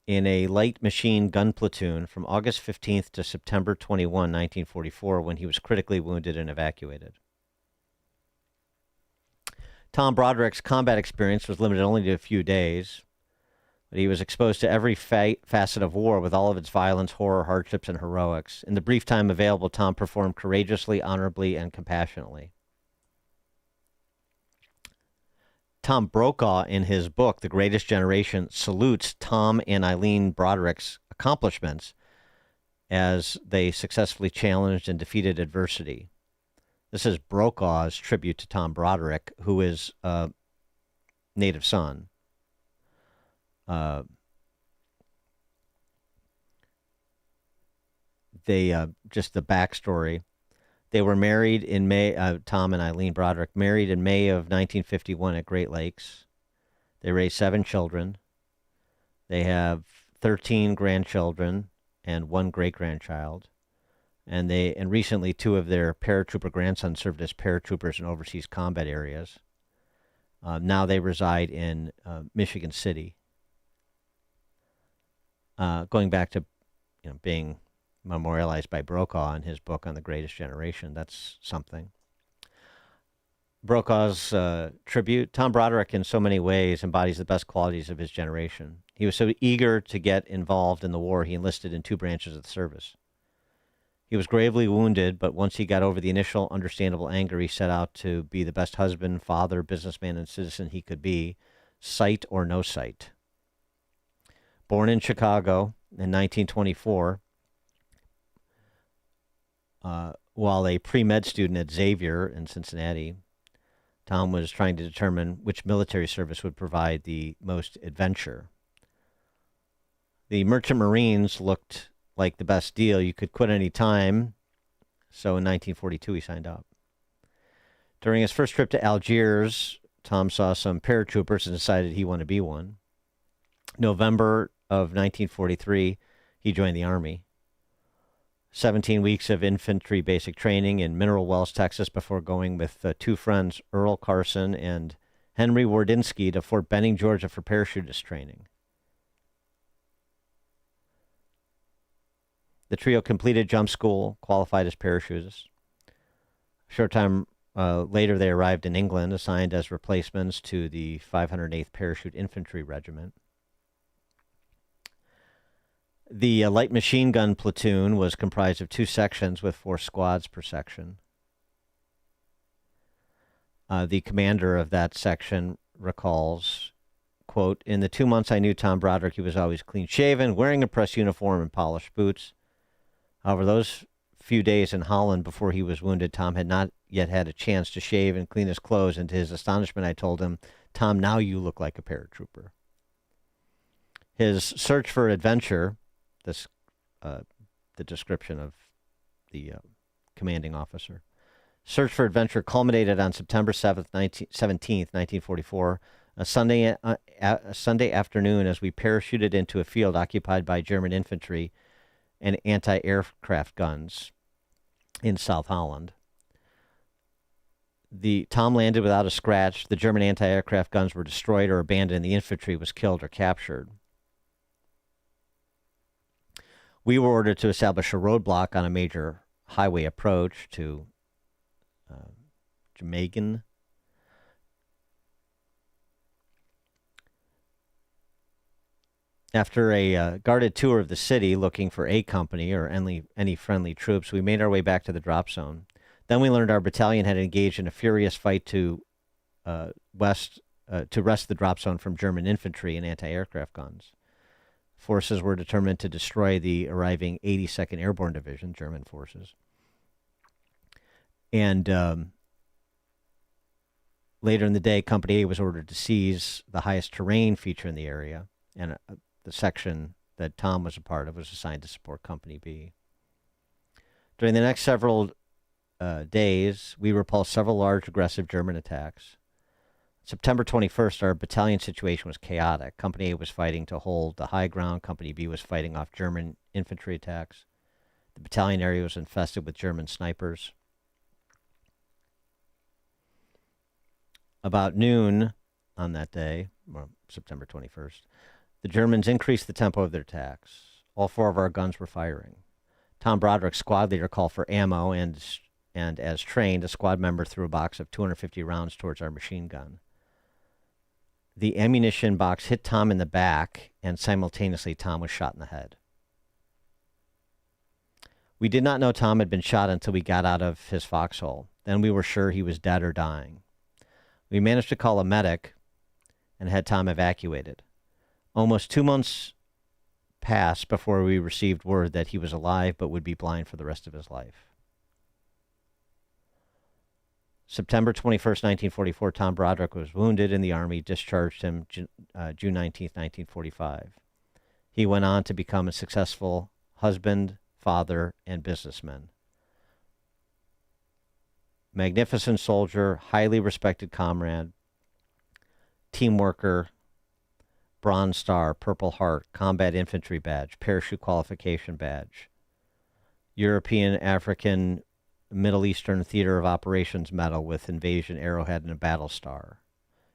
Speaker 10: in a light machine gun platoon from August 15th to September 21, 1944, when he was critically wounded and evacuated. Tom Broderick's combat experience was limited only to a few days, but he was exposed to every facet of war with all of its violence, horror, hardships, and heroics. In the brief time available, Tom performed courageously, honorably, and compassionately. Tom Brokaw, in his book, The Greatest Generation, salutes Tom and Eileen Broderick's accomplishments as they successfully challenged and defeated adversity. This is Brokaw's tribute to Tom Broderick, who is a native son. Just the backstory. They were married in May, Tom and Eileen Broderick, married in May of 1951 at Great Lakes. They raised 7 children. They have 13 grandchildren and 1 great-grandchild. And recently 2 of their paratrooper grandsons served as paratroopers in overseas combat areas. Now they reside in Michigan City. Going back to being memorialized by Brokaw in his book on the Greatest Generation, that's something. Brokaw's tribute. Tom Broderick, in so many ways, embodies the best qualities of his generation. He was so eager to get involved in the war, he enlisted in 2 branches of the service. He was gravely wounded, but once he got over the initial understandable anger, he set out to be the best husband, father, businessman, and citizen he could be, sight or no sight. Born in Chicago in 1924, while a pre-med student at Xavier in Cincinnati, Tom was trying to determine which military service would provide the most adventure. The Merchant Marines looked like the best deal. You could quit any time. So in 1942, he signed up. During his first trip to Algiers, Tom saw some paratroopers and decided he wanted to be one. November of 1943, he joined the Army. 17 weeks of infantry basic training in Mineral Wells, Texas, before going with 2 friends, Earl Carson and Henry Wardinsky, to Fort Benning, Georgia, for parachutist training. The trio completed jump school, qualified as parachutists. A short time later, they arrived in England, assigned as replacements to the 508th Parachute Infantry Regiment. The light machine gun platoon was comprised of 2 sections with 4 squads per section. The commander of that section recalls, quote, "In the 2 months I knew Tom Broderick, he was always clean-shaven, wearing a press uniform and polished boots. However, those few days in Holland before he was wounded, Tom had not yet had a chance to shave and clean his clothes, and to his astonishment I told him, 'Tom, now you look like a paratrooper.'" His search for adventure, this the description of the commanding officer, search for adventure culminated on September 17th, 1944, a Sunday afternoon as we parachuted into a field occupied by German infantry and anti-aircraft guns in South Holland. Tom landed without a scratch. The German anti-aircraft guns were destroyed or abandoned. The infantry was killed or captured. We were ordered to establish a roadblock on a major highway approach to Jamagan. After a guarded tour of the city looking for A Company or any friendly troops, we made our way back to the drop zone. Then we learned our battalion had engaged in a furious fight to wrest the drop zone from German infantry and anti-aircraft guns. Forces were determined to destroy the arriving 82nd Airborne Division, German forces. And later in the day, Company A was ordered to seize the highest terrain feature in the area, and the section that Tom was a part of was assigned to support Company B. During the next several days, we repulsed several large aggressive German attacks. September 21st, our battalion situation was chaotic. Company A was fighting to hold the high ground. Company B was fighting off German infantry attacks. The battalion area was infested with German snipers. About noon on that day, well, September 21st, the Germans increased the tempo of their attacks. All 4 of our guns were firing. Tom Broderick's squad leader called for ammo, and as trained, a squad member threw a box of 250 rounds towards our machine gun. The ammunition box hit Tom in the back, and simultaneously Tom was shot in the head. We did not know Tom had been shot until we got out of his foxhole. Then we were sure he was dead or dying. We managed to call a medic and had Tom evacuated. Almost 2 months passed before we received word that he was alive but would be blind for the rest of his life. September 21st, 1944, Tom Broderick was wounded in the Army, discharged him June 19th, 1945. He went on to become a successful husband, father, and businessman. Magnificent soldier, highly respected comrade, team worker, Bronze Star, Purple Heart, Combat Infantry Badge, Parachute Qualification Badge, European, African, Middle Eastern Theater of Operations Medal with Invasion Arrowhead and a Battle Star.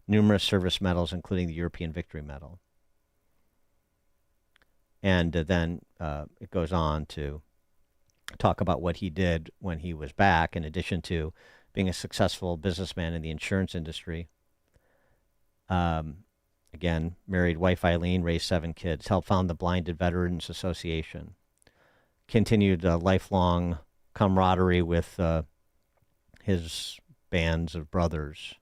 Speaker 10: Numerous service medals, including the European Victory Medal. And then it goes on to talk about what he did when he was back, in addition to being a successful businessman in the insurance industry. Again, married wife Eileen, raised 7 kids, helped found the Blinded Veterans Association, continued a lifelong camaraderie with his bands of brothers,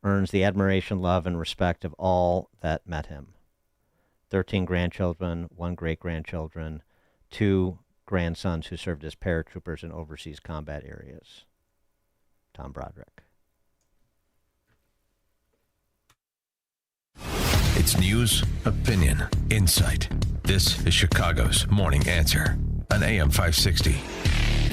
Speaker 10: earns the admiration, love, and respect of all that met him. 13 grandchildren, 1 great-grandchildren, 2 grandsons who served as paratroopers in overseas combat areas. Tom Broderick.
Speaker 20: It's news, opinion, insight. This is Chicago's Morning Answer on AM 560.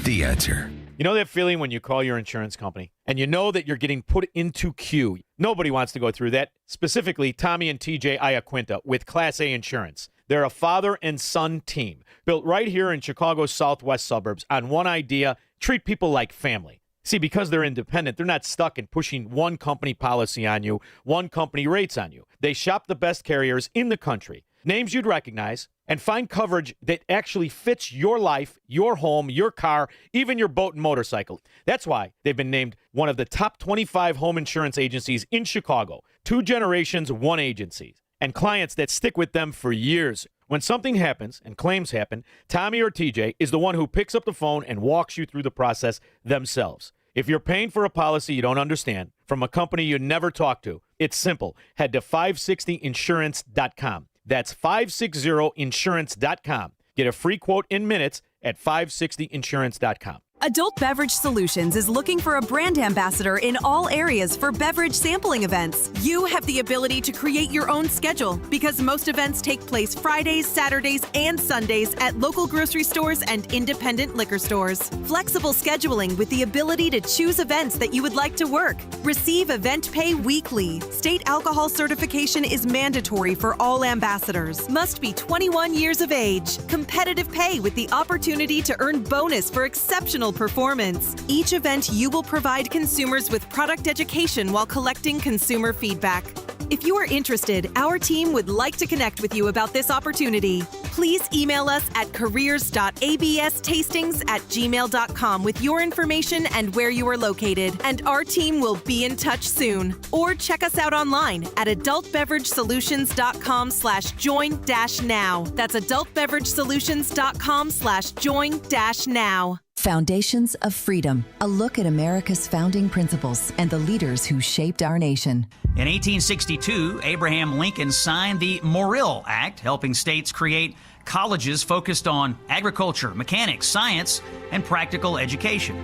Speaker 20: The Answer.
Speaker 15: You know that feeling when you call your insurance company and you know that you're getting put into queue? Nobody wants to go through that, specifically Tommy and TJ Iaquinta with Class A Insurance. They're a father and son team built right here in Chicago's southwest suburbs on one idea: treat people like family. See, because they're independent, they're not stuck in pushing one company policy on you, one company rates on you. They shop the best carriers in the country, names you'd recognize, and find coverage that actually fits your life, your home, your car, even your boat and motorcycle. That's why they've been named one of the top 25 home insurance agencies in Chicago. 2 generations, 1 agency, and clients that stick with them for years. When something happens and claims happen, Tommy or TJ is the one who picks up the phone and walks you through the process themselves. If you're paying for a policy you don't understand from a company you never talked to, it's simple. Head to 560insurance.com. That's 560insurance.com. Get a free quote in minutes at 560insurance.com.
Speaker 16: Adult Beverage Solutions is looking for a brand ambassador in all areas for beverage sampling events. You have the ability to create your own schedule because most events take place Fridays, Saturdays, and Sundays at local grocery stores and independent liquor stores. Flexible scheduling with the ability to choose events that you would like to work. Receive event pay weekly. State alcohol certification is mandatory for all ambassadors. Must be 21 years of age. Competitive pay with the opportunity to earn bonus for exceptional performance. Each event, you will provide consumers with product education while collecting consumer feedback. If you are interested, our team would like to connect with you about this opportunity. Please email us at careers.abstastings@gmail.com with your information and where you are located, and our team will be in touch soon. Or check us out online at adultbeveragesolutions.com/join-now. That's adultbeveragesolutions.com/join-now.
Speaker 17: Foundations of Freedom, a look at America's founding principles and the leaders who shaped our nation.
Speaker 18: In 1862, Abraham Lincoln signed the Morrill Act, helping states create colleges focused on agriculture, mechanics, science, and practical education.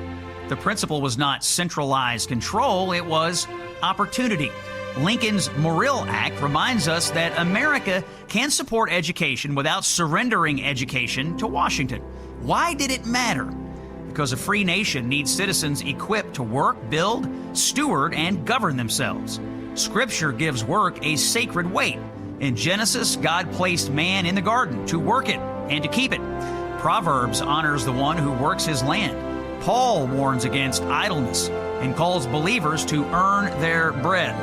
Speaker 18: The principle was not centralized control, it was opportunity. Lincoln's Morrill Act reminds us that America can support education without surrendering education to Washington. Why did it matter? Because a free nation needs citizens equipped to work, build, steward, and govern themselves. Scripture gives work a sacred weight. In Genesis, God placed man in the garden to work it and to keep it. Proverbs honors the one who works his land. Paul warns against idleness and calls believers to earn their bread.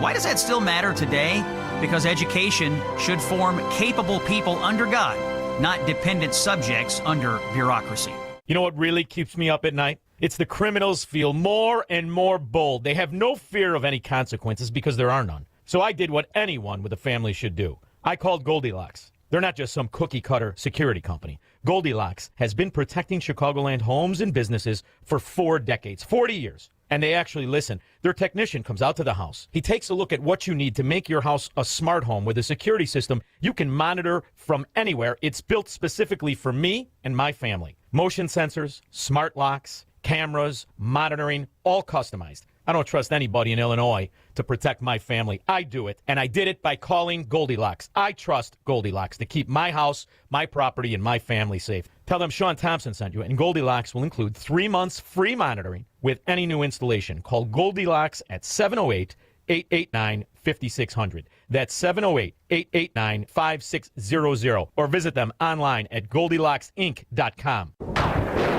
Speaker 18: Why does that still matter today? Because education should form capable people under God, not dependent subjects under bureaucracy.
Speaker 15: You know what really keeps me up at night? It's the criminals feel more and more bold. They have no fear of any consequences because there are none. So I did what anyone with a family should do. I called Goldilocks. They're not just some cookie-cutter security company. Goldilocks has been protecting Chicagoland homes and businesses for 4 decades, 40 years. And they actually listen. Their technician comes out to the house. He takes a look at what you need to make your house a smart home with a security system you can monitor from anywhere. It's built specifically for me and my family. Motion sensors, smart locks, cameras, monitoring, all customized. I don't trust anybody in Illinois to protect my family. I do it, and I did it by calling Goldilocks. I trust Goldilocks to keep my house, my property, and my family safe. Tell them Sean Thompson sent you, and Goldilocks will include 3 months free monitoring with any new installation. Call Goldilocks at 708-889-5600. That's 708-889-5600. Or visit them online at GoldilocksInc.com.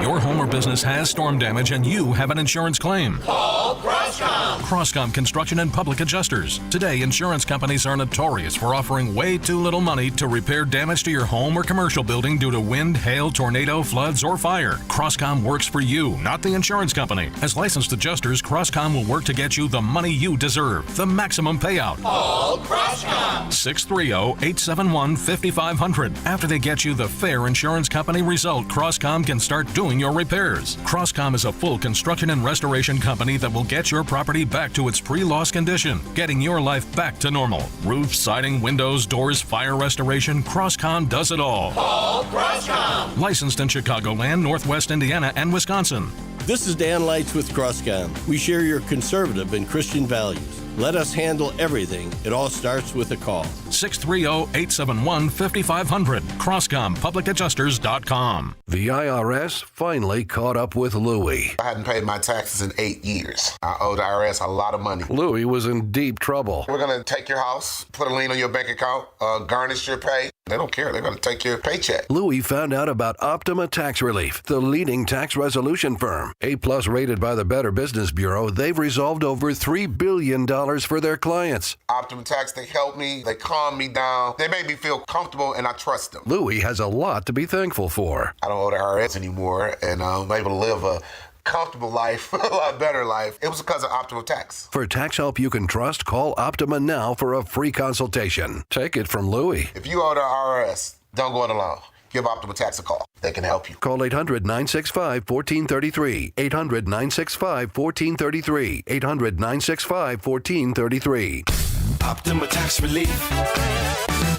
Speaker 2: Your home or business has storm damage and you have an insurance claim.
Speaker 14: Call Croscom.
Speaker 19: Crosscom Construction and Public Adjusters. Today, insurance companies are notorious for offering way too little money to repair damage to your home or commercial building due to wind, hail, tornado, floods, or fire. Crosscom works for you, not the insurance company. As licensed adjusters, Crosscom will work to get you the money you deserve, the maximum payout.
Speaker 14: Call Crosscom.
Speaker 19: 630-871-5500. After they get you the fair insurance company result, Crosscom can start doing your repairs. Crosscom is a full construction and restoration company that will get your property back to its pre-loss condition, getting your life back to normal. Roof, siding, windows, doors, fire restoration, Crosscom does it all.
Speaker 14: Call Crosscom.
Speaker 19: Licensed in Chicagoland, Northwest Indiana, and Wisconsin.
Speaker 21: This is Dan Lights with Crosscom. We share your conservative and Christian values. Let us handle everything. It all starts with a call.
Speaker 19: 630-871-5500. CrosscomPublicAdjusters.com.
Speaker 22: The IRS finally caught up with Louie.
Speaker 23: I hadn't paid my taxes in 8 years. I owed the IRS a lot of money.
Speaker 22: Louie was in deep trouble.
Speaker 23: We're going to take your house, put a lien on your bank account, garnish your pay. They don't care. They're going to take your paycheck.
Speaker 22: Louie found out about Optima Tax Relief, the leading tax resolution firm. A-plus rated by the Better Business Bureau, they've resolved over $3 billion for their clients.
Speaker 23: Optima Tax, they help me. They calm me down. They make me feel comfortable, and I trust them.
Speaker 22: Louie has a lot to be thankful for.
Speaker 23: I don't owe the IRS anymore, and I'm able to live a comfortable life, a lot better life. It was because of Optima Tax.
Speaker 22: For tax help you can trust, call Optima now for a free consultation. Take it from Louie.
Speaker 23: If you owe the IRS, don't go it alone. Give Optima Tax a call. They can help you.
Speaker 22: Call 800-965-1433. 800-965-1433. 800-965-1433.
Speaker 14: Optima Tax Relief.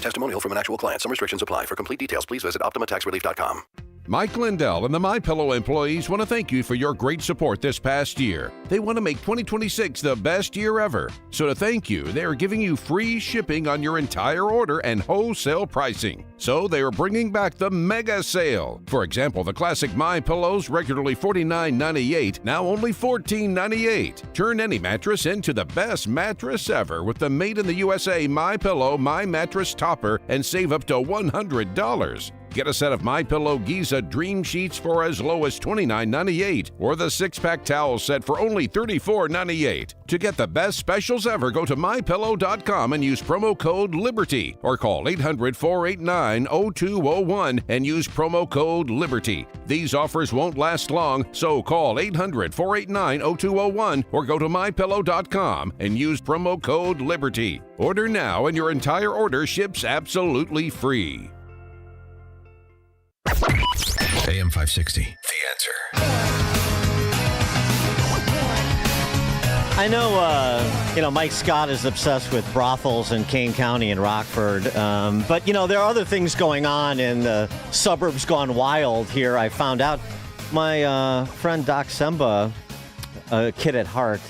Speaker 22: Testimonial from an actual client. Some restrictions apply. For complete details, please visit OptimaTaxRelief.com.
Speaker 24: Mike Lindell and the MyPillow employees want to thank you for your great support this past year. They want to make 2026 the best year ever. So to thank you, they are giving you free shipping on your entire order and wholesale pricing. So they are bringing back the mega sale. For example, the classic MyPillows, regularly $49.98, now only $14.98. Turn any mattress into the best mattress ever with the made in the USA MyPillow My Mattress Topper and save up to $100. Get a set of MyPillow Giza Dream Sheets for as low as $29.98 or the 6-pack towel set for only $34.98. To get the best specials ever, go to MyPillow.com and use promo code LIBERTY or call 800-489-0201 and use promo code LIBERTY. These offers won't last long, so call 800-489-0201 or go to MyPillow.com and use promo code LIBERTY. Order now and your entire order ships absolutely free.
Speaker 20: AM 560, The Answer.
Speaker 10: I know, Mike Scott is obsessed with brothels in Kane County and Rockford. But, there are other things going on in the suburbs gone wild here. I found out my friend Doc Semba, a kid at heart,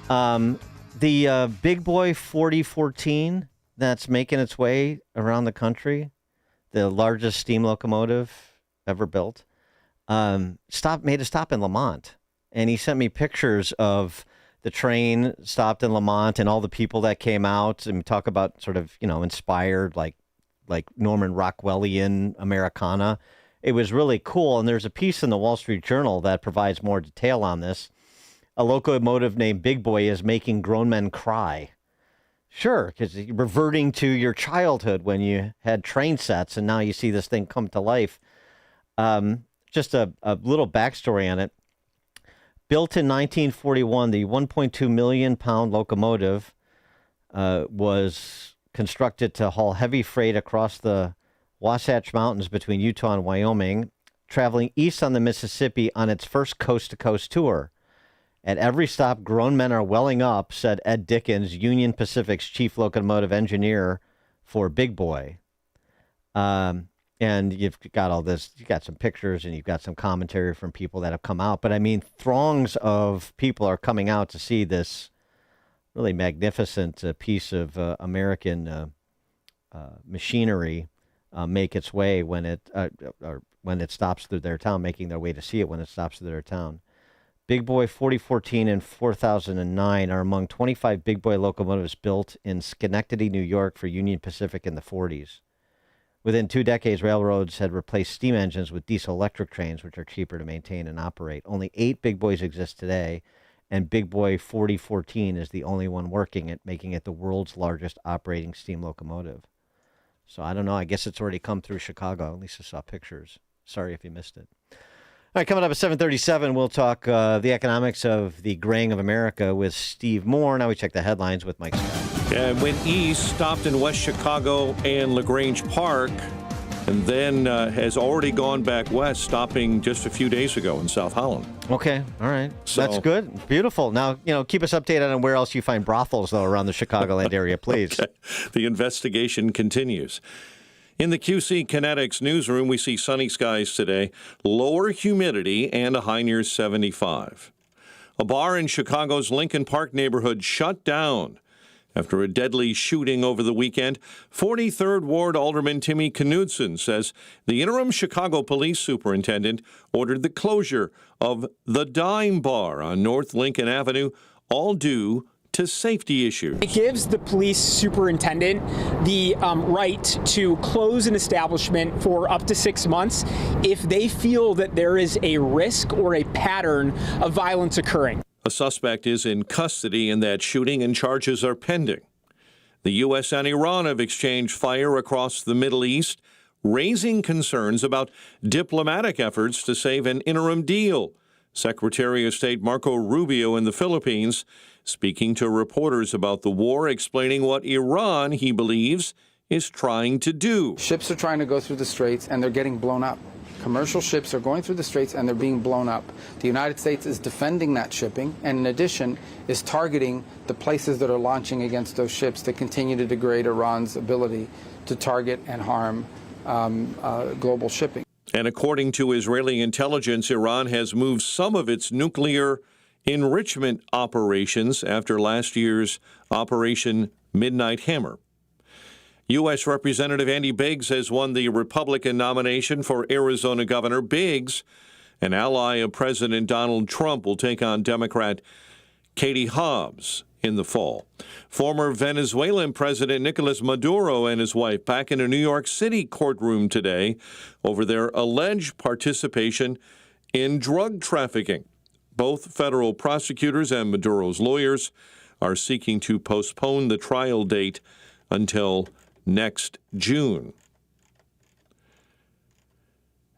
Speaker 10: the Big Boy 4014 that's making its way around the country, the largest steam locomotive ever built, made a stop in Lamont. And he sent me pictures of the train stopped in Lamont and all the people that came out and talk about sort of, inspired like Norman Rockwellian Americana. It was really cool. And there's a piece in the Wall Street Journal that provides more detail on this. A locomotive named Big Boy is making grown men cry. Sure, because you're reverting to your childhood when you had train sets and now you see this thing come to life. Just a little backstory on it. Built in 1941, the 1.2 million pound locomotive was constructed to haul heavy freight across the Wasatch Mountains between Utah and Wyoming, traveling east on the Mississippi on its first coast-to-coast tour. At every stop, grown men are welling up, said Ed Dickens, Union Pacific's chief locomotive engineer for Big Boy. And you've got all this, you've got some pictures and you've got some commentary from people that have come out. But I mean, throngs of people are coming out to see this really magnificent piece of American machinery make its way when it stops through their town, making their way to see it when it stops through their town. Big Boy 4014 and 4009 are among 25 Big Boy locomotives built in Schenectady, New York for Union Pacific in the 40s. Within 2 decades, railroads had replaced steam engines with diesel-electric trains, which are cheaper to maintain and operate. Only 8 Big Boys exist today, and Big Boy 4014 is the only one working it, making it the world's largest operating steam locomotive. So I don't know. I guess it's already come through Chicago. At least I saw pictures. Sorry if you missed it. All right, coming up at 7:37, we'll talk the economics of the graying of America with Steve Moore. Now we check the headlines with Mike Scott.
Speaker 13: And went east, stopped in West Chicago and LaGrange Park, and then has already gone back west, stopping just a few days ago in South Holland.
Speaker 10: Okay, all right. That's good. Beautiful. Now, keep us updated on where else you find brothels, though, around the Chicagoland area, please.
Speaker 13: Okay. The investigation continues. In the QC Kinetics newsroom, we see sunny skies today, lower humidity, and a high near 75. A bar in Chicago's Lincoln Park neighborhood shut down after a deadly shooting over the weekend. 43rd Ward Alderman Timmy Knudsen says the interim Chicago police superintendent ordered the closure of the Dime Bar on North Lincoln Avenue, all due to safety issues.
Speaker 3: It gives the police superintendent the right to close an establishment for up to 6 months if they feel that there is a risk or a pattern of violence occurring.
Speaker 13: A suspect is in custody in that shooting and charges are pending. The U.S. and Iran have exchanged fire across the Middle East, raising concerns about diplomatic efforts to save an interim deal. Secretary of State Marco Rubio in the Philippines speaking to reporters about the war, explaining what Iran, he believes, is trying to do.
Speaker 4: Ships are trying to go through the straits and they're getting blown up. Commercial ships are going through the straits and they're being blown up. The United States is defending that shipping and in addition is targeting the places that are launching against those ships to continue to degrade Iran's ability to target and harm global shipping.
Speaker 13: And according to Israeli intelligence, Iran has moved some of its nuclear enrichment operations after last year's Operation Midnight Hammer. U.S. Representative Andy Biggs has won the Republican nomination for Arizona governor. Biggs, an ally of President Donald Trump, will take on Democrat Katie Hobbs in the fall. Former Venezuelan President Nicolas Maduro and his wife back in a New York City courtroom today over their alleged participation in drug trafficking. Both federal prosecutors and Maduro's lawyers are seeking to postpone the trial date until next June.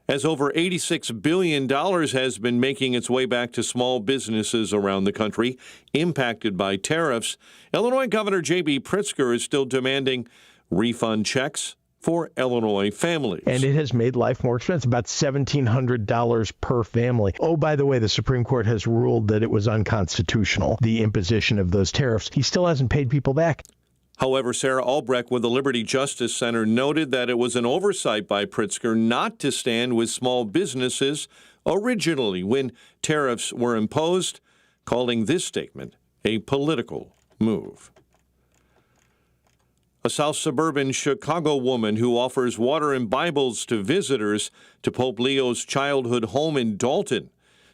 Speaker 13: As over $86 billion has been making its way back to small businesses around the country impacted by tariffs, Illinois Governor J.B. Pritzker is still demanding refund checks for Illinois families.
Speaker 5: And it has made life more expensive, about $1,700 per family. Oh, by the way, the Supreme Court has ruled that it was unconstitutional, the imposition of those tariffs. He still hasn't paid people back.
Speaker 13: However, Sarah Albrecht with the Liberty Justice Center noted that it was an oversight by Pritzker not to stand with small businesses originally when tariffs were imposed, calling this statement a political move. A South suburban Chicago woman who offers water and Bibles to visitors to Pope Leo's childhood home in Dalton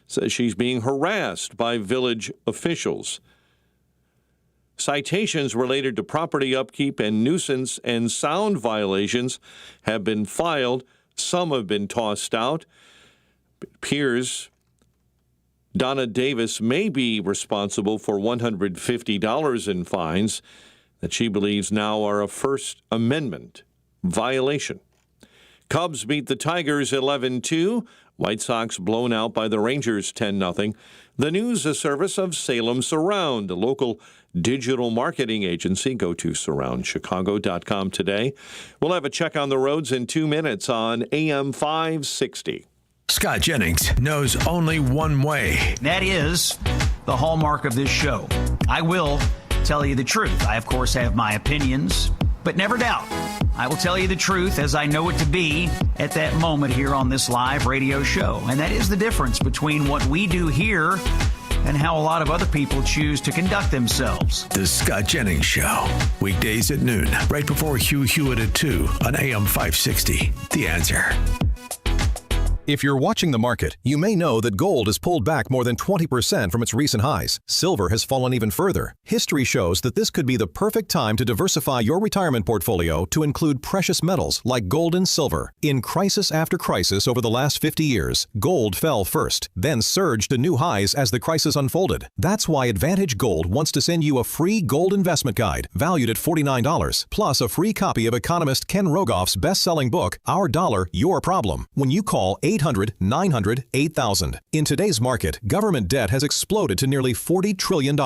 Speaker 13: says she's being harassed by village officials. Citations related to property upkeep and nuisance and sound violations have been filed. Some have been tossed out. It appears Donna Davis may be responsible for $150 in fines that she believes now are a First Amendment violation. Cubs beat the Tigers 11-2. White Sox blown out by the Rangers 10-0. The news, a service of Salem Surround, a local digital marketing agency. Go to surroundchicago.com today. We'll have a check on the roads in 2 minutes on AM 560.
Speaker 6: Scott Jennings knows only one way.
Speaker 18: That is the hallmark of this show. I will tell you the truth. I, of course, have my opinions, but never doubt. I will tell you the truth as I know it to be at that moment here on this live radio show. And that is the difference between what we do here and how a lot of other people choose to conduct themselves.
Speaker 6: The Scott Jennings Show. Weekdays at noon, right before Hugh Hewitt at 2 on AM 560. The Answer.
Speaker 1: If you're watching the market, you may know that gold has pulled back more than 20% from its recent highs. Silver has fallen even further. History shows that this could be the perfect time to diversify your retirement portfolio to include precious metals like gold and silver. In crisis after crisis over the last 50 years, gold fell first, then surged to new highs as the crisis unfolded. That's why Advantage Gold wants to send you a free gold investment guide valued at $49, plus a free copy of economist Ken Rogoff's best-selling book, Our Dollar, Your Problem, when you call 800-900-8000. In today's market, government debt has exploded to nearly $40 trillion,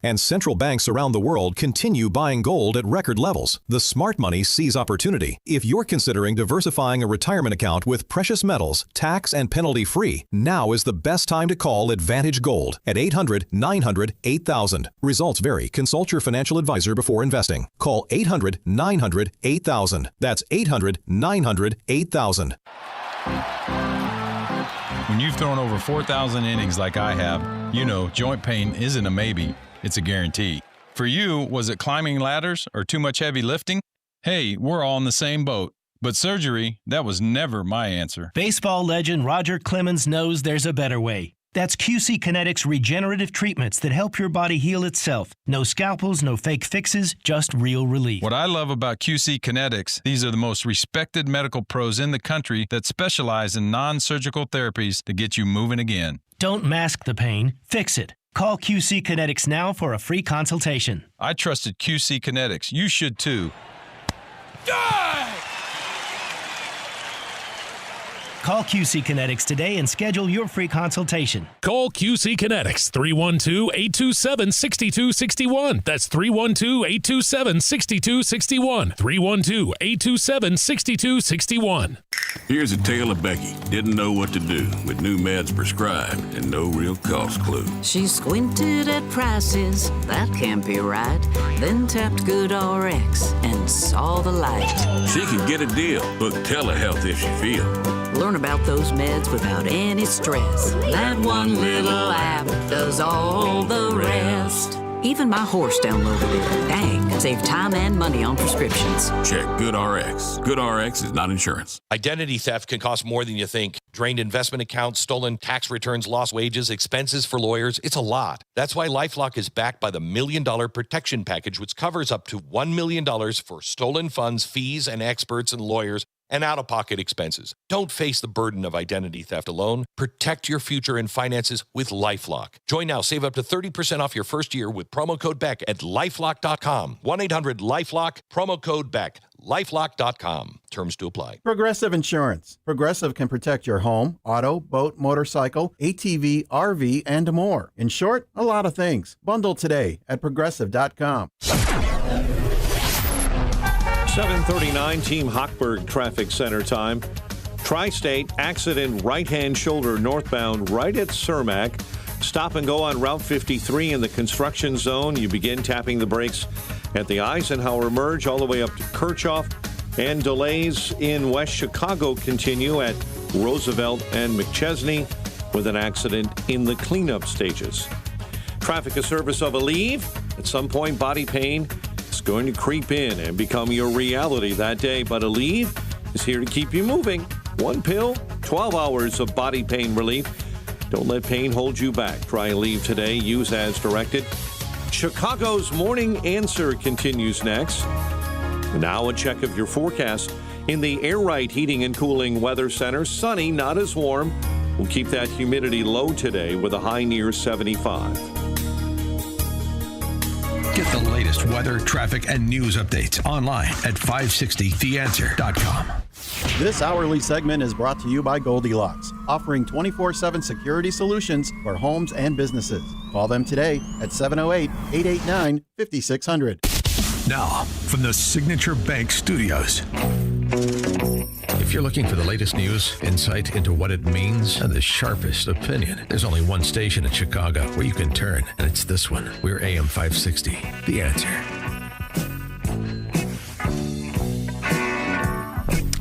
Speaker 1: and central banks around the world continue buying gold at record levels. The smart money sees opportunity. If you're considering diversifying a retirement account with precious metals, tax and penalty-free, now is the best time to call Advantage Gold at 800-900-8000. Results vary. Consult your financial advisor before investing. Call 800-900-8000. That's 800-900-8000.
Speaker 7: When you've thrown over 4,000 innings like I have, you know joint pain isn't a maybe, it's a guarantee. For you, was it climbing ladders or too much heavy lifting? Hey, we're all in the same boat. But surgery, that was never my answer.
Speaker 8: Baseball legend Roger Clemens knows there's a better way. That's QC Kinetics regenerative treatments that help your body heal itself. No scalpels, no fake fixes, just real relief.
Speaker 7: What I love about QC Kinetics, these are the most respected medical pros in the country that specialize in non-surgical therapies to get you moving again.
Speaker 8: Don't mask the pain, fix it. Call QC Kinetics now for a free consultation.
Speaker 7: I trusted QC Kinetics. You should too.
Speaker 8: Call QC Kinetics today and schedule your free consultation.
Speaker 9: Call QC Kinetics, 312-827-6261. That's 312-827-6261. 312-827-6261.
Speaker 25: Here's a tale of Becky. Didn't know what to do with new meds prescribed and no real cost clue.
Speaker 26: She squinted at prices, that can't be right. Then tapped GoodRx and saw the light.
Speaker 25: She could get a deal. Book telehealth if she feels.
Speaker 26: Learn about those meds without any stress. That one little app does all the rest. Even my horse downloaded it. Dang, save time and money on prescriptions.
Speaker 25: Check GoodRx. GoodRx is not insurance.
Speaker 27: Identity theft can cost more than you think. Drained investment accounts, stolen tax returns, lost wages, expenses for lawyers. It's a lot. That's why LifeLock is backed by the $1 Million Protection Package, which covers up to $1 million for stolen funds, fees, and experts and lawyers, and out-of-pocket expenses. Don't face the burden of identity theft alone. Protect your future and finances with LifeLock. Join now. Save up to 30% off your first year with promo code BECK at LifeLock.com. 1-800-LifeLock, promo code BECK. LifeLock.com. Terms to apply.
Speaker 12: Progressive Insurance. Progressive can protect your home, auto, boat, motorcycle, ATV, RV, and more. In short, a lot of things. Bundle today at Progressive.com.
Speaker 13: 7:39 Team Hochberg Traffic Center time. Tri-State accident right-hand shoulder northbound right at Cermak. Stop and go on Route 53 in the construction zone. You begin tapping the brakes at the Eisenhower Merge all the way up to Kirchhoff. And delays in West Chicago continue at Roosevelt and McChesney with an accident in the cleanup stages. Traffic a service of Aleve. At some point, body pain is going to creep in and become your reality that day, but Aleve is here to keep you moving. One pill, 12 hours of body pain relief. Don't let pain hold you back. Try Aleve today. Use as directed. Chicago's Morning Answer continues next. Now a check of your forecast. In the Air Right Heating and Cooling Weather Center, sunny, not as warm. We'll keep that humidity low today with a high near 75.
Speaker 6: Get the latest weather, traffic, and news updates online at 560theanswer.com.
Speaker 12: This hourly segment is brought to you by Goldilocks, offering 24/7 security solutions for homes and businesses. Call them today at 708-889-5600.
Speaker 6: Now, from the Signature Bank Studios. If you're looking for the latest news, insight into what it means, and the sharpest opinion, there's only one station in Chicago where you can turn, and it's this one. We're AM 560, The Answer.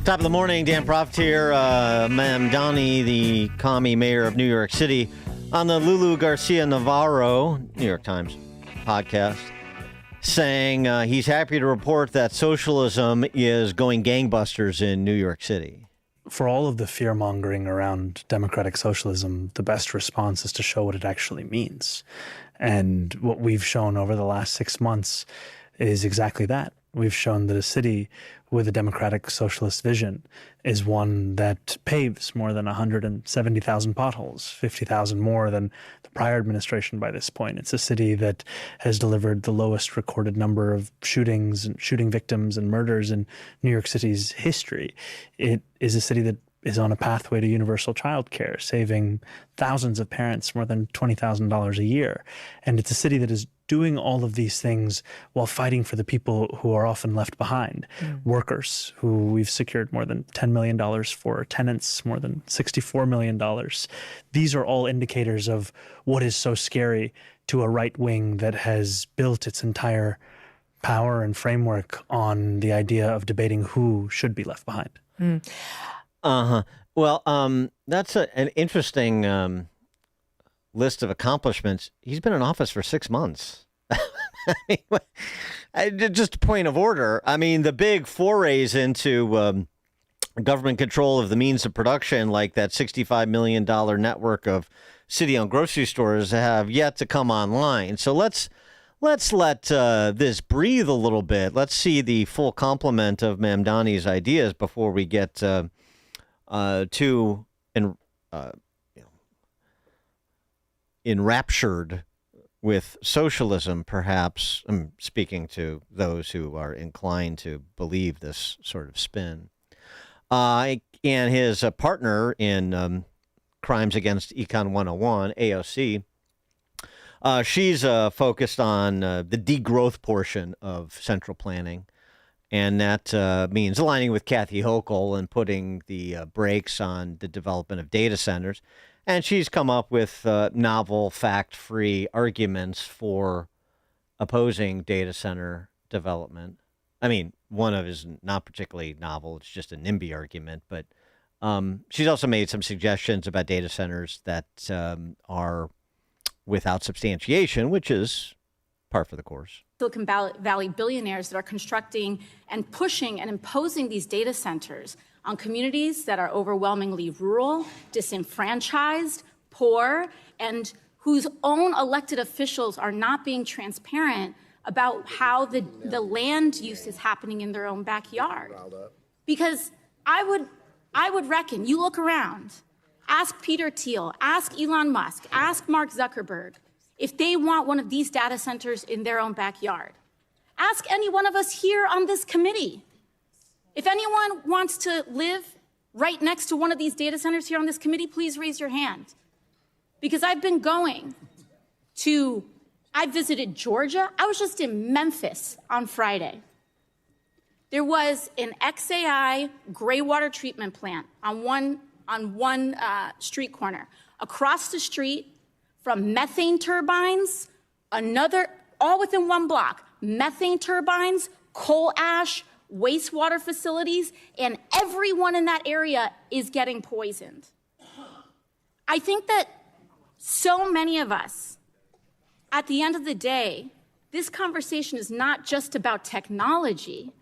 Speaker 10: Top of the morning, Dan Proft here. Mamdani, the commie mayor of New York City, on the Lulu Garcia Navarro, New York Times podcast, saying he's happy to report that socialism is going gangbusters in New York City.
Speaker 2: for all of the fear-mongering around democratic socialism, the best response is to show what it actually means. And what we've shown over the last 6 months is exactly that. We've shown that a city with a democratic socialist vision is one that paves more than 170,000 potholes, 50,000 more than the prior administration by this point. It's a city that has delivered the lowest recorded number of shootings and shooting victims and murders in New York City's history. It is a city that is on a pathway to universal child care, saving thousands of parents more than $20,000 a year. And it's a city that is doing all of these things while fighting for the people who are often left behind. Workers, who we've secured more than $10 million for, tenants, more than $64 million. These are all indicators of what is so scary to a right wing that has built its entire power and framework on the idea of debating who should be left behind.
Speaker 10: Well, that's an interesting list of accomplishments. He's been in office for 6 months. Just a point of order. I mean, the big forays into government control of the means of production, like that $65 million network of city-owned grocery stores, have yet to come online. So let's let this breathe a little bit. Let's see the full complement of Mamdani's ideas before we get too enraptured with socialism, perhaps. I'm speaking to those who are inclined to believe this sort of spin. And his partner in Crimes Against Econ 101, AOC, she's focused on the degrowth portion of central planning. And that means aligning with Kathy Hochul and putting the brakes on the development of data centers. And she's come up with novel, fact-free arguments for opposing data center development. I mean, one of it is not particularly novel. It's just a NIMBY argument. But she's also made some suggestions about data centers that are without substantiation, which is par for the course.
Speaker 11: Silicon Valley billionaires that are constructing and pushing and imposing these data centers on communities that are overwhelmingly rural, disenfranchised, poor, and whose own elected officials are not being transparent about how the land use is happening in their own backyard. Because I would reckon, you look around, ask Peter Thiel, ask Elon Musk, ask Mark Zuckerberg, if they want one of these data centers in their own backyard. Ask any one of us here on this committee. If anyone wants to live right next to one of these data centers here on this committee, please raise your hand. Because I've been I visited Georgia. I was just in Memphis on Friday. There was an XAI gray water treatment plant on one street corner. Across the street, from methane turbines, all within one block, methane turbines, coal ash, wastewater facilities, and everyone in that area is getting poisoned. I think that so many of us, at the end of the day, this conversation is not just about technology.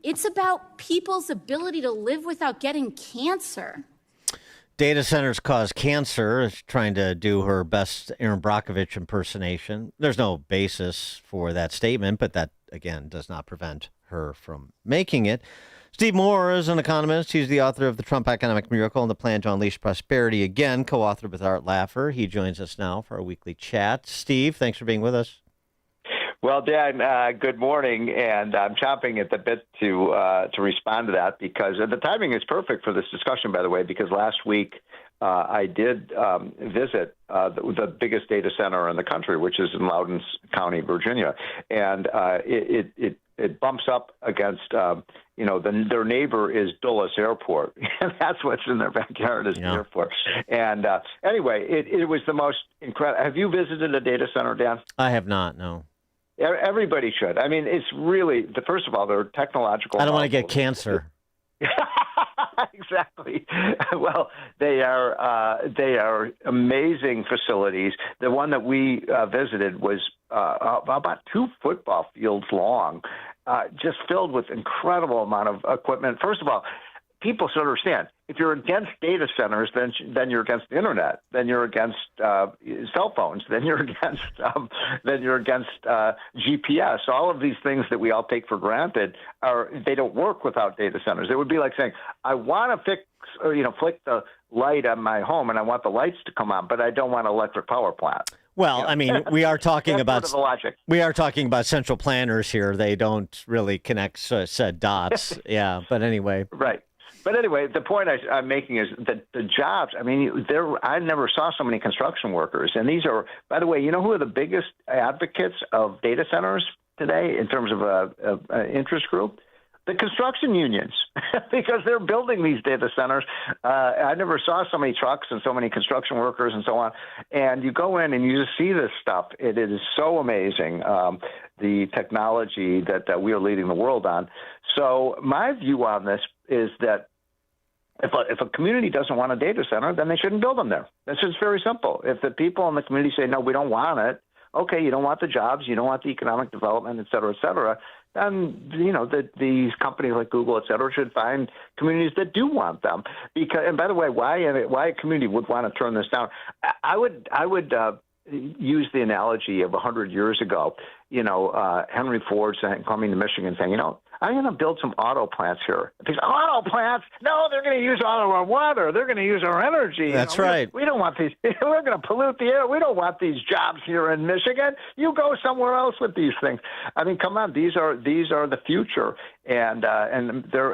Speaker 11: It's about people's ability to live without getting cancer.
Speaker 10: Data centers cause cancer, is trying to do her best Aaron Brockovich impersonation. There's no basis for that statement, but that, again, does not prevent her from making it. Steve Moore is an economist. He's the author of The Trump Economic Miracle and the Plan to Unleash Prosperity, again, co-authored with Art Laffer. He joins us now for our weekly chat. Steve, thanks for being with us.
Speaker 15: Well, Dan, good morning, and I'm chomping at the bit to respond to that because the timing is perfect for this discussion, by the way, because last week I did visit the biggest data center in the country, which is in Loudoun County, Virginia, and it bumps up against their neighbor is Dulles Airport, and that's what's in their backyard is the airport. And anyway, it was the most incredible. Have you visited a data center, Dan?
Speaker 10: I have not, no.
Speaker 15: Everybody should. I mean, it's really, first of all, they're technological.
Speaker 10: I don't want to get cancer.
Speaker 15: Exactly. Well, they are amazing facilities. The one that we visited was about 2 football fields long, just filled with incredible amount of equipment. First of all, people should understand, if you're against data centers, then you're against the internet, then you're against cell phones, then you're against GPS. All of these things that we all take for granted they don't work without data centers. It would be like saying, I want to flick the light on my home and I want the lights to come on, but I don't want an electric power plant.
Speaker 10: Well, I mean, we are talking about
Speaker 15: the logic.
Speaker 10: We are talking about central planners here. They don't really connect said dots. Yeah, but anyway.
Speaker 15: Right. But anyway, the point I'm making is that the jobs, I mean, I never saw so many construction workers. And these are, by the way, you know who are the biggest advocates of data centers today in terms of interest group? The construction unions, because they're building these data centers. I never saw so many trucks and so many construction workers and so on. And you go in and you just see this stuff. It is so amazing, the technology that we are leading the world on. So my view on this is that if a community doesn't want a data center, then they shouldn't build them there. This is very simple. If the people in the community say, no, we don't want it, okay, you don't want the jobs, you don't want the economic development, et cetera, then, these companies like Google, et cetera, should find communities that do want them. And by the way, why a community would want to turn this down? I would use the analogy of 100 years ago. Henry Ford coming to Michigan saying, I'm going to build some auto plants here. These auto plants? No, they're going to use all of our water. They're going to use our energy.
Speaker 10: That's right.
Speaker 15: We don't want these. We're going to pollute the air. We don't want these jobs here in Michigan. You go somewhere else with these things. I mean, come on. These are the future. And the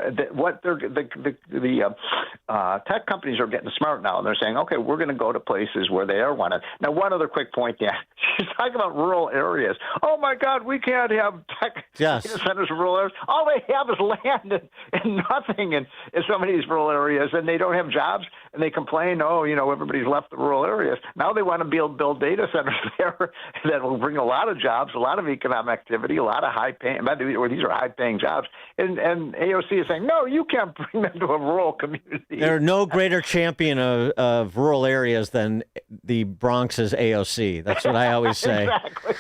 Speaker 15: tech companies are getting smart now, and they're saying, okay, we're going to go to places where they are wanted. Now, one other quick point, Dan. She's talking about rural areas. Oh my God, we can't have tech data centers in rural areas. All they have is land and nothing in some of these rural areas, and they don't have jobs, and they complain, everybody's left the rural areas. Now they want to build data centers there that will bring a lot of jobs, a lot of economic activity, a lot of high-paying, these are high-paying jobs. And AOC is saying, no, you can't bring them to a rural community.
Speaker 10: There are no greater champion of rural areas than the Bronx's AOC. That's what I always say.
Speaker 15: Exactly.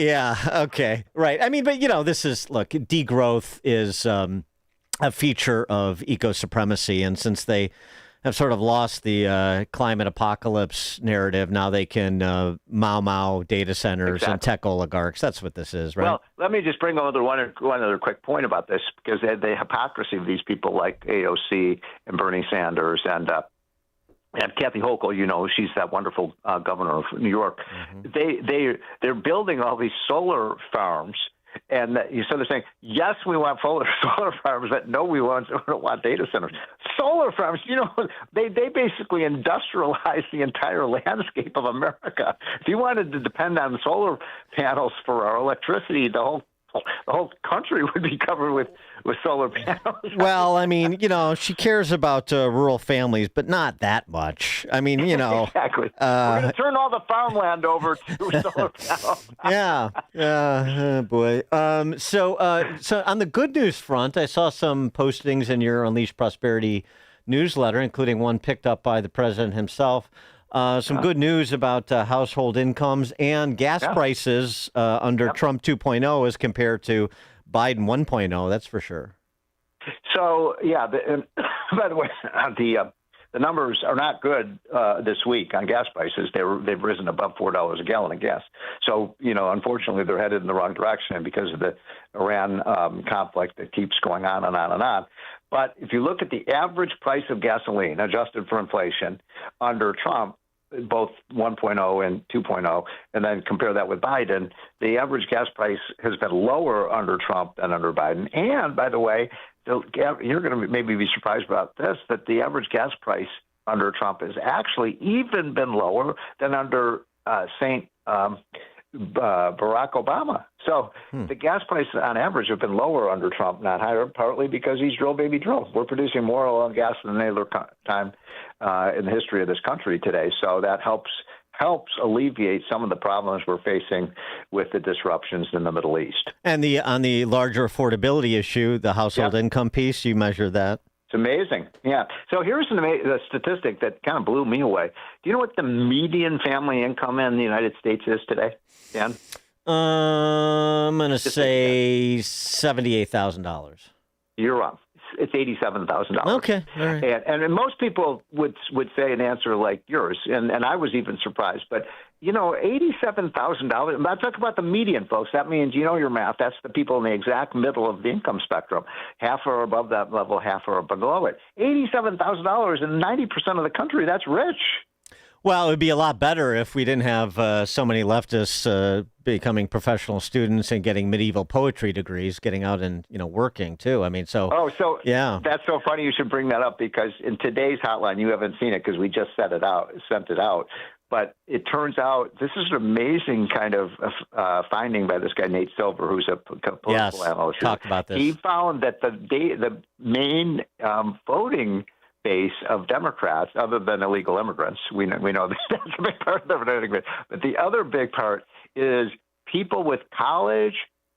Speaker 10: Yeah, okay. Right. I mean, but, this is, look, degrowth is a feature of eco-supremacy. And since they have sort of lost the climate apocalypse narrative, now they can Mao data centers and tech oligarchs. That's what this is, right?
Speaker 15: Well, let me just bring one other quick point about this, because the hypocrisy of these people like AOC and Bernie Sanders and Kathy Hochul, she's that wonderful governor of New York. Mm-hmm. They're building all these solar farms. And so they're saying, yes, we want solar farms, but no, we don't want data centers. Solar farms, they basically industrialize the entire landscape of America. If you wanted to depend on solar panels for our electricity, the whole country would be covered with solar panels.
Speaker 10: Well, I mean, she cares about rural families, but not that much. I mean,
Speaker 15: Exactly. We're going to turn all the farmland over to solar panels.
Speaker 10: Yeah. Oh boy. So on the good news front, I saw some postings in your Unleash Prosperity newsletter, including one picked up by the president himself. Some good news about household incomes and gas prices under Trump 2.0 as compared to Biden 1.0. That's for sure.
Speaker 15: So, by the way, the numbers are not good this week on gas prices. They've risen above $4 a gallon of gas. So, unfortunately, they're headed in the wrong direction because of the Iran conflict that keeps going on and on and on. But if you look at the average price of gasoline adjusted for inflation under Trump, both 1.0 and 2.0, and then compare that with Biden, the average gas price has been lower under Trump than under Biden. And, by the way, you're going to maybe be surprised about this, that the average gas price under Trump has actually even been lower than under Barack Obama. So the gas prices on average have been lower under Trump, not higher, partly because he's drill, baby, drill. We're producing more oil and gas than any other time in the history of this country today. So that helps alleviate some of the problems we're facing with the disruptions in the Middle East.
Speaker 10: And on the larger affordability issue, the household income piece, you measure that?
Speaker 15: It's amazing. Yeah. So here's a statistic that kind of blew me away. Do you know what the median family income in the United States is today, Dan?
Speaker 10: I'm going to say $78,000.
Speaker 15: You're wrong. it's $87,000.
Speaker 10: Okay, all right.
Speaker 15: And most people would say an answer like yours, and I was even surprised. But $87,000. I'm not talking about the median, folks. That means your math. That's the people in the exact middle of the income spectrum. Half are above that level, half are below it. $87,000 in 90% of the country. That's rich.
Speaker 10: Well, it would be a lot better if we didn't have so many leftists becoming professional students and getting medieval poetry degrees, getting out and working too. I mean, yeah,
Speaker 15: that's so funny. You should bring that up because in today's hotline, you haven't seen it because we just sent it out. But it turns out this is an amazing kind of finding by this guy Nate Silver, who's a political analyst.
Speaker 10: Talk about this.
Speaker 15: He found that the main voting base of Democrats, other than illegal immigrants, we know that's a big part of the but the other big part is people with college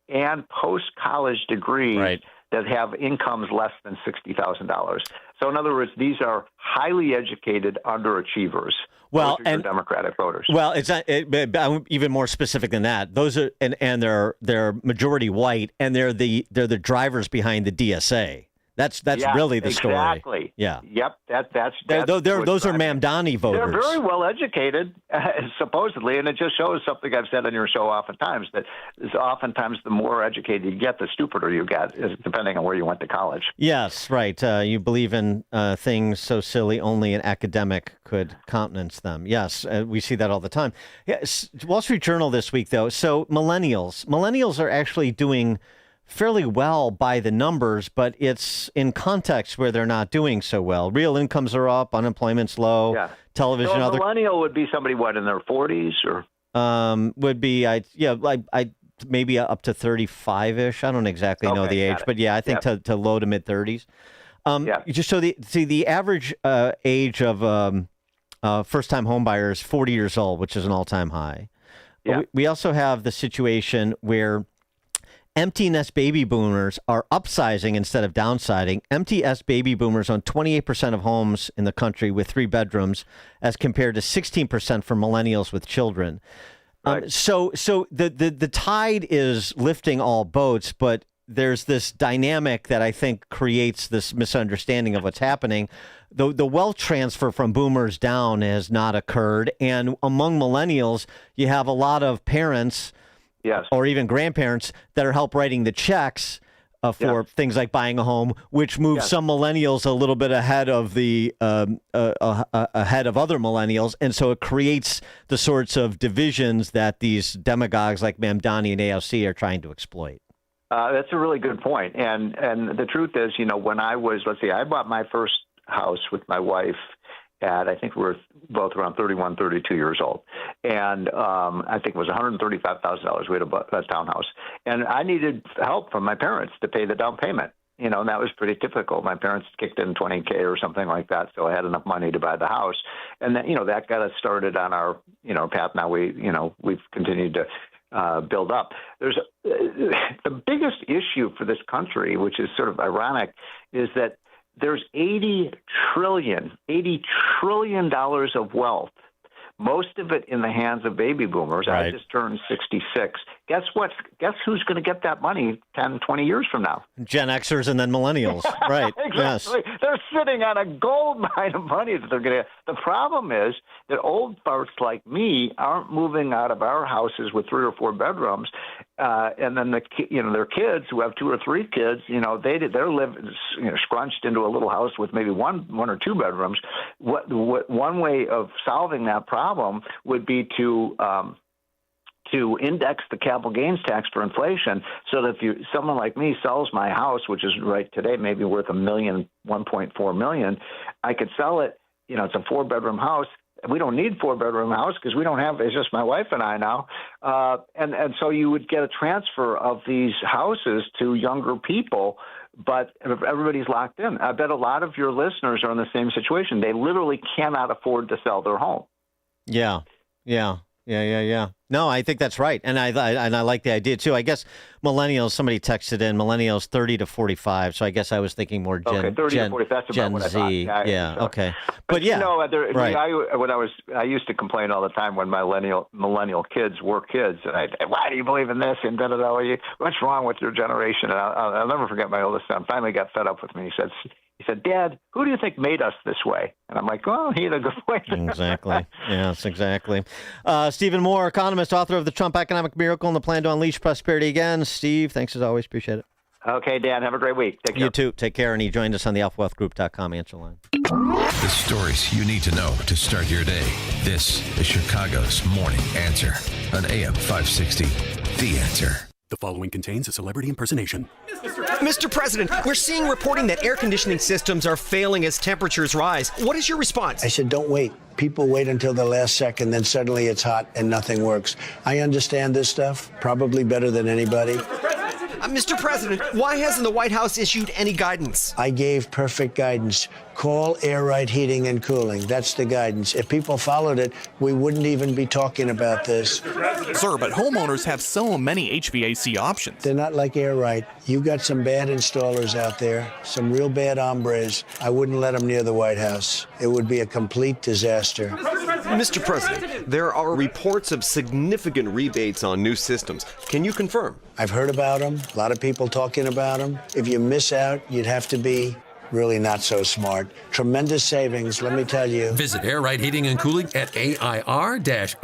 Speaker 15: and post-college degrees that have incomes less than $60,000. So in other words, these are highly educated underachievers.
Speaker 10: Well,
Speaker 15: and Democratic voters.
Speaker 10: Well, it's not, even more specific than that. Those are and they're majority white, and they're the drivers behind the DSA. That's really the story.
Speaker 15: Exactly.
Speaker 10: Yeah.
Speaker 15: Yep. That's
Speaker 10: those are Mamdani voters.
Speaker 15: They're very well educated, supposedly, and it just shows something I've said on your show oftentimes, that oftentimes the more educated you get, the stupider you get, depending on where you went to college.
Speaker 10: Yes, right. You believe in things so silly only an academic could countenance them. Yes, we see that all the time. Yes, Wall Street Journal this week, though. So millennials are actually doing fairly well by the numbers, but it's in context where they're not doing so well. Real incomes are up, unemployment's low, television.
Speaker 15: So a millennial would be somebody, in their 40s or?
Speaker 10: Would be, I maybe up to 35-ish. I don't exactly know the age, but I think to low to mid 30s. Just so the average age of first-time home buyers, 40 years old, which is an all-time high. Yeah. We also have the situation where empty nest baby boomers are upsizing instead of downsizing. Empty nest baby boomers own 28% of homes in the country with 3 bedrooms, as compared to 16% for millennials with children. Right. So the tide is lifting all boats, but there's this dynamic that I think creates this misunderstanding of what's happening. The wealth transfer from boomers down has not occurred, and among millennials, you have a lot of parents.
Speaker 15: Yes.
Speaker 10: Or even grandparents that are help writing the checks for things like buying a home, which moves some millennials a little bit ahead of the ahead of other millennials, and so it creates the sorts of divisions that these demagogues like Mamdani and AOC are trying to exploit.
Speaker 15: That's a really good point, and the truth is, when I bought my first house with my wife. I think we were both around 31, 32 years old. And I think it was $135,000. We had a townhouse. And I needed help from my parents to pay the down payment. And that was pretty typical. My parents kicked in $20K or something like that, so I had enough money to buy the house. And then, that got us started on our, path. Now we've continued to build up. There's the biggest issue for this country, which is sort of ironic, is that there's $80 trillion of wealth, most of it in the hands of baby boomers. Right. I just turned 66. Guess what? Guess who's going to get that money 10, 20 years from now?
Speaker 10: Gen Xers and then millennials. Right.
Speaker 15: Exactly. Yes. They're sitting on a gold mine of money that they're going to. The problem is that old farts like me aren't moving out of our houses with 3 or 4 bedrooms, and then their kids who have 2 or 3 kids, they're living scrunched into a little house with maybe one or 2 bedrooms. One way of solving that problem would be to index the capital gains tax for inflation, so that if someone like me sells my house, which is right today maybe worth $1.4 million, I could sell it. It's a 4-bedroom house. We don't need 4-bedroom house because we don't have. It's just my wife and I now, and so you would get a transfer of these houses to younger people. But everybody's locked in. I bet a lot of your listeners are in the same situation. They literally cannot afford to sell their home.
Speaker 10: Yeah. Yeah. No, I think that's right, and I like the idea too. I guess millennials. Somebody texted in millennials 30 to 45. So I guess I was thinking more Gen
Speaker 15: 30 to 40. That's about
Speaker 10: Gen
Speaker 15: what I
Speaker 10: Z.
Speaker 15: thought.
Speaker 10: Yeah. Okay.
Speaker 15: But
Speaker 10: yeah,
Speaker 15: you know,
Speaker 10: right.
Speaker 15: I used to complain all the time when my millennial kids were kids, and why do you believe in this and da da da? What's wrong with your generation? And I'll never forget my oldest son finally got fed up with me. He said, Dad, who do you think made us this way? And I'm like, well, he had a good point.
Speaker 10: Exactly. Yes, exactly. Stephen Moore, economist, author of The Trump Economic Miracle and the Plan to Unleash Prosperity Again. Steve, thanks as always. Appreciate it.
Speaker 15: Okay, Dan, have a great week. Take care.
Speaker 10: You too. Take care. And he joined us on the alphawealthgroup.com answer line.
Speaker 20: The stories you need to know to start your day. This is Chicago's Morning Answer on AM 560. The Answer.
Speaker 14: The following contains a celebrity impersonation.
Speaker 16: Mr. President, we're seeing reporting that air conditioning systems are failing as temperatures rise. What is your response?
Speaker 17: I said, don't wait. People wait until the last second, then suddenly it's hot and nothing works. I understand this stuff probably better than anybody.
Speaker 16: Mr. President, why hasn't the White House issued any guidance?
Speaker 17: I gave perfect guidance. Call Air Right Heating and Cooling. That's the guidance. If people followed it, we wouldn't even be talking about this.
Speaker 19: Sir, but homeowners have so many HVAC options.
Speaker 17: They're not like Air Right. You got some bad installers out there, some real bad hombres. I wouldn't let them near the White House. It would be a complete disaster.
Speaker 16: Mr. President, there are reports of significant rebates on new systems. Can you confirm?
Speaker 17: I've heard about them. A lot of people talking about them. If you miss out, you'd have to be really not so smart. Tremendous savings, let me tell you.
Speaker 9: Visit Air Right Heating and Cooling at AIR-RITE.com.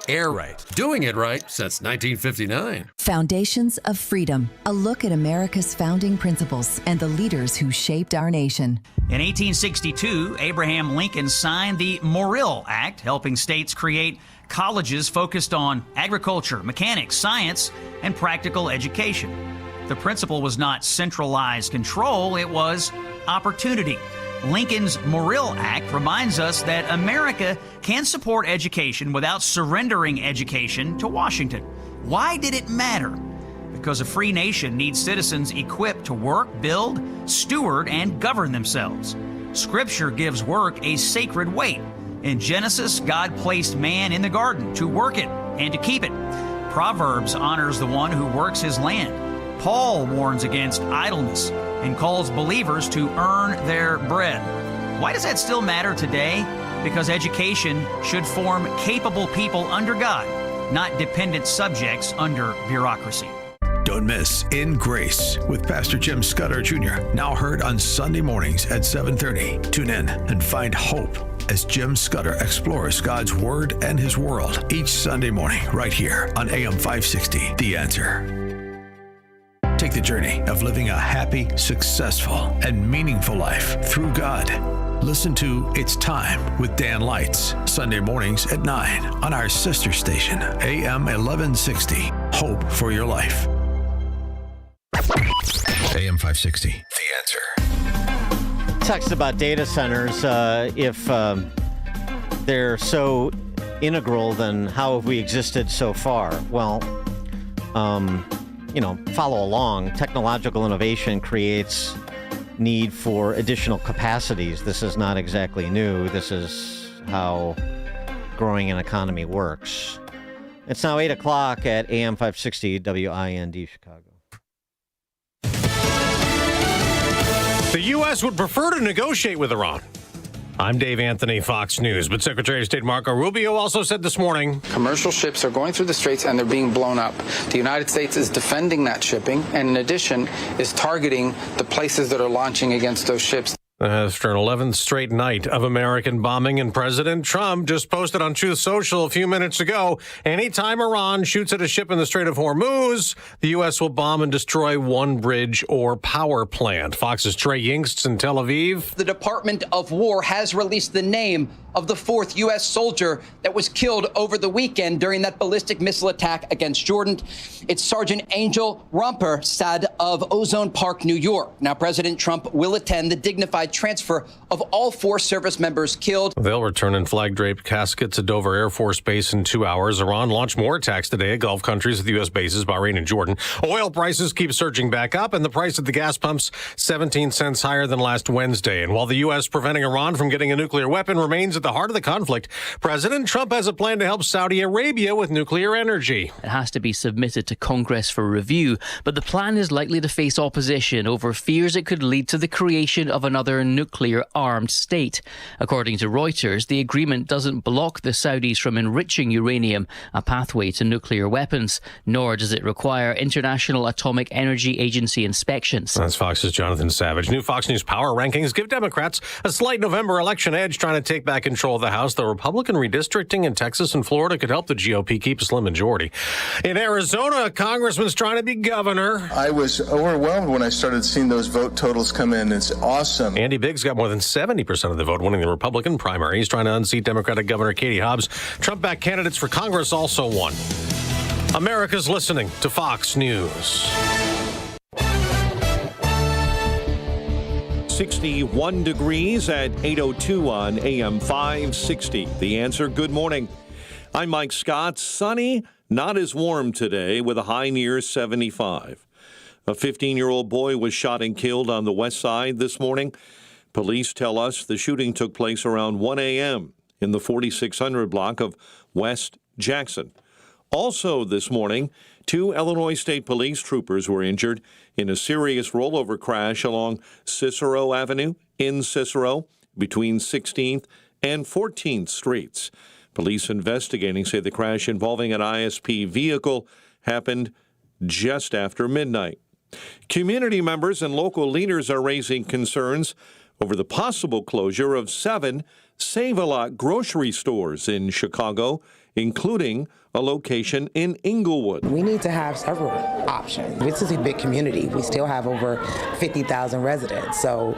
Speaker 9: Air Right, doing it right since 1959.
Speaker 21: Foundations of Freedom, a look at America's founding principles and the leaders who shaped our nation.
Speaker 18: In 1862, Abraham Lincoln signed the Morrill Act, helping states create colleges focused on agriculture, mechanics, science, and practical education. The principle was not centralized control, it was opportunity. Lincoln's Morrill Act reminds us that America can support education without surrendering education to Washington. Why did it matter? Because a free nation needs citizens equipped to work, build, steward, and govern themselves. Scripture gives work a sacred weight. In Genesis, God placed man in the garden to work it and to keep it. Proverbs honors the one who works his land. Paul warns against idleness and calls believers to earn their bread. Why does that still matter today? Because education should form capable people under God, not dependent subjects under bureaucracy.
Speaker 6: Don't miss In Grace with Pastor Jim Scudder Jr., now heard on Sunday mornings at 7:30. Tune in and find hope as Jim Scudder explores God's Word and His world each Sunday morning right here on AM 560, The Answer. Take the journey of living a happy, successful, and meaningful life through God. Listen to It's Time with Dan Lights, Sunday mornings at 9 on our sister station, AM 1160. Hope for your life.
Speaker 20: AM 560, The Answer.
Speaker 10: Text about data centers. If they're so integral, then how have we existed so far? Well, follow along. Technological innovation creates need for additional capacities. This is not exactly new. This is how growing an economy works. It's now 8 o'clock at AM 560 WIND Chicago.
Speaker 22: The U.S. would prefer to negotiate with Iran. I'm Dave Anthony, Fox News. But Secretary of State Marco Rubio also said this morning,
Speaker 4: commercial ships are going through the straits and they're being blown up. The United States is defending that shipping and, in addition, is targeting the places that are launching against those ships.
Speaker 22: After an 11th straight night of American bombing, and President Trump just posted on Truth Social a few minutes ago, anytime Iran shoots at a ship in the Strait of Hormuz, the U.S. will bomb and destroy one bridge or power plant. Fox's Trey Yingst in Tel Aviv.
Speaker 23: The Department of War has released the name of the 4th U.S. soldier that was killed over the weekend during that ballistic missile attack against Jordan. It's Sergeant Angel Romper Sad of Ozone Park, New York. Now, President Trump will attend the dignified classified transfer of all 4 service members killed.
Speaker 22: They'll return in flag-draped caskets at Dover Air Force Base in 2 hours. Iran launched more attacks today at Gulf countries with U.S. bases, Bahrain and Jordan. Oil prices keep surging back up, and the price at the gas pumps 17 cents higher than last Wednesday. And while the U.S. preventing Iran from getting a nuclear weapon remains at the heart of the conflict, President Trump has a plan to help Saudi Arabia with nuclear energy.
Speaker 1: It has to be submitted to Congress for review, but the plan is likely to face opposition over fears it could lead to the creation of another nuclear-armed state. According to Reuters, the agreement doesn't block the Saudis from enriching uranium, a pathway to nuclear weapons, nor does it require International Atomic Energy Agency inspections.
Speaker 22: That's Fox's Jonathan Savage. New Fox News power rankings give Democrats a slight November election edge, trying to take back control of the House. The Republican redistricting in Texas and Florida could help the GOP keep a slim majority. In Arizona, a congressman's trying to be governor.
Speaker 3: I was overwhelmed when I started seeing those vote totals come in. It's awesome.
Speaker 22: Andy Biggs got more than 70% of the vote, winning the Republican primary. He's trying to unseat Democratic Governor Katie Hobbs. Trump-backed candidates for Congress also won. America's listening to Fox News.
Speaker 13: 61 degrees at 8:02 on AM 560. The Answer. Good morning. I'm Mike Scott. Sunny, not as warm today, with a high near 75. A 15-year-old boy was shot and killed on the west side this morning. Police tell us the shooting took place around 1 a.m. in the 4600 block of West Jackson. Also this morning, 2 Illinois State Police troopers were injured in a serious rollover crash along Cicero Avenue in Cicero between 16th and 14th Streets. Police investigating say the crash involving an ISP vehicle happened just after midnight. Community members and local leaders are raising concerns over the possible closure of 7 Save-A-Lot grocery stores in Chicago, including a location in Inglewood.
Speaker 5: We need to have several options. This is a big community. We still have over 50,000 residents. So,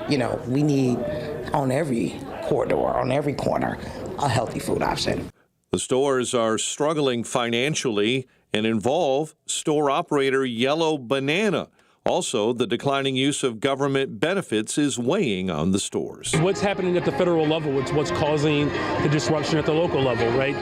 Speaker 5: we need on every corridor, on every corner, a healthy food option.
Speaker 13: The stores are struggling financially and involve store operator Yellow Banana. Also, the declining use of government benefits is weighing on the stores.
Speaker 7: What's happening at the federal level, it's what's causing the disruption at the local level, right?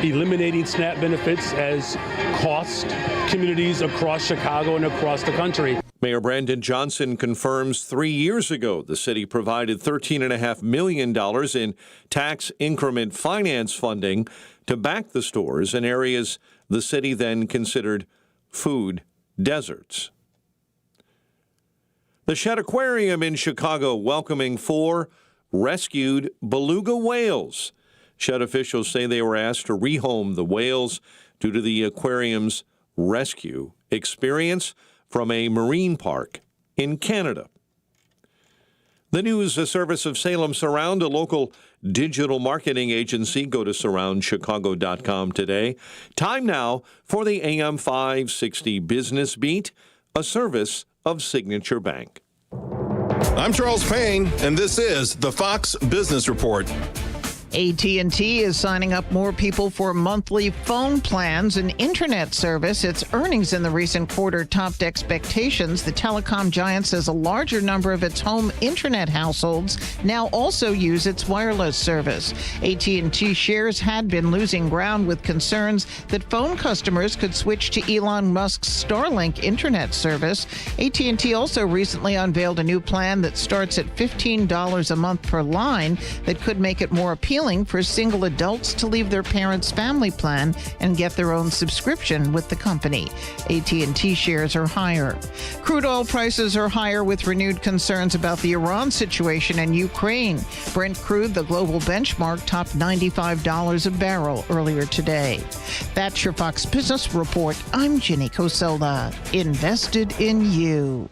Speaker 7: Eliminating SNAP benefits has cost communities across Chicago and across the country.
Speaker 13: Mayor Brandon Johnson confirms 3 years ago the city provided $13.5 million in tax increment finance funding to back the stores in areas the city then considered food deserts. The Shedd Aquarium in Chicago welcoming 4 rescued beluga whales. Shedd officials say they were asked to rehome the whales due to the aquarium's rescue experience from a marine park in Canada. The News Service of Salem Surround, a local digital marketing agency. Go to surroundchicago.com today. Time now for the AM 560 Business Beat, a service of Signature Bank.
Speaker 8: I'm Charles Payne, and this is the Fox Business Report.
Speaker 24: AT&T is signing up more people for monthly phone plans and internet service. Its earnings in the recent quarter topped expectations. The telecom giant says a larger number of its home internet households now also use its wireless service. AT&T shares had been losing ground with concerns that phone customers could switch to Elon Musk's Starlink internet service. AT&T also recently unveiled a new plan that starts at $15 a month per line that could make it more appealing for single adults to leave their parents' family plan and get their own subscription with the company. AT&T shares are higher. Crude oil prices are higher with renewed concerns about the Iran situation in Ukraine. Brent crude, the global benchmark, topped $95 a barrel earlier today. That's your Fox Business Report. I'm Ginny Coselda. Invested in you.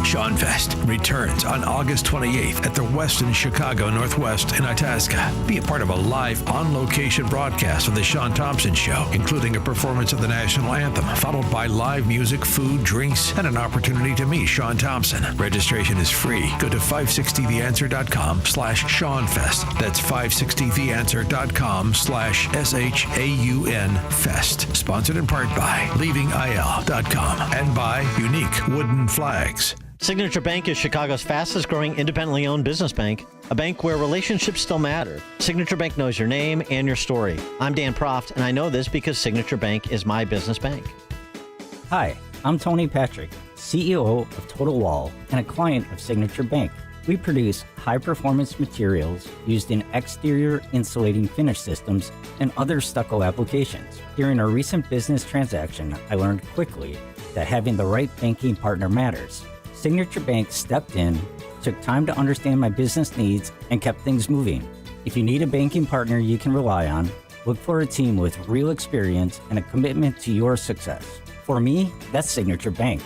Speaker 6: Sean Fest returns on August 28th at the Westin Chicago Northwest in Itasca. Be a part of a live, on-location broadcast of The Sean Thompson Show, including a performance of the national anthem, followed by live music, food, drinks, and an opportunity to meet Sean Thompson. Registration is free. Go to 560theanswer.com/SeanFest. That's 560theanswer.com/SHAUN Fest. Sponsored in part by LeavingIL.com and by Unique Wooden Flags.
Speaker 10: Signature Bank is Chicago's fastest growing independently owned business bank, a bank where relationships still matter. Signature Bank knows your name and your story. I'm Dan Proft, and I know this because Signature Bank is my business bank.
Speaker 2: Hi, I'm Tony Patrick, CEO of Total Wall and a client of Signature Bank. We produce high-performance materials used in exterior insulating finish systems and other stucco applications. During a recent business transaction, I learned quickly that having the right banking partner matters. Signature Bank stepped in, took time to understand my business needs, and kept things moving. If you need a banking partner you can rely on, look for a team with real experience and a commitment to your success. For me, that's Signature Bank.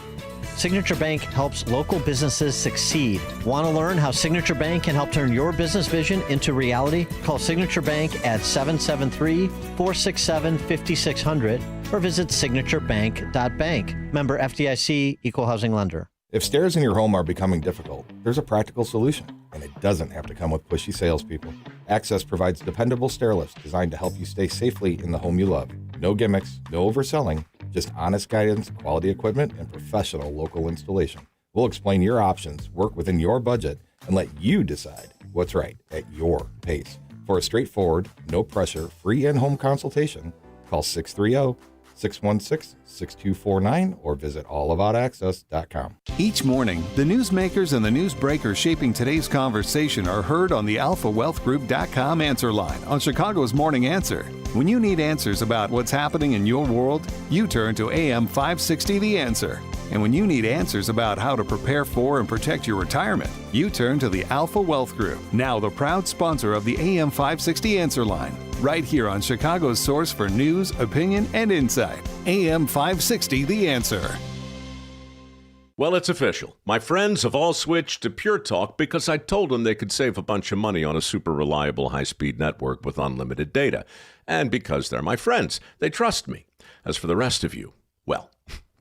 Speaker 10: Signature Bank helps local businesses succeed. Want to learn how Signature Bank can help turn your business vision into reality? Call Signature Bank at 773-467-5600 or visit signaturebank.bank. Member FDIC, Equal Housing Lender.
Speaker 11: If stairs in your home are becoming difficult, there's a practical solution, and it doesn't have to come with pushy salespeople. Access provides dependable stair lifts designed to help you stay safely in the home you love. No gimmicks, no overselling, just honest guidance, quality equipment, and professional local installation. We'll explain your options, work within your budget, and let you decide what's right at your pace. For a straightforward, no pressure, free in-home consultation, call 630-616-6249 or visit allaboutaccess.com.
Speaker 12: Each morning, the newsmakers and the newsbreakers shaping today's conversation are heard on the AlphaWealthGroup.com answer line on Chicago's Morning Answer. When you need answers about what's happening in your world, you turn to AM 560 The Answer. And when you need answers about how to prepare for and protect your retirement, you turn to the Alpha Wealth Group, now the proud sponsor of the AM 560 Answer line, right here on Chicago's source for news, opinion, and insight. AM 560 The Answer.
Speaker 8: Well, it's official. My friends have all switched to Pure Talk because I told them they could save a bunch of money on a super reliable high-speed network with unlimited data. And because they're my friends, they trust me. As for the rest of you, well,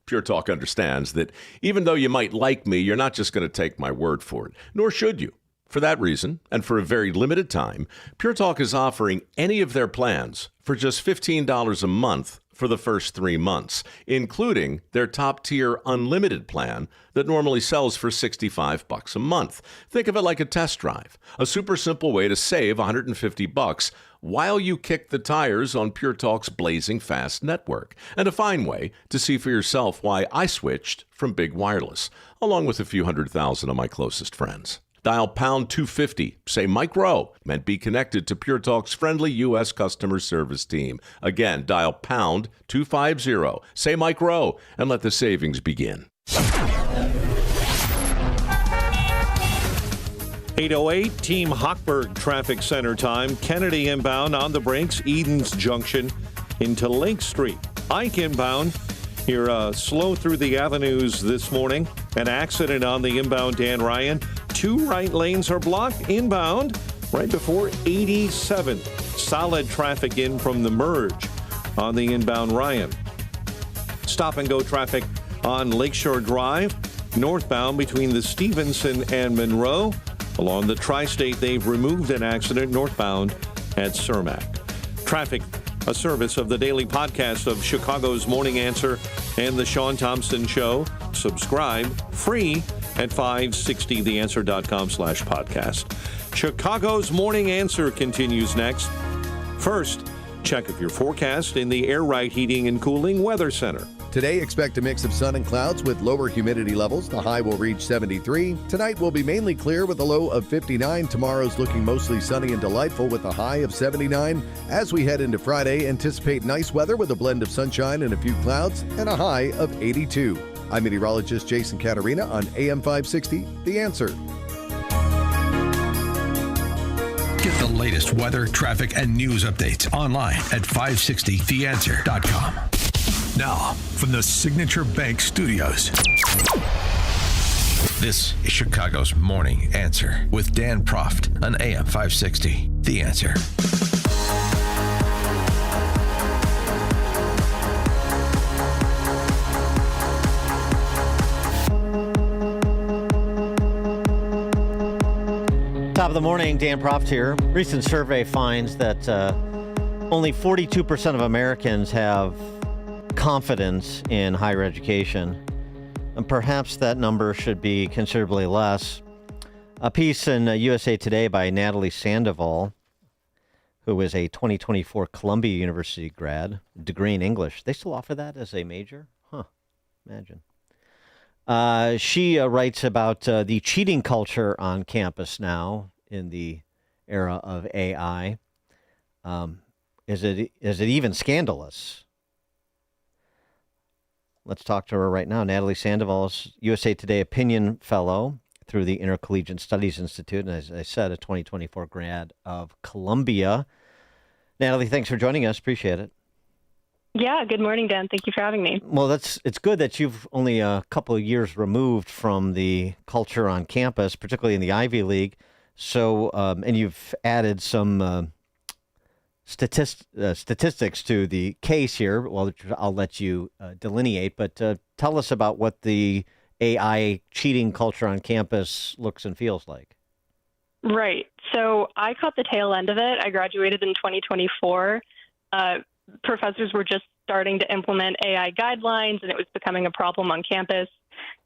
Speaker 8: Pure Talk understands that even though you might like me, you're not just going to take my word for it, nor should you. For that reason, and for a very limited time, Pure Talk is offering any of their plans for just $15 a month for the first 3 months, including their top-tier unlimited plan that normally sells for $65 a month. Think of it like a test drive, a super simple way to save $150 while you kick the tires on Pure Talk's blazing fast network, and a fine way to see for yourself why I switched from big wireless, along with a few 100,000 of my closest friends. Dial pound 250, say Mike Rowe, and be connected to Pure Talk's friendly U.S. customer service team. Again, dial pound 250, say Mike Rowe, and let the savings begin.
Speaker 13: 8:08, Team Hochberg Traffic Center time. Kennedy inbound on the brakes, Edens Junction into Lake Street. Ike inbound. You're slow through the avenues this morning. An accident on the inbound Dan Ryan. 2 right lanes are blocked inbound right before 87. Solid traffic in from the merge on the inbound Ryan. Stop and go traffic on Lakeshore Drive. Northbound between the Stevenson and Monroe. Along the Tri-State, they've removed an accident northbound at Cermak. Traffic, a service of the daily podcast of Chicago's Morning Answer and the Sean Thompson Show. Subscribe free at 560theanswer.com/podcast. Chicago's Morning Answer continues next. First, check of your forecast in the Air Right Heating and Cooling Weather Center.
Speaker 15: Today, expect a mix of sun and clouds with lower humidity levels. The high will reach 73. Tonight will be mainly clear with a low of 59. Tomorrow's looking mostly sunny and delightful with a high of 79. As we head into Friday, anticipate nice weather with a blend of sunshine and a few clouds and a high of 82. I'm meteorologist Jason Caterina on AM 560, The Answer.
Speaker 6: Get the latest weather, traffic, and news updates online at 560theanswer.com. Now, from the Signature Bank Studios, this is Chicago's Morning Answer with Dan Proft on AM 560. The Answer.
Speaker 10: Top of the morning, Dan Proft here. Recent survey finds that only 42% of Americans have confidence in higher education. And perhaps that number should be considerably less. A piece in USA Today by Natalie Sandoval, who is a 2024 Columbia University grad, degree in English. They still offer that as a major? Huh, imagine. She writes about the cheating culture on campus now in the era of AI. Is it even scandalous? Let's talk to her right now. Natalie Sandoval is USA Today Opinion Fellow through the Intercollegiate Studies Institute, and as I said, a 2024 grad of Columbia. Natalie, thanks for joining us. Appreciate it.
Speaker 14: Yeah, good morning, Dan. Thank you for having me.
Speaker 10: Well, it's good that you've only a couple of years removed from the culture on campus, particularly in the Ivy League. So, and you've added some statistics to the case here. Well, I'll let you delineate, but tell us about what the AI cheating culture on campus looks and feels like.
Speaker 14: Right. So I caught the tail end of it. I graduated in 2024. Professors were just starting to implement AI guidelines, and it was becoming a problem on campus.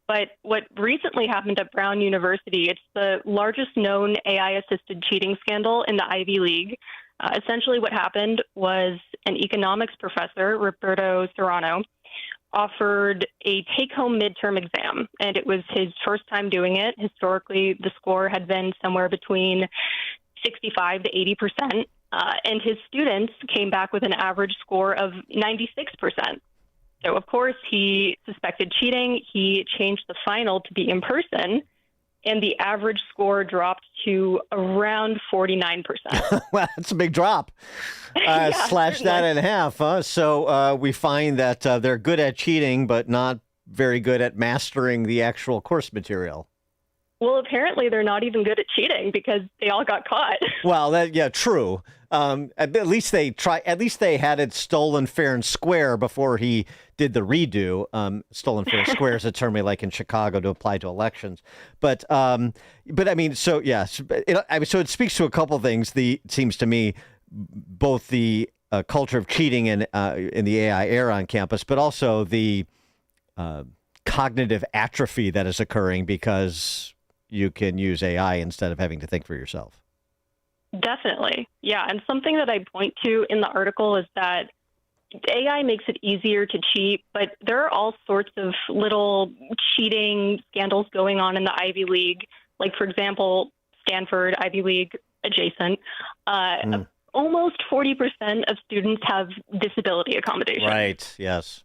Speaker 14: But what recently happened at Brown University, it's the largest known AI-assisted cheating scandal in the Ivy League. Essentially what happened was an economics professor, Roberto Serrano, offered a take-home midterm exam, and it was his first time doing it. Historically, the score had been somewhere between 65 to 80%, and his students came back with an average score of 96%. So, of course, he suspected cheating. He changed the final to be in person, and the average score dropped to around 49%.
Speaker 10: Well, that's a big drop. Slash that in half. So we find that they're good at cheating, but not very good at mastering the actual course material.
Speaker 14: Well, apparently they're not even good at cheating because they all got caught.
Speaker 10: Well, true. At least they try. At least they had it stolen fair and square before he did the redo. Stolen fair and square is a term we like in Chicago to apply to elections. But I mean, so yes. So it speaks to a couple things. It seems to me, both the culture of cheating in the AI era on campus, but also the cognitive atrophy that is occurring because you can use AI instead of having to think for yourself.
Speaker 14: Definitely. Yeah. And something that I point to in the article is that AI makes it easier to cheat, but there are all sorts of little cheating scandals going on in the Ivy League. Like, for example, Stanford, Ivy League adjacent. Almost 40% of students have disability accommodation.
Speaker 10: Right. Yes.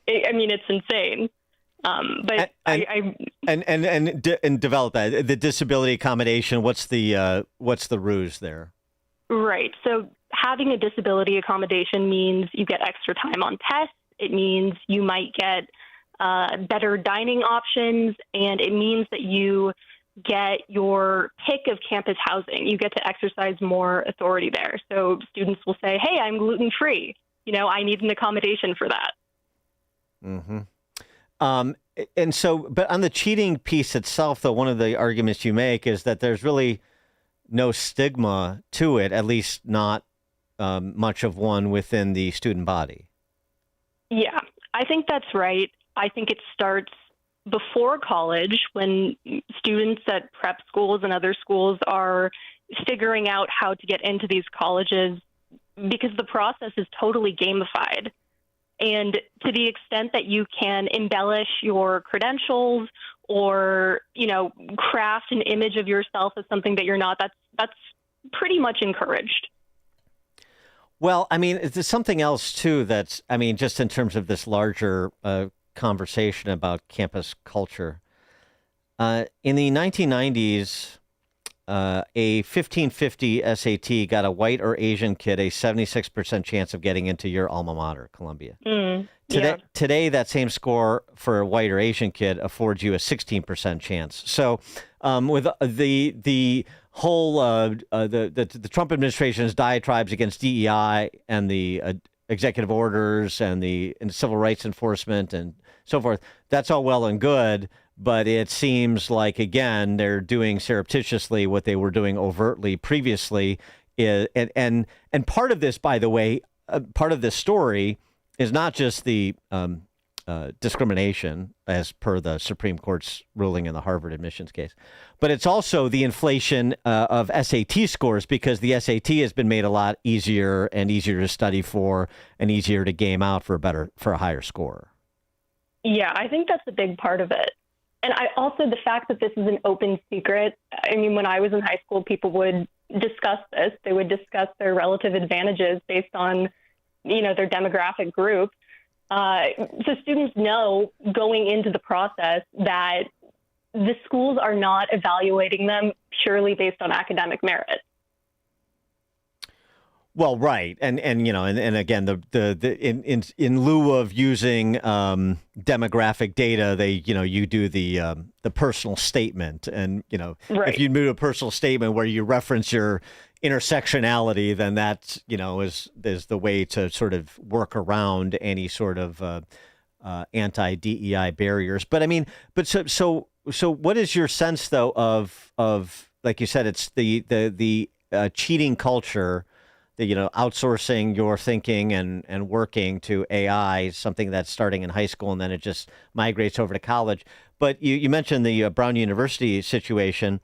Speaker 14: I mean, it's insane. But
Speaker 10: and develop that the disability accommodation. What's the ruse there?
Speaker 14: Right. So having a disability accommodation means you get extra time on tests. It means you might get better dining options, and it means that you get your pick of campus housing. You get to exercise more authority there. So students will say, "Hey, I'm gluten-free. I need an accommodation for that."
Speaker 10: Mm-hmm. And so, but on the cheating piece itself, though, one of the arguments you make is that there's really no stigma to it, at least not much of one within the student body.
Speaker 14: Yeah, I think that's right. I think it starts before college when students at prep schools and other schools are figuring out how to get into these colleges because the process is totally gamified. And to the extent that you can embellish your credentials or, craft an image of yourself as something that you're not, that's pretty much encouraged.
Speaker 10: Well, I mean, there's something else, too, just in terms of this larger conversation about campus culture. In the 1990s, a 1550 SAT got a white or Asian kid a 76% chance of getting into your alma mater, Columbia. Today, that same score for a white or Asian kid affords you a 16% chance. So with the whole the Trump administration's diatribes against DEI and the executive orders and civil rights enforcement and so forth, that's all well and good. But it seems like, again, they're doing surreptitiously what they were doing overtly previously. And part of this, by the way, part of this story is not just the discrimination, as per the Supreme Court's ruling in the Harvard admissions case. But it's also the inflation of SAT scores, because the SAT has been made a lot easier and easier to study for and easier to game out for a higher score.
Speaker 14: Yeah, I think that's a big part of it. And I also, the fact that this is an open secret. I mean, when I was in high school, people would discuss this. They would discuss their relative advantages based on, their demographic group. So students know going into the process that the schools are not evaluating them purely based on academic merit.
Speaker 10: Well, right, and again, in lieu of using demographic data, you do the personal statement, and
Speaker 14: Right.
Speaker 10: If you do a personal statement where you reference your intersectionality, then that is the way to sort of work around any sort of anti-DEI barriers. But I mean, so what is your sense though of like you said, it's the cheating culture, outsourcing your thinking and working to AI, something that's starting in high school and then it just migrates over to college. But you mentioned the Brown University situation.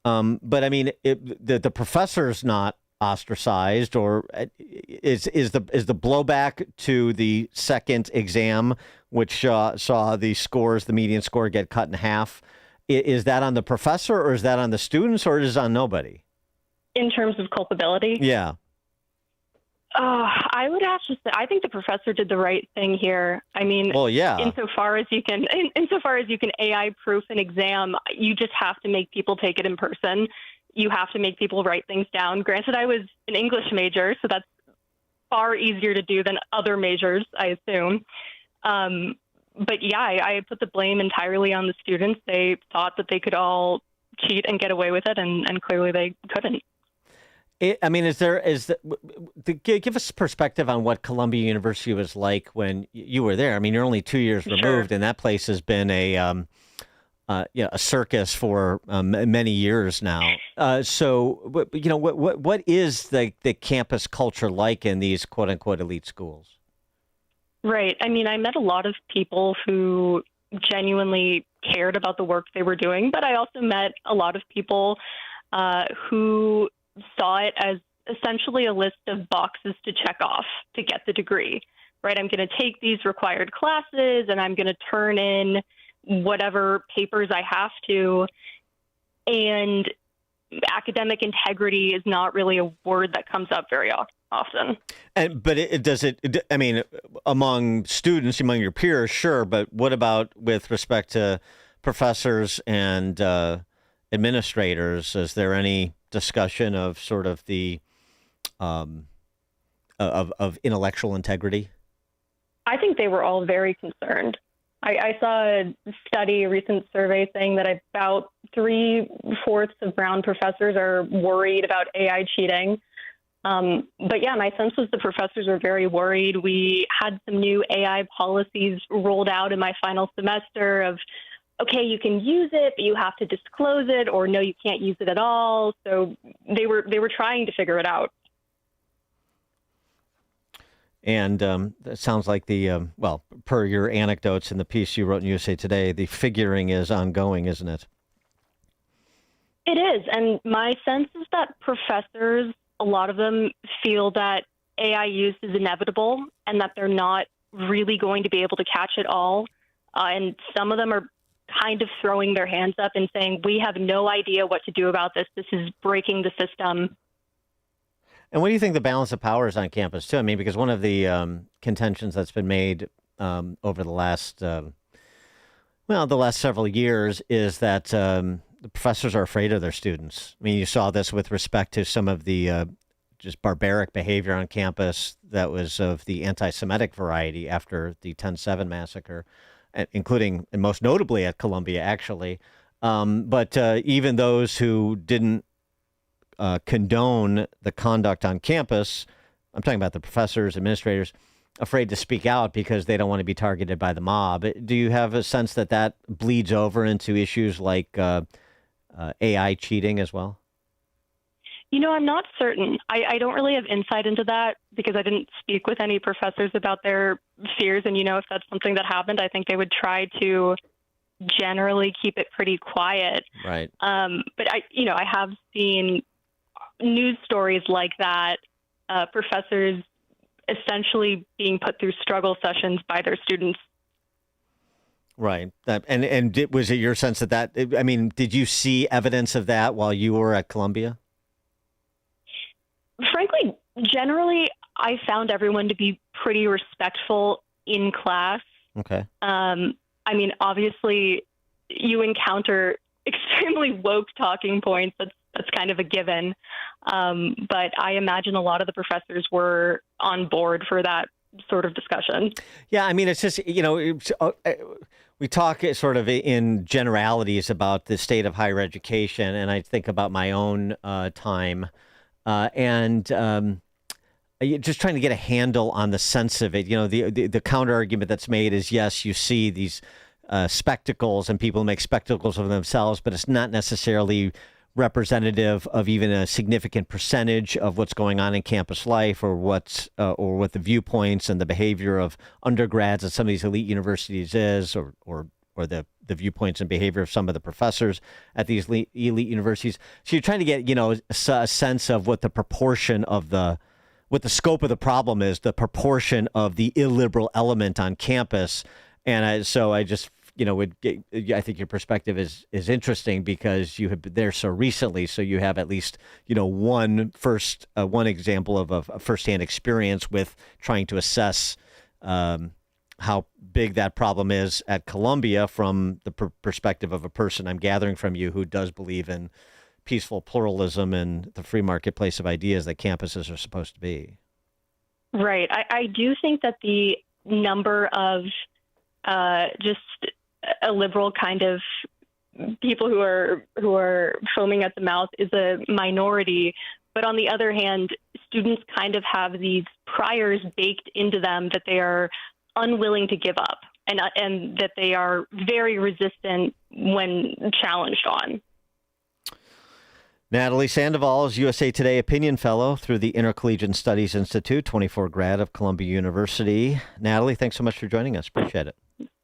Speaker 10: But I mean, the professor's not ostracized, or is the blowback to the second exam, which saw the median score get cut in half? Is that on the professor, or is that on the students, or is it on nobody?
Speaker 14: In terms of culpability?
Speaker 10: Yeah.
Speaker 14: I would have to say, I think the professor did the right thing here. I mean,
Speaker 10: well, yeah.
Speaker 14: insofar as you can AI proof an exam, you just have to make people take it in person. You have to make people write things down. Granted, I was an English major, so that's far easier to do than other majors, I assume. But yeah, I put the blame entirely on the students. They thought that they could all cheat and get away with it, and clearly they couldn't.
Speaker 10: Give us perspective on what Columbia University was like when you were there. I mean, you're only 2 years removed, and that place has been a circus for many years now. So, what is the campus culture like in these quote unquote elite schools?
Speaker 14: Right. I mean, I met a lot of people who genuinely cared about the work they were doing, but I also met a lot of people who saw it as essentially a list of boxes to check off to get the degree, right? I'm going to take these required classes and I'm going to turn in whatever papers I have to. And academic integrity is not really a word that comes up very often.
Speaker 10: I mean, among students, among your peers, sure, but what about with respect to professors and administrators? Is there any discussion of sort of the of intellectual integrity?
Speaker 14: I think they were all very concerned. I saw a recent survey saying that about 3/4 of Brown professors are worried about AI cheating. But yeah, my sense was the professors were very worried. We had some new AI policies rolled out in my final semester of, okay, you can use it, but you have to disclose it, or no, you can't use it at all. So they were trying to figure it out.
Speaker 10: And it sounds like per your anecdotes in the piece you wrote in USA Today, the figuring is ongoing, isn't it?
Speaker 14: It is. And my sense is that professors, a lot of them feel that AI use is inevitable and that they're not really going to be able to catch it all. And some of them are kind of throwing their hands up and saying, we have no idea what to do about this. This is breaking the system.
Speaker 10: And what do you think the balance of power is on campus, too? I mean, because one of the contentions that's been made over the last several years is that the professors are afraid of their students. I mean, you saw this with respect to some of the just barbaric behavior on campus that was of the anti-Semitic variety after the 10/7 massacre, including and most notably at Columbia, actually. But even those who didn't condone the conduct on campus, I'm talking about the professors, administrators, afraid to speak out because they don't want to be targeted by the mob. Do you have a sense that that bleeds over into issues like AI cheating as well?
Speaker 14: I'm not certain. I don't really have insight into that because I didn't speak with any professors about their fears. And, if that's something that happened, I think they would try to generally keep it pretty quiet.
Speaker 10: Right.
Speaker 14: But I have seen news stories like that, professors essentially being put through struggle sessions by their students.
Speaker 10: Right. Was it your sense that did you see evidence of that while you were at Columbia?
Speaker 14: Frankly, generally, I found everyone to be pretty respectful in class.
Speaker 10: Okay.
Speaker 14: Obviously, you encounter extremely woke talking points. That's kind of a given. But I imagine a lot of the professors were on board for that sort of discussion.
Speaker 10: Yeah, it's just, we talk sort of in generalities about the state of higher education, and I think about my own time and just trying to get a handle on the sense of it. The counter argument that's made is, yes, you see these spectacles and people make spectacles of themselves, but it's not necessarily representative of even a significant percentage of what's going on in campus life or what the viewpoints and the behavior of undergrads at some of these elite universities is, or the viewpoints and behavior of some of the professors at these elite universities. So you're trying to get, a sense of what the proportion of what the scope of the problem is, the proportion of the illiberal element on campus. And I just, I think your perspective is interesting because you have been there so recently. So you have at least, one example of a firsthand experience with trying to assess how big that problem is at Columbia from the perspective of a person I'm gathering from you who does believe in peaceful pluralism and the free marketplace of ideas that campuses are supposed to be.
Speaker 14: Right. I do think that the number of just a liberal kind of people who are foaming at the mouth is a minority. But on the other hand, students kind of have these priors baked into them that they are unwilling to give up and that they are very resistant when challenged on.
Speaker 10: Natalie Sandoval is USA Today Opinion Fellow through the Intercollegiate Studies Institute, 24 grad of Columbia University. Natalie, thanks so much for joining us. Appreciate it.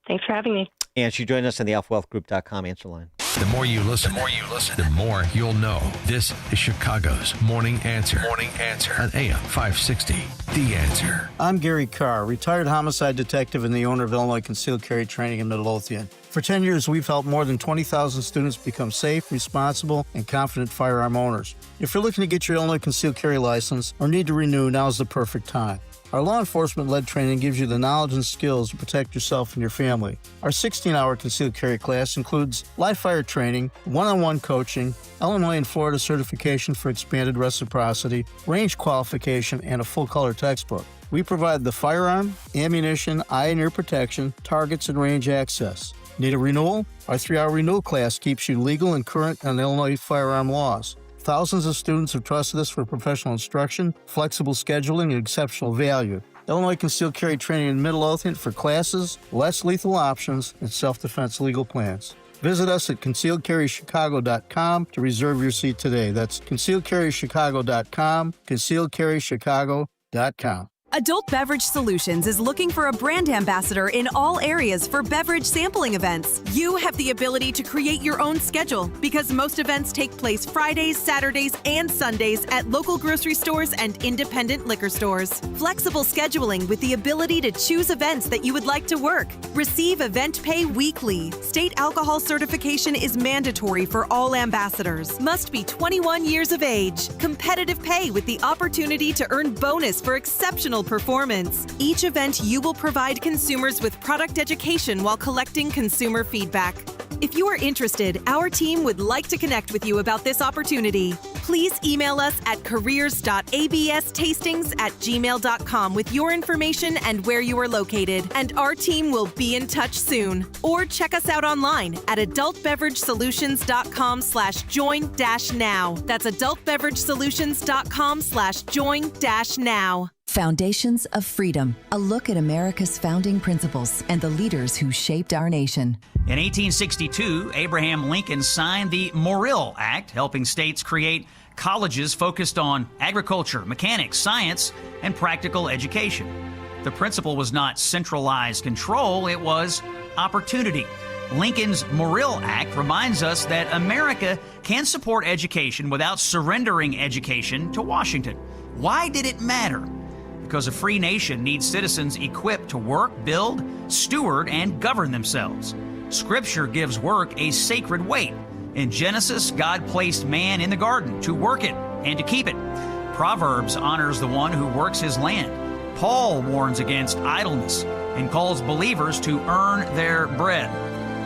Speaker 14: Thanks for having me.
Speaker 10: And she joined us on the alphawealthgroup.com answer line.
Speaker 20: The more you listen, the more you'll know. This is Chicago's Morning Answer. Morning Answer on AM 560. The Answer.
Speaker 9: I'm Gary Carr, retired homicide detective and the owner of Illinois Concealed Carry Training in Midlothian. For 10 years, we've helped more than 20,000 students become safe, responsible, and confident firearm owners. If you're looking to get your Illinois Concealed Carry license or need to renew, now's the perfect time. Our law enforcement-led training gives you the knowledge and skills to protect yourself and your family. Our 16-hour concealed carry class includes live fire training, one-on-one coaching, Illinois and Florida certification for expanded reciprocity, range qualification, and a full-color textbook. We provide the firearm, ammunition, eye and ear protection, targets, and range access. Need a renewal? Our 3-hour renewal class keeps you legal and current on Illinois firearm laws. Thousands of students have trusted us for professional instruction, flexible scheduling, and exceptional value. Illinois Concealed Carry Training in Midlothian for classes, less lethal options, and self-defense legal plans. Visit us at concealedcarrychicago.com to reserve your seat today. That's concealedcarrychicago.com, concealedcarrychicago.com.
Speaker 16: Adult Beverage Solutions is looking for a brand ambassador in all areas for beverage sampling events. You have the ability to create your own schedule because most events take place Fridays, Saturdays, and Sundays at local grocery stores and independent liquor stores. Flexible scheduling with the ability to choose events that you would like to work. Receive event pay weekly. State alcohol certification is mandatory for all ambassadors. Must be 21 years of age. Competitive pay with the opportunity to earn bonus for exceptional performance. Each event, you will provide consumers with product education while collecting consumer feedback. If you are interested, our team would like to connect with you about this opportunity. Please email us at careers.abstastings@gmail.com with your information and where you are located, and our team will be in touch soon. Or check us out online at adultbeveragesolutions.com/join-now. That's adultbeveragesolutions.com/join-now.
Speaker 17: Foundations of Freedom, a look at America's founding principles and the leaders who shaped our nation.
Speaker 18: In 1862, Abraham Lincoln signed the Morrill Act, helping states create colleges focused on agriculture, mechanics, science, and practical education. The principle was not centralized control, it was opportunity. Lincoln's Morrill Act reminds us that America can support education without surrendering education to Washington. Why did it matter? Because a free nation needs citizens equipped to work, build, steward, and govern themselves. Scripture gives work a sacred weight. In Genesis, God placed man in the garden to work it and to keep it. Proverbs honors the one who works his land. Paul warns against idleness and calls believers to earn their bread.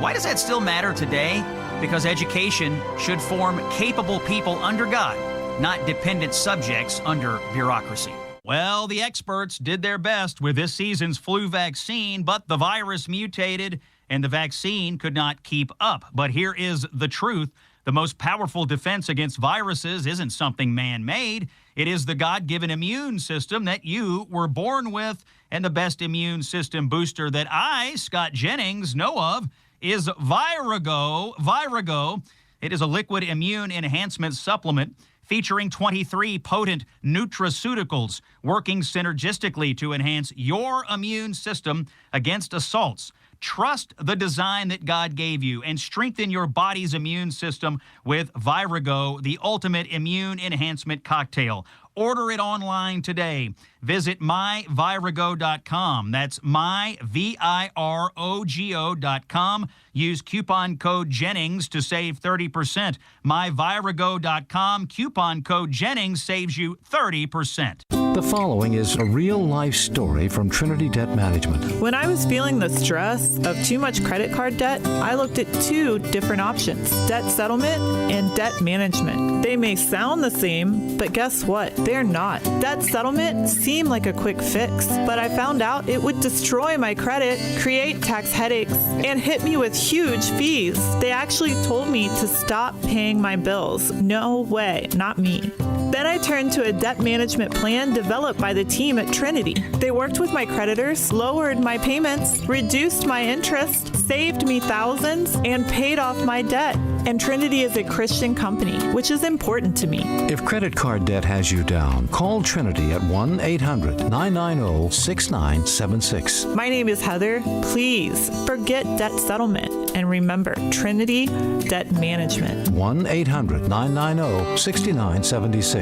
Speaker 18: Why does that still matter today? Because education should form capable people under God, not dependent subjects under bureaucracy. Well, the experts did their best with this season's flu vaccine, but the virus mutated and the vaccine could not keep up. But here is the truth. The most powerful defense against viruses isn't something man-made. It is the God-given immune system that you were born with. And the best immune system booster that I, Scott Jennings, know of is Virago. Virago. It is a liquid immune enhancement supplement featuring 23 potent nutraceuticals working synergistically to enhance your immune system against assaults. Trust the design that God gave you and strengthen your body's immune system with Virago, the ultimate immune enhancement cocktail. Order it online today. Visit myvirago.com. That's myvirago.com. Use coupon code Jennings to save 30%. Myvirago.com. Coupon code Jennings saves you 30%.
Speaker 19: The following is a real-life story from Trinity Debt Management.
Speaker 21: When I was feeling the stress of too much credit card debt, I looked at two different options: debt settlement and debt management. They may sound the same, but guess what? They're not. Debt settlement seemed like a quick fix, but I found out it would destroy my credit, create tax headaches, and hit me with huge fees. They actually told me to stop paying my bills. No way, not me. Then I turned to a debt management plan developed by the team at Trinity. They worked with my creditors, lowered my payments, reduced my interest, saved me thousands, and paid off my debt. And Trinity is a Christian company, which is important to me.
Speaker 19: If credit card debt has you down, call Trinity at 1-800-990-6976.
Speaker 21: My name is Heather. Please forget debt settlement and remember Trinity Debt Management.
Speaker 19: 1-800-990-6976.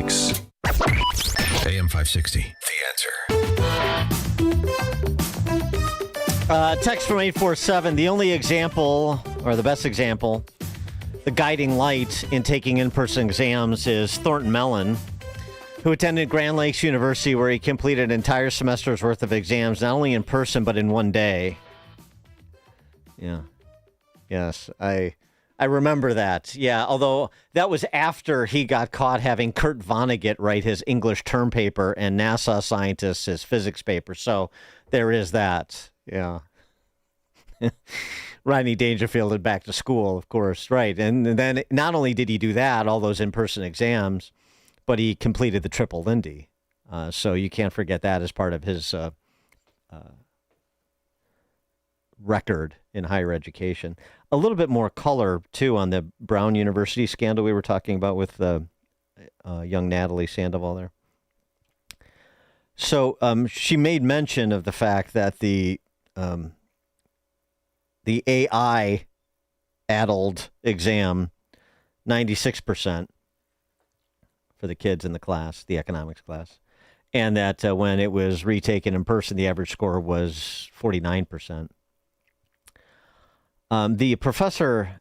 Speaker 20: AM 560, The Answer.
Speaker 10: Text from 847. The only example, or the best example, the guiding light in taking in-person exams is Thornton Mellon, who attended Grand Lakes University, where he completed an entire semester's worth of exams, not only in person, but in one day. Yeah. Yes, I remember that. Yeah, although that was after he got caught having Kurt Vonnegut write his English term paper and NASA scientists his physics paper. So there is that. Yeah. Rodney Dangerfield and back to school, of course. Right. And then not only did he do that, all those in-person exams, but he completed the Triple Lindy. So you can't forget that as part of his record in higher education. A little bit more color, too, on the Brown University scandal we were talking about with young Natalie Sandoval there. So she made mention of the fact that the AI-addled exam, 96% for the kids in the class, the economics class, and that when it was retaken in person, the average score was 49%. The professor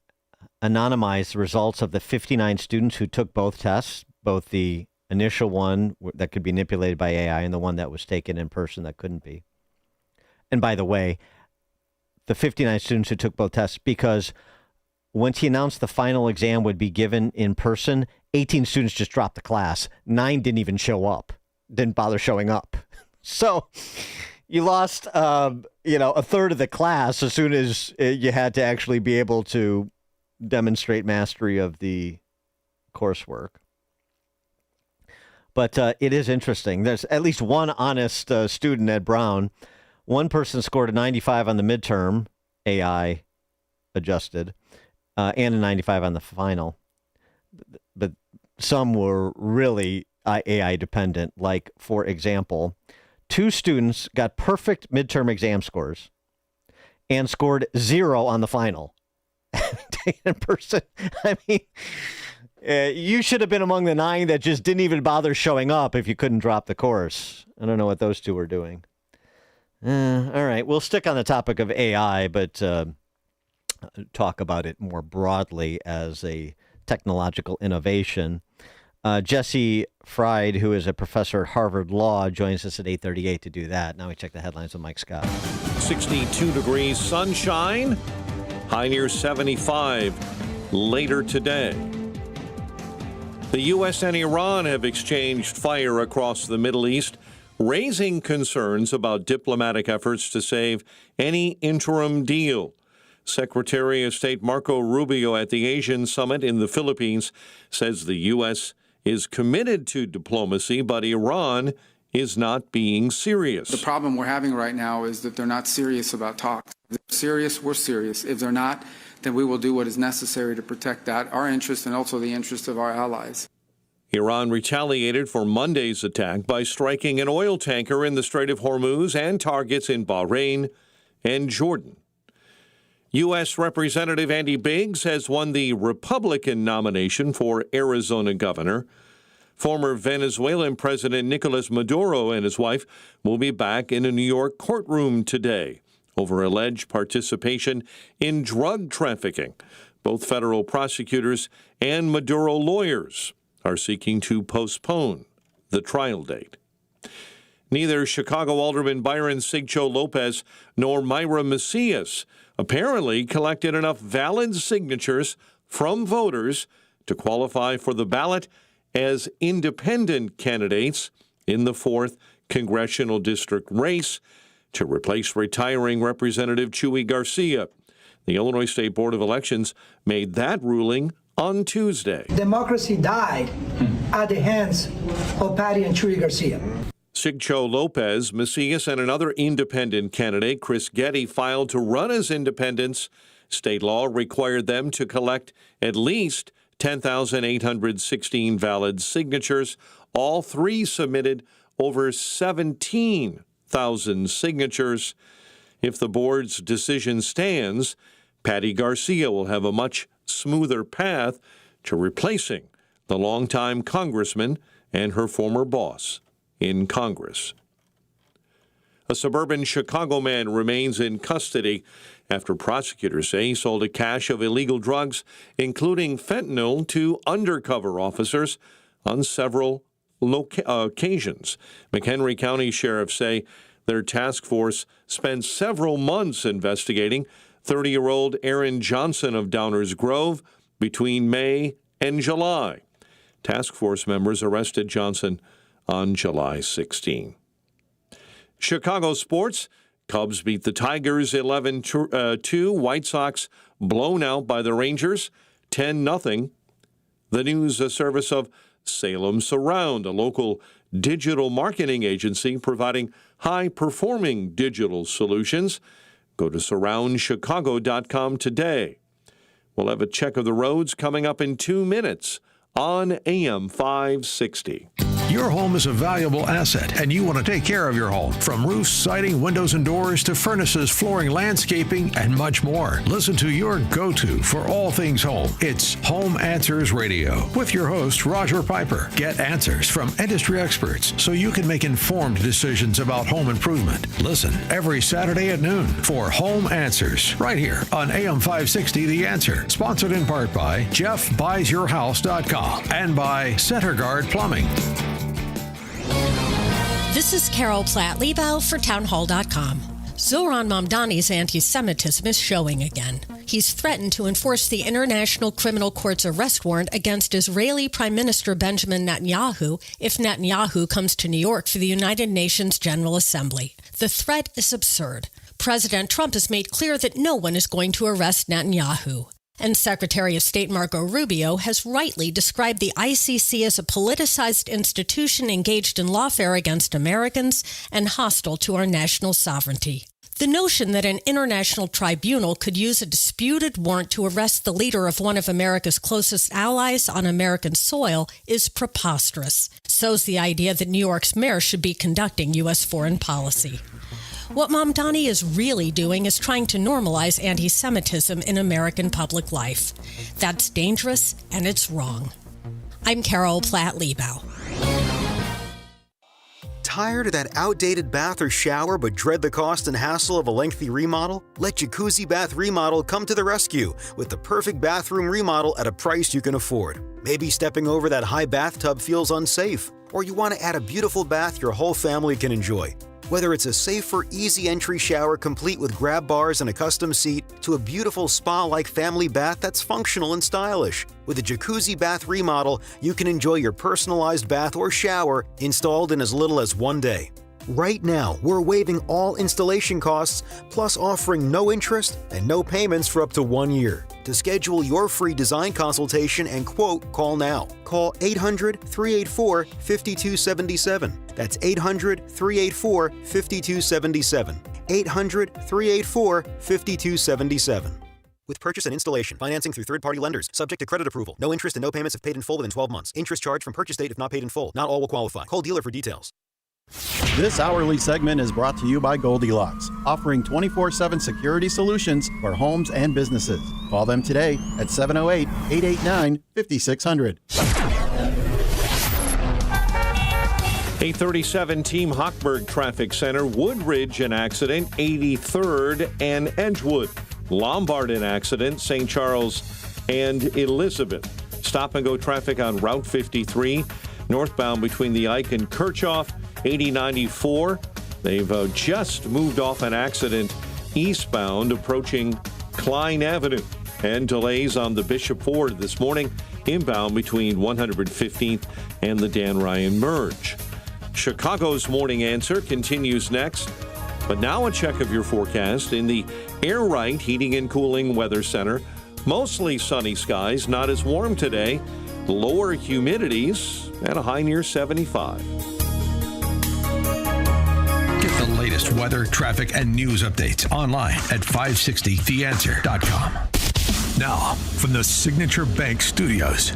Speaker 10: anonymized the results of the 59 students who took both tests, both the initial one that could be manipulated by AI and the one that was taken in person that couldn't be. And by the way, the 59 students who took both tests, because once he announced the final exam would be given in person, 18 students just dropped the class. 9 didn't even show up, didn't bother showing up. So you lost, a third of the class as soon as you had to actually be able to demonstrate mastery of the coursework. But it is interesting. There's at least one honest student at Brown. One person scored a 95 on the midterm, AI adjusted, and a 95 on the final. But some were really AI dependent. Like, for example, 2 students got perfect midterm exam scores and scored 0 on the final. In person, I mean, you should have been among the 9 that just didn't even bother showing up if you couldn't drop the course. I don't know what those 2 were doing. All right, we'll stick on the topic of AI, but talk about it more broadly as a technological innovation. Jesse Fried, who is a professor at Harvard Law, joins us at 8:38 to do that. Now we check the headlines with Mike Scott.
Speaker 13: 62 degrees, sunshine, high near 75 later today. The U.S. and Iran have exchanged fire across the Middle East, raising concerns about diplomatic efforts to save any interim deal. Secretary of State Marco Rubio at the Asian Summit in the Philippines says the U.S. is committed to diplomacy, but Iran is not being serious.
Speaker 1: The problem we're having right now is that they're not serious about talks. If they're serious, we're serious. If they're not, then we will do what is necessary to protect that, our interest and also the interest of our allies.
Speaker 13: Iran retaliated for Monday's attack by striking an oil tanker in the Strait of Hormuz and targets in Bahrain and Jordan. U.S. Representative Andy Biggs has won the Republican nomination for Arizona governor. Former Venezuelan President Nicolas Maduro and his wife will be back in a New York courtroom today over alleged participation in drug trafficking. Both federal prosecutors and Maduro lawyers are seeking to postpone the trial date. Neither Chicago Alderman Byron Sigcho Lopez nor Myra Macias apparently collected enough valid signatures from voters to qualify for the ballot as independent candidates in the 4th congressional district race to replace retiring Representative Chuy Garcia. The Illinois State Board of Elections made that ruling on Tuesday.
Speaker 3: Democracy died at the hands of Patty and Chuy Garcia.
Speaker 13: Sigcho Lopez, Macias, and another independent candidate, Chris Getty, filed to run as independents. State law required them to collect at least 10,816 valid signatures. All 3 submitted over 17,000 signatures. If the board's decision stands, Patty Garcia will have a much smoother path to replacing the longtime congressman and her former boss in Congress. A suburban Chicago man remains in custody after prosecutors say he sold a cache of illegal drugs, including fentanyl, to undercover officers on several occasions. McHenry County sheriffs say their task force spent several months investigating 30-year-old Aaron Johnson of Downers Grove between May and July. Task force members arrested Johnson on July 16. Chicago sports. Cubs beat the Tigers 11-2. White Sox blown out by the Rangers 10-0. The news service of Salem Surround, a local digital marketing agency providing high-performing digital solutions. Go to surroundchicago.com today. We'll have a check of the roads coming up in 2 minutes on AM 560.
Speaker 6: Your home is a valuable asset, and you want to take care of your home. From roofs, siding, windows and doors to furnaces, flooring, landscaping, and much more. Listen to your go-to for all things home. It's Home Answers Radio with your host, Roger Piper. Get answers from industry experts so you can make informed decisions about home improvement. Listen every Saturday at noon for Home Answers right here on AM 560 The Answer. Sponsored in part by JeffBuysYourHouse.com and by CenterGuard Plumbing.
Speaker 4: This is Carol Platt-Liebau for Townhall.com. Zohran Mamdani's anti-Semitism is showing again. He's threatened to enforce the International Criminal Court's arrest warrant against Israeli Prime Minister Benjamin Netanyahu if Netanyahu comes to New York for the United Nations General Assembly. The threat is absurd. President Trump has made clear that no one is going to arrest Netanyahu. And Secretary of State Marco Rubio has rightly described the ICC as a politicized institution engaged in lawfare against Americans and hostile to our national sovereignty. The notion that an international tribunal could use a disputed warrant to arrest the leader of one of America's closest allies on American soil is preposterous. So's the idea that New York's mayor should be conducting U.S. foreign policy. What Mamdani is really doing is trying to normalize anti-Semitism in American public life. That's dangerous, and it's wrong. I'm Carol Platt-Liebau.
Speaker 5: Tired of that outdated bath or shower but dread the cost and hassle of a lengthy remodel? Let Jacuzzi Bath Remodel come to the rescue with the perfect bathroom remodel at a price you can afford. Maybe stepping over that high bathtub feels unsafe, or you want to add a beautiful bath your whole family can enjoy. Whether it's a safer, easy entry shower complete with grab bars and a custom seat, to a beautiful spa-like family bath that's functional and stylish. With a Jacuzzi Bath Remodel, you can enjoy your personalized bath or shower installed in as little as 1 day. Right now, we're waiving all installation costs, plus offering no interest and no payments for up to 1 year. To schedule your free design consultation and quote, call now. Call 800-384-5277. That's 800-384-5277. 800-384-5277. With purchase and installation, financing through third-party lenders, subject to credit approval. No interest and no payments if paid in full within 12 months. Interest charged from purchase date if not paid in full. Not all will qualify. Call dealer for details.
Speaker 7: This hourly segment is brought to you by Goldilocks, offering 24/7 security solutions for homes and businesses. Call them today at 708-889-5600.
Speaker 13: 837 Team Hochberg Traffic Center, Woodridge an accident, 83rd and Edgewood. Lombard an accident, St. Charles and Elizabeth. Stop and go traffic on Route 53, northbound between the Ike and Kirchhoff. 8094. They've just moved off an accident eastbound approaching Klein Avenue. And delays on the Bishop Ford this morning, inbound between 115th and the Dan Ryan Merge. Chicago's Morning Answer continues next. But now a check of your forecast in the Air Right Heating and Cooling Weather Center. Mostly sunny skies, not as warm today. Lower humidities and a high near 75.
Speaker 6: Get the latest weather, traffic, and news updates online at 560theanswer.com. Now, from the Signature Bank Studios.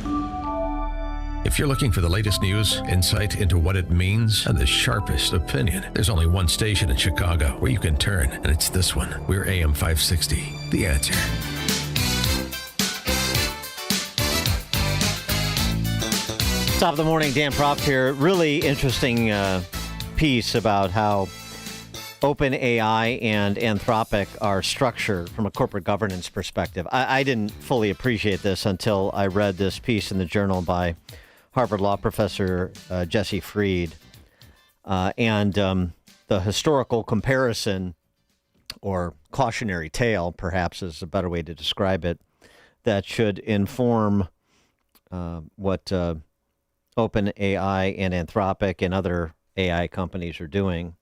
Speaker 20: If you're looking for the latest news, insight into what it means, and the sharpest opinion, there's only one station in Chicago where you can turn, and it's this one. We're AM 560, The Answer.
Speaker 10: Top of the morning, Dan Proft here. Really interesting piece about how OpenAI and Anthropic are structured from a corporate governance perspective. I didn't fully appreciate this until I read this piece in the Journal by Harvard Law professor Jesse Fried. And the historical comparison, or cautionary tale, perhaps is a better way to describe it, that should inform what OpenAI and Anthropic and other AI companies are doing.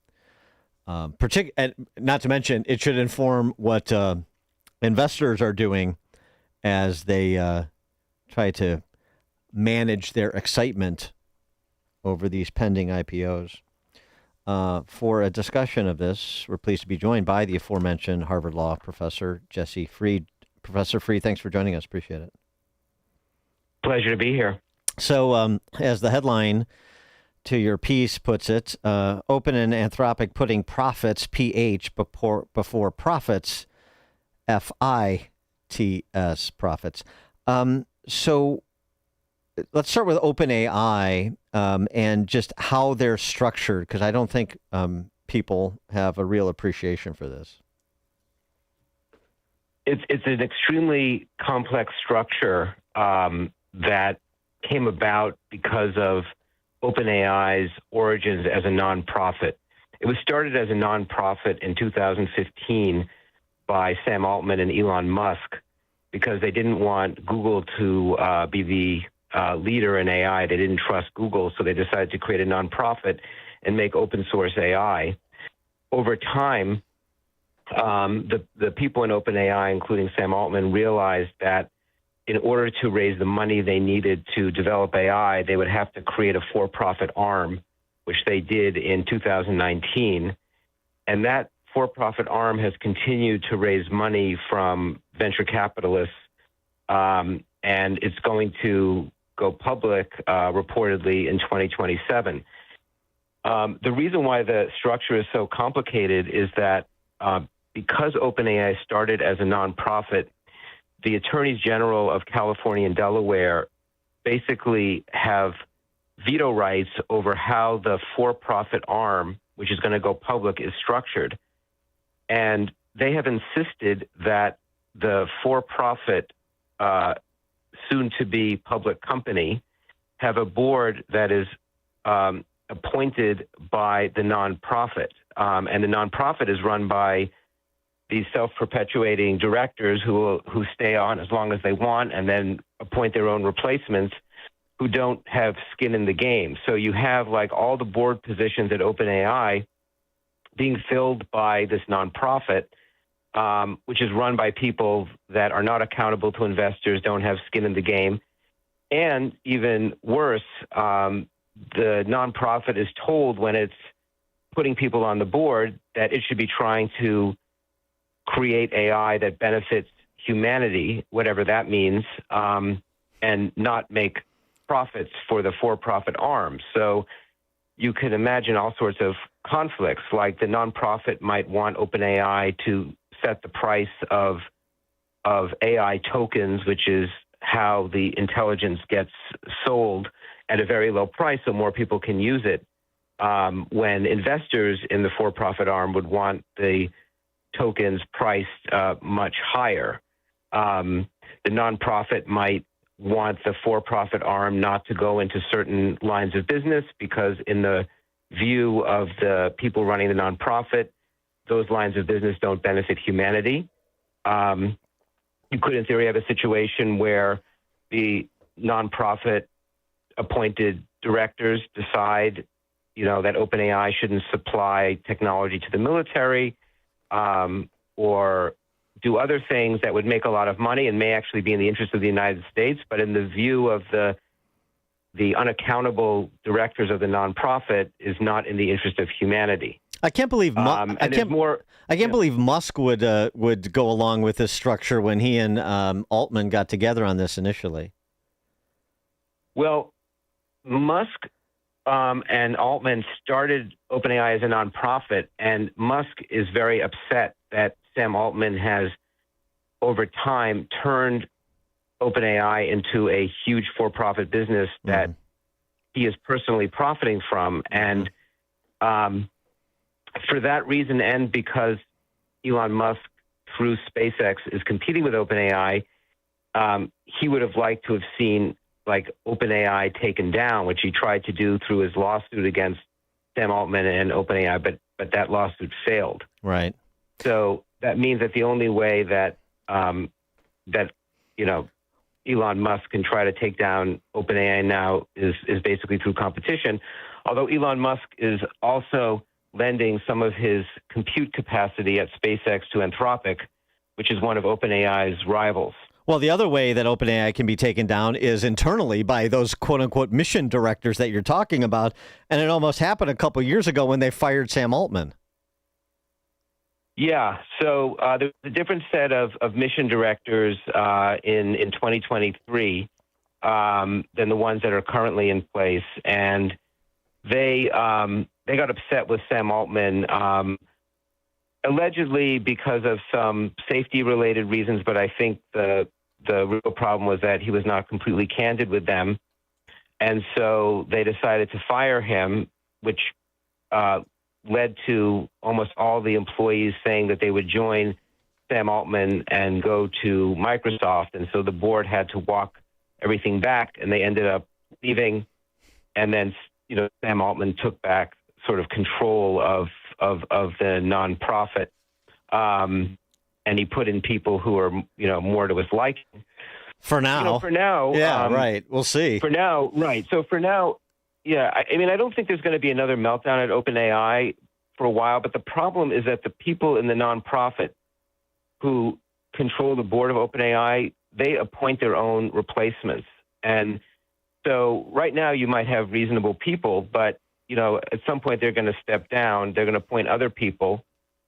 Speaker 10: Not to mention, it should inform what investors are doing as they try to manage their excitement over these pending IPOs. For a discussion of this, we're pleased to be joined by the aforementioned Harvard Law professor, Jesse Fried. Professor Fried, thanks for joining us. Appreciate it.
Speaker 22: Pleasure to be here.
Speaker 10: So, as the headline to your piece puts it, Open and Anthropic putting profits, PH, before profits, FITS, profits. So let's start with OpenAI and just how they're structured, because I don't think people have a real appreciation for this.
Speaker 22: It's an extremely complex structure that came about because of OpenAI's origins as a nonprofit. It was started as a nonprofit in 2015 by Sam Altman and Elon Musk because they didn't want Google to be the leader in AI. They didn't trust Google, so they decided to create a nonprofit and make open source AI. Over time, the people in OpenAI, including Sam Altman, realized that in order to raise the money they needed to develop AI, they would have to create a for-profit arm, which they did in 2019. And that for-profit arm has continued to raise money from venture capitalists, and it's going to go public reportedly in 2027. The reason why the structure is so complicated is that because OpenAI started as a nonprofit, the attorneys general of California and Delaware basically have veto rights over how the for-profit arm, which is going to go public, is structured. And they have insisted that the for-profit, soon-to-be public company have a board that is appointed by the nonprofit. And the nonprofit is run by these self-perpetuating directors who stay on as long as they want and then appoint their own replacements who don't have skin in the game. So you have like all the board positions at OpenAI being filled by this nonprofit, which is run by people that are not accountable to investors, don't have skin in the game. And even worse, the nonprofit is told when it's putting people on the board that it should be trying to create AI that benefits humanity, whatever that means, and not make profits for the for-profit arm. So you can imagine all sorts of conflicts, like the nonprofit might want OpenAI to set the price of AI tokens, which is how the intelligence gets sold at a very low price so more people can use it, when investors in the for-profit arm would want the tokens priced much higher. The nonprofit might want the for-profit arm not to go into certain lines of business because in the view of the people running the nonprofit, those lines of business don't benefit humanity. You could, in theory, have a situation where the nonprofit appointed directors decide, that OpenAI shouldn't supply technology to the military, or do other things that would make a lot of money and may actually be in the interest of the United States, but in the view of the unaccountable directors of the nonprofit is not in the interest of humanity.
Speaker 10: I can't believe believe Musk would go along with this structure when he and Altman got together on this initially.
Speaker 22: Well, Musk and Altman started OpenAI as a nonprofit, and Musk is very upset that Sam Altman has, over time, turned OpenAI into a huge for-profit business that he is personally profiting from. And for that reason, and because Elon Musk, through SpaceX, is competing with OpenAI, he would have liked to have seen OpenAI taken down, which he tried to do through his lawsuit against Sam Altman and OpenAI, but that lawsuit failed.
Speaker 10: Right.
Speaker 22: So that means that the only way that Elon Musk can try to take down OpenAI now is basically through competition. Although Elon Musk is also lending some of his compute capacity at SpaceX to Anthropic, which is one of OpenAI's rivals.
Speaker 10: Well, the other way that OpenAI can be taken down is internally by those quote-unquote mission directors that you're talking about. And it almost happened a couple years ago when they fired Sam Altman.
Speaker 22: Yeah, so there's a different set of mission directors in 2023 than the ones that are currently in place. And they got upset with Sam Altman, allegedly because of some safety-related reasons, but I think the real problem was that he was not completely candid with them. And so they decided to fire him, which led to almost all the employees saying that they would join Sam Altman and go to Microsoft. And so the board had to walk everything back, and they ended up leaving. And then, Sam Altman took back sort of control of the nonprofit. And he put in people who are, more to his liking.
Speaker 10: For now.
Speaker 22: For now.
Speaker 10: Yeah, right. We'll see.
Speaker 22: For now, right. So for now, yeah, I mean, I don't think there's going to be another meltdown at OpenAI for a while, but the problem is that the people in the nonprofit who control the board of OpenAI, they appoint their own replacements. And so right now you might have reasonable people, but at some point they're going to step down, they're going to appoint other people,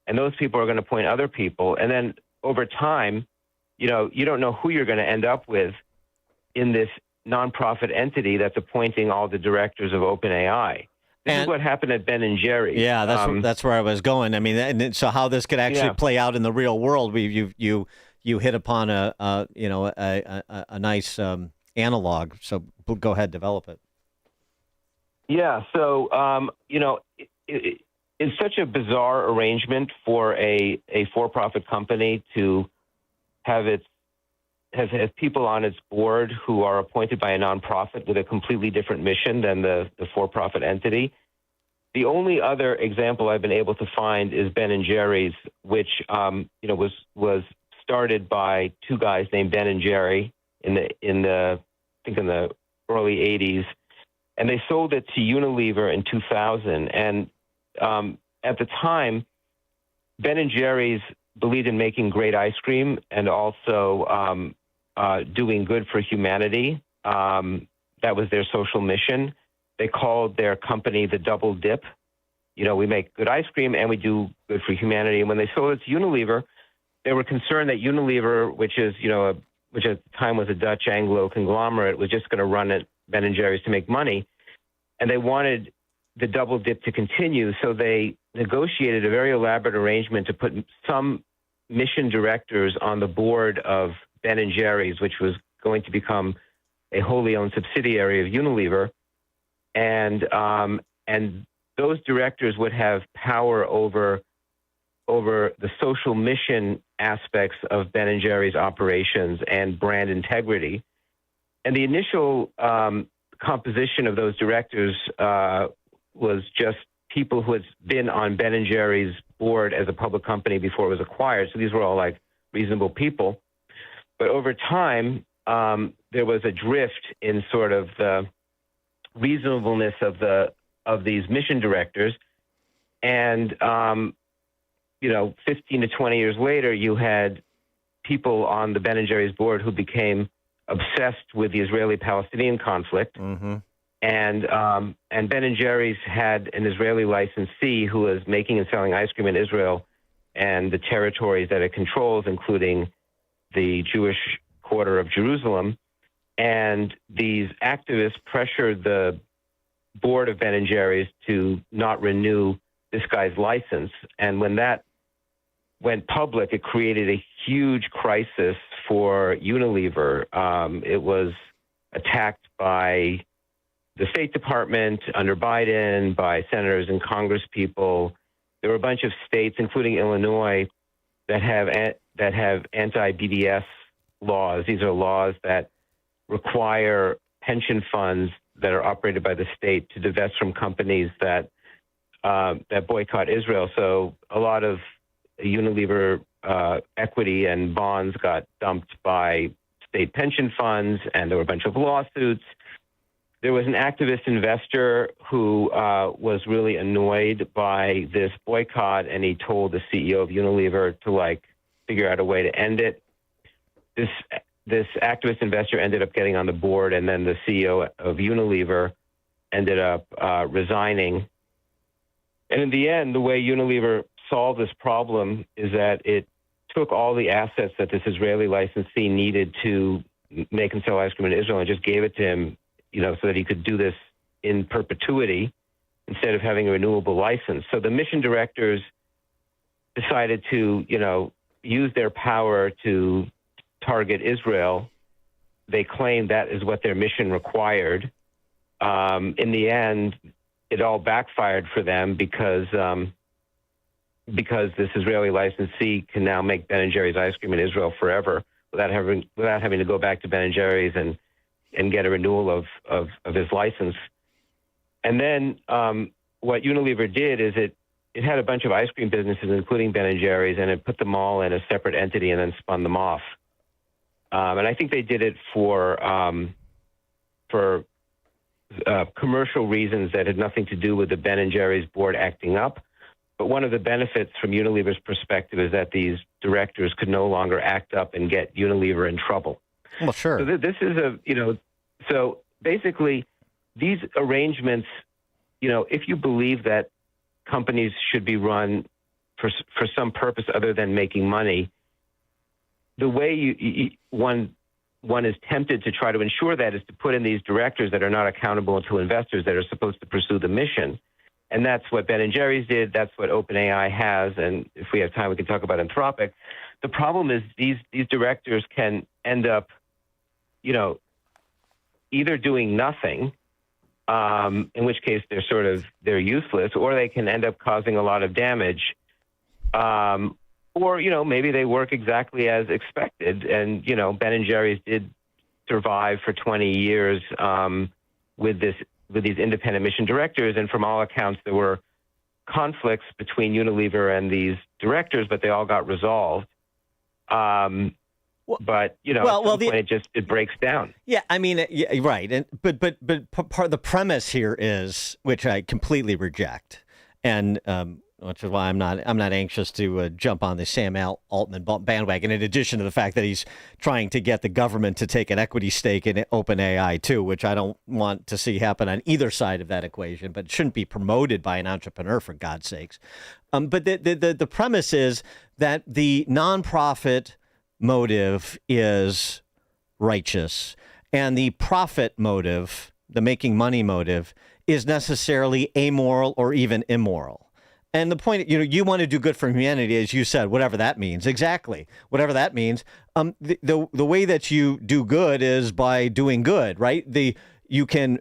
Speaker 22: and those people are going to appoint other people. And then over time, you don't know who you're going to end up with in this nonprofit entity that's appointing all the directors of OpenAI. This is what happened at Ben & Jerry's.
Speaker 10: Yeah, that's where I was going. I mean, and so how this could actually play out in the real world? You hit upon a nice analog. So go ahead, develop it.
Speaker 22: Yeah. So it's such a bizarre arrangement for a for-profit company to have has people on its board who are appointed by a nonprofit with a completely different mission than the for-profit entity. The only other example I've been able to find is Ben & Jerry's, which was started by two guys named Ben and Jerry in the early 80s, and they sold it to Unilever in 2000. And at the time, Ben & Jerry's believed in making great ice cream and also doing good for humanity. That was their social mission. They called their company the Double Dip. We make good ice cream and we do good for humanity. And when they sold it to Unilever, they were concerned that Unilever, which at the time was a Dutch Anglo conglomerate, was just going to run at Ben & Jerry's to make money. And they wanted the Double Dip to continue. So they negotiated a very elaborate arrangement to put some mission directors on the board of Ben & Jerry's, which was going to become a wholly owned subsidiary of Unilever. And those directors would have power over the social mission aspects of Ben & Jerry's operations and brand integrity. And the initial composition of those directors was just people who had been on Ben & Jerry's board as a public company before it was acquired. So these were all like reasonable people. But over time, there was a drift in sort of the reasonableness of these mission directors. And 15 to 20 years later, you had people on the Ben & Jerry's board who became obsessed with the Israeli-Palestinian conflict. Mm-hmm. And Ben & Jerry's had an Israeli licensee who was making and selling ice cream in Israel and the territories that it controls, including the Jewish quarter of Jerusalem. And these activists pressured the board of Ben & Jerry's to not renew this guy's license. And when that went public, it created a huge crisis for Unilever. It was attacked by the State Department under Biden, by senators and Congress people. There were a bunch of states, including Illinois, that have anti-BDS laws. These are laws that require pension funds that are operated by the state to divest from companies that boycott Israel. So a lot of Unilever equity and bonds got dumped by state pension funds, and there were a bunch of lawsuits. There was an activist investor who was really annoyed by this boycott, and he told the CEO of Unilever to figure out a way to end it. This activist investor ended up getting on the board, and then the CEO of Unilever ended up resigning. And in the end, the way Unilever solved this problem is that it took all the assets that this Israeli licensee needed to make and sell ice cream in Israel and just gave it to him, so that he could do this in perpetuity instead of having a renewable license. So the mission directors decided to, use their power to target Israel. They claimed that is what their mission required. In the end, it all backfired for them because this Israeli licensee can now make Ben & Jerry's ice cream in Israel forever without having to go back to Ben & Jerry's and get a renewal of his license. And then what Unilever did is it had a bunch of ice cream businesses, including Ben & Jerry's, and it put them all in a separate entity and then spun them off. And I think they did it for commercial reasons that had nothing to do with the Ben & Jerry's board acting up. But one of the benefits from Unilever's perspective is that these directors could no longer act up and get Unilever in trouble.
Speaker 10: Well, sure.
Speaker 22: So this is so basically these arrangements, if you believe that companies should be run for some purpose other than making money, the way one is tempted to try to ensure that is to put in these directors that are not accountable to investors that are supposed to pursue the mission. And that's what Ben & Jerry's did. That's what OpenAI has. And if we have time, we can talk about Anthropic. The problem is these directors can end up, either doing nothing, in which case they're useless, or they can end up causing a lot of damage. Or, maybe they work exactly as expected. And, Ben & Jerry's did survive for 20 years with these independent mission directors. And from all accounts, there were conflicts between Unilever and these directors, but they all got resolved. But, at some point it breaks down.
Speaker 10: Yeah, I mean, yeah, right. And but part of the premise here is, which I completely reject, and which is why I'm not anxious to jump on the Sam Altman bandwagon, in addition to the fact that he's trying to get the government to take an equity stake in OpenAI too, which I don't want to see happen on either side of that equation, but it shouldn't be promoted by an entrepreneur, for God's sakes. But the premise is that the nonprofit motive is righteous, and the profit motive, the making money motive, is necessarily amoral or even immoral. And the point, you want to do good for humanity, as you said, whatever that means. Exactly. Whatever that means. The way that you do good is by doing good, right? You can,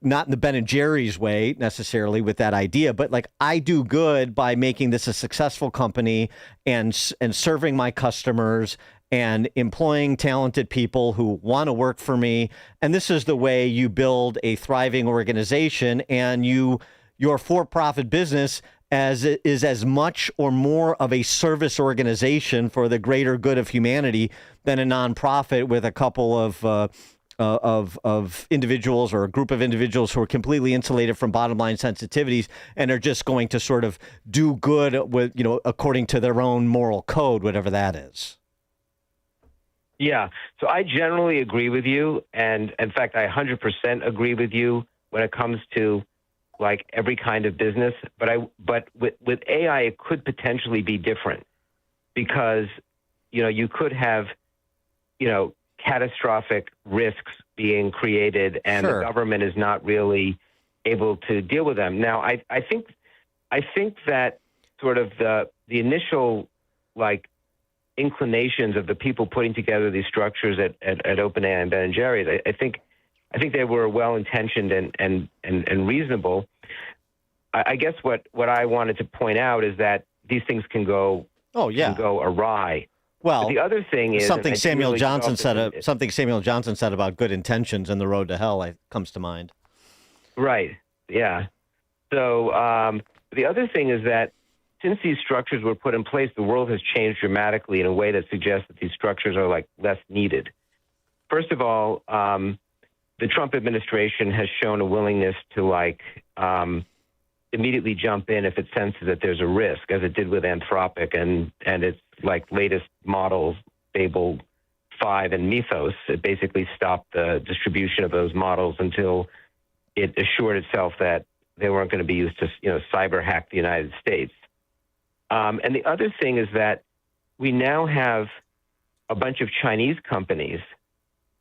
Speaker 10: not in the Ben & Jerry's way necessarily with that idea, but like I do good by making this a successful company and serving my customers and employing talented people who want to work for me. And this is the way you build a thriving organization, and your for-profit business is as much or more of a service organization for the greater good of humanity than a nonprofit with a couple of individuals or a group of individuals who are completely insulated from bottom line sensitivities and are just going to sort of do good with, according to their own moral code, whatever that is.
Speaker 22: Yeah. So I generally agree with you. And in fact, I 100% agree with you when it comes to like every kind of business. But with AI, it could potentially be different because, you could have, catastrophic risks being created and the government is not really able to deal with them. Now, I think that sort of the initial inclinations of the people putting together these structures at OpenAI and Ben & Jerry's, I think they were well-intentioned and reasonable. I guess what I wanted to point out is that these things can go awry.
Speaker 10: Well,
Speaker 22: but the other thing is
Speaker 10: something Samuel Johnson said about good intentions and the road to hell comes to mind.
Speaker 22: Right. Yeah. So the other thing is that since these structures were put in place, the world has changed dramatically in a way that suggests that these structures are less needed. First of all, the Trump administration has shown a willingness to immediately jump in if it senses that there's a risk, as it did with Anthropic and its latest models, Babel 5 and Mythos. It basically stopped the distribution of those models until it assured itself that they weren't going to be used to cyber hack the United States. And the other thing is that we now have a bunch of Chinese companies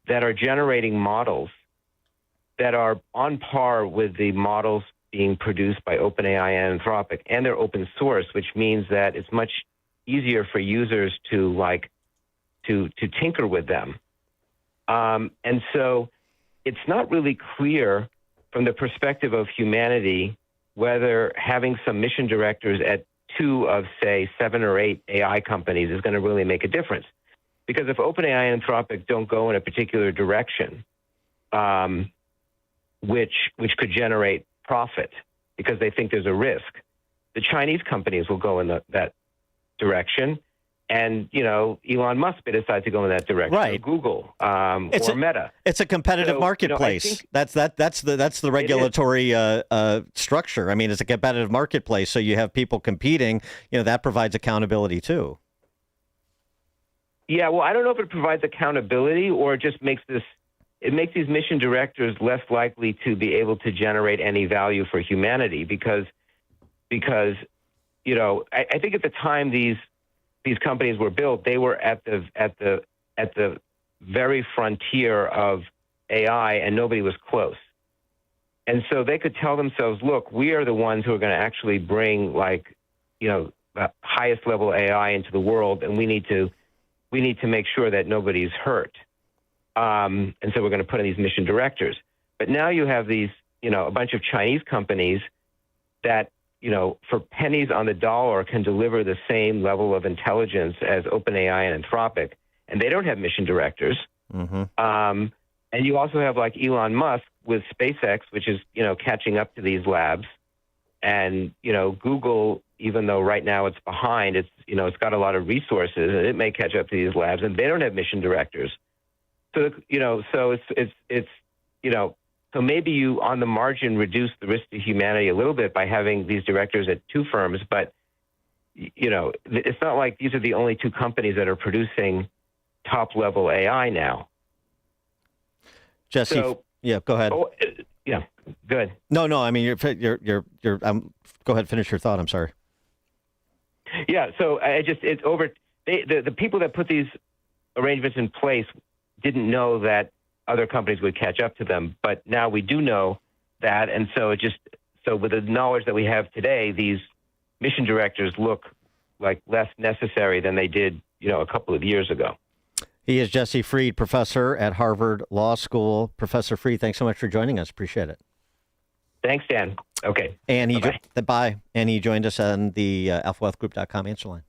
Speaker 22: that are generating models that are on par with the models being produced by OpenAI and Anthropic, and they're open source, which means that it's much easier for users to tinker with them. And so it's not really clear from the perspective of humanity whether having some mission directors at 2 of, say, 7 or 8 AI companies is going to really make a difference. Because if OpenAI and Anthropic don't go in a particular direction, which could generate profit because they think there's a risk, the Chinese companies will go in that direction. and Elon Musk may decide to go in that direction.
Speaker 10: Right.
Speaker 22: Or Google or Meta.
Speaker 10: It's a competitive marketplace. That's the regulatory structure. I mean, it's a competitive marketplace, so you have people competing. That provides accountability too.
Speaker 22: Yeah, well, I don't know if it provides accountability or it just makes these mission directors less likely to be able to generate any value for humanity because I think at the time these companies were built, they were at the very frontier of AI, and nobody was close. And so they could tell themselves, look, we are the ones who are going to actually bring the highest level AI into the world, and we need to make sure that nobody's hurt. And so we're going to put in these mission directors. But now you have these, a bunch of Chinese companies that, for pennies on the dollar can deliver the same level of intelligence as OpenAI and Anthropic, and they don't have mission directors.
Speaker 10: Mm-hmm.
Speaker 22: And you also have like Elon Musk with SpaceX, which is, catching up to these labs. And, Google, even though right now it's behind, it's got a lot of resources and it may catch up to these labs, and they don't have mission directors. So, so maybe you on the margin reduce the risk to humanity a little bit by having these directors at two firms, but, it's not like these are the only two companies that are producing top level AI now.
Speaker 10: Jesse, go ahead.
Speaker 22: Yeah, good.
Speaker 10: No, I mean, you're go ahead, finish your thought. I'm sorry.
Speaker 22: Yeah, so it's over. The people that put these arrangements in place didn't know that other companies would catch up to them, but now we do know that, and so with the knowledge that we have today, these mission directors look like less necessary than they did, a couple of years ago.
Speaker 10: He is Jesse Freed, professor at Harvard Law School. Professor Freed, thanks so much for joining us. Appreciate it.
Speaker 22: Thanks, Dan. Okay.
Speaker 10: And he joined us on the alphawealthgroup.com answer line.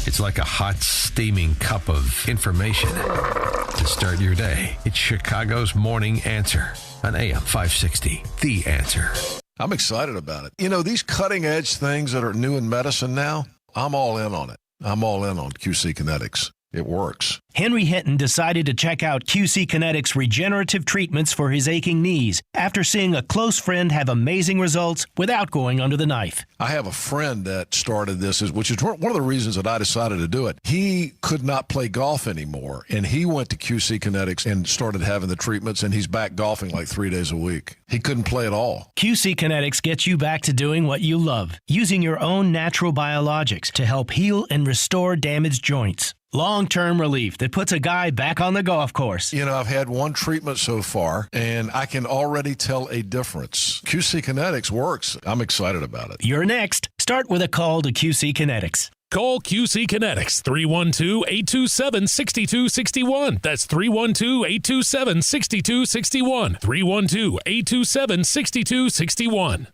Speaker 20: It's like a hot, steaming cup of information to start your day. It's Chicago's Morning Answer on AM 560. The Answer.
Speaker 2: I'm excited about it. These cutting edge things that are new in medicine now, I'm all in on it. I'm all in on QC Kinetics. It works.
Speaker 11: Henry Hinton decided to check out QC Kinetics regenerative treatments for his aching knees after seeing a close friend have amazing results without going under the knife.
Speaker 2: I have a friend that started this, which is one of the reasons that I decided to do it. He could not play golf anymore, and he went to QC Kinetics and started having the treatments, and he's back golfing like 3 days a week. He couldn't play at all.
Speaker 11: QC Kinetics gets you back to doing what you love, using your own natural biologics to help heal and restore damaged joints. Long-term relief that puts a guy back on the golf course.
Speaker 2: I've had one treatment so far, and I can already tell a difference. QC Kinetics works. I'm excited about it.
Speaker 11: You're next. Start with a call to QC Kinetics.
Speaker 23: Call QC Kinetics, 312-827-6261. That's 312-827-6261. 312-827-6261.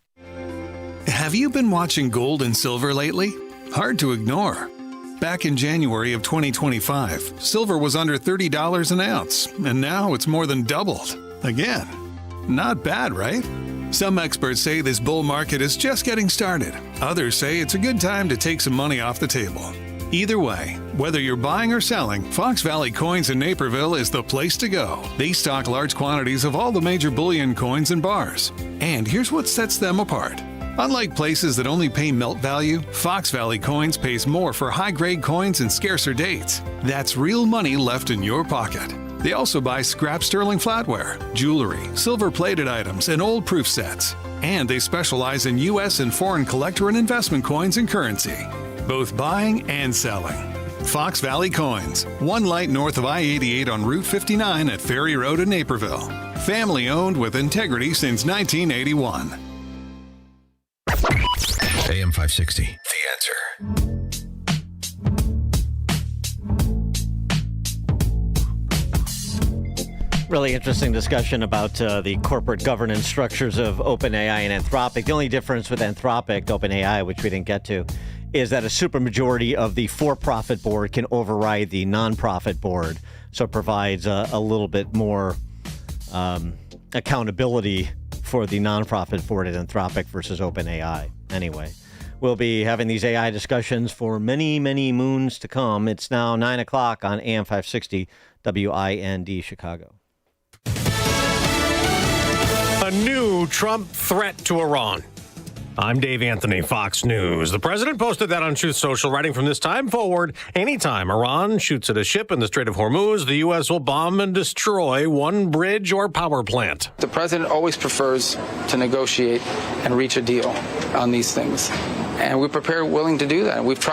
Speaker 12: Have you been watching gold and silver lately? Hard to ignore. Back in January of 2025, silver was under $30 an ounce, and now it's more than doubled. Again, not bad, right? Some experts say this bull market is just getting started. Others say it's a good time to take some money off the table. Either way, whether you're buying or selling, Fox Valley Coins in Naperville is the place to go. They stock large quantities of all the major bullion coins and bars. And here's what sets them apart. Unlike places that only pay melt value, Fox Valley Coins pays more for high-grade coins and scarcer dates. That's real money left in your pocket. They also buy scrap sterling flatware, jewelry, silver-plated items, and old proof sets. And they specialize in U.S. and foreign collector and investment coins and currency, both buying and selling. Fox Valley Coins, one light north of I-88 on Route 59 at Ferry Road in Naperville. Family-owned with integrity since 1981.
Speaker 20: AM 560, The Answer.
Speaker 10: Really interesting discussion about the corporate governance structures of OpenAI and Anthropic. The only difference with Anthropic, OpenAI, which we didn't get to, is that a supermajority of the for-profit board can override the non-profit board. So it provides a little bit more accountability for the nonprofit board at Anthropic versus OpenAI. Anyway, We'll be having these AI discussions for many, many moons to come. It's now 9 o'clock on AM 560 WIND Chicago.
Speaker 8: A new Trump threat to Iran. I'm Dave Anthony, Fox News. The president posted that on Truth Social, writing from this time forward, anytime Iran shoots at a ship in the Strait of Hormuz, the U.S. will bomb and destroy one bridge or power plant.
Speaker 1: The president always prefers to negotiate and reach a deal on these things. And we're prepared, willing to do that. We've tried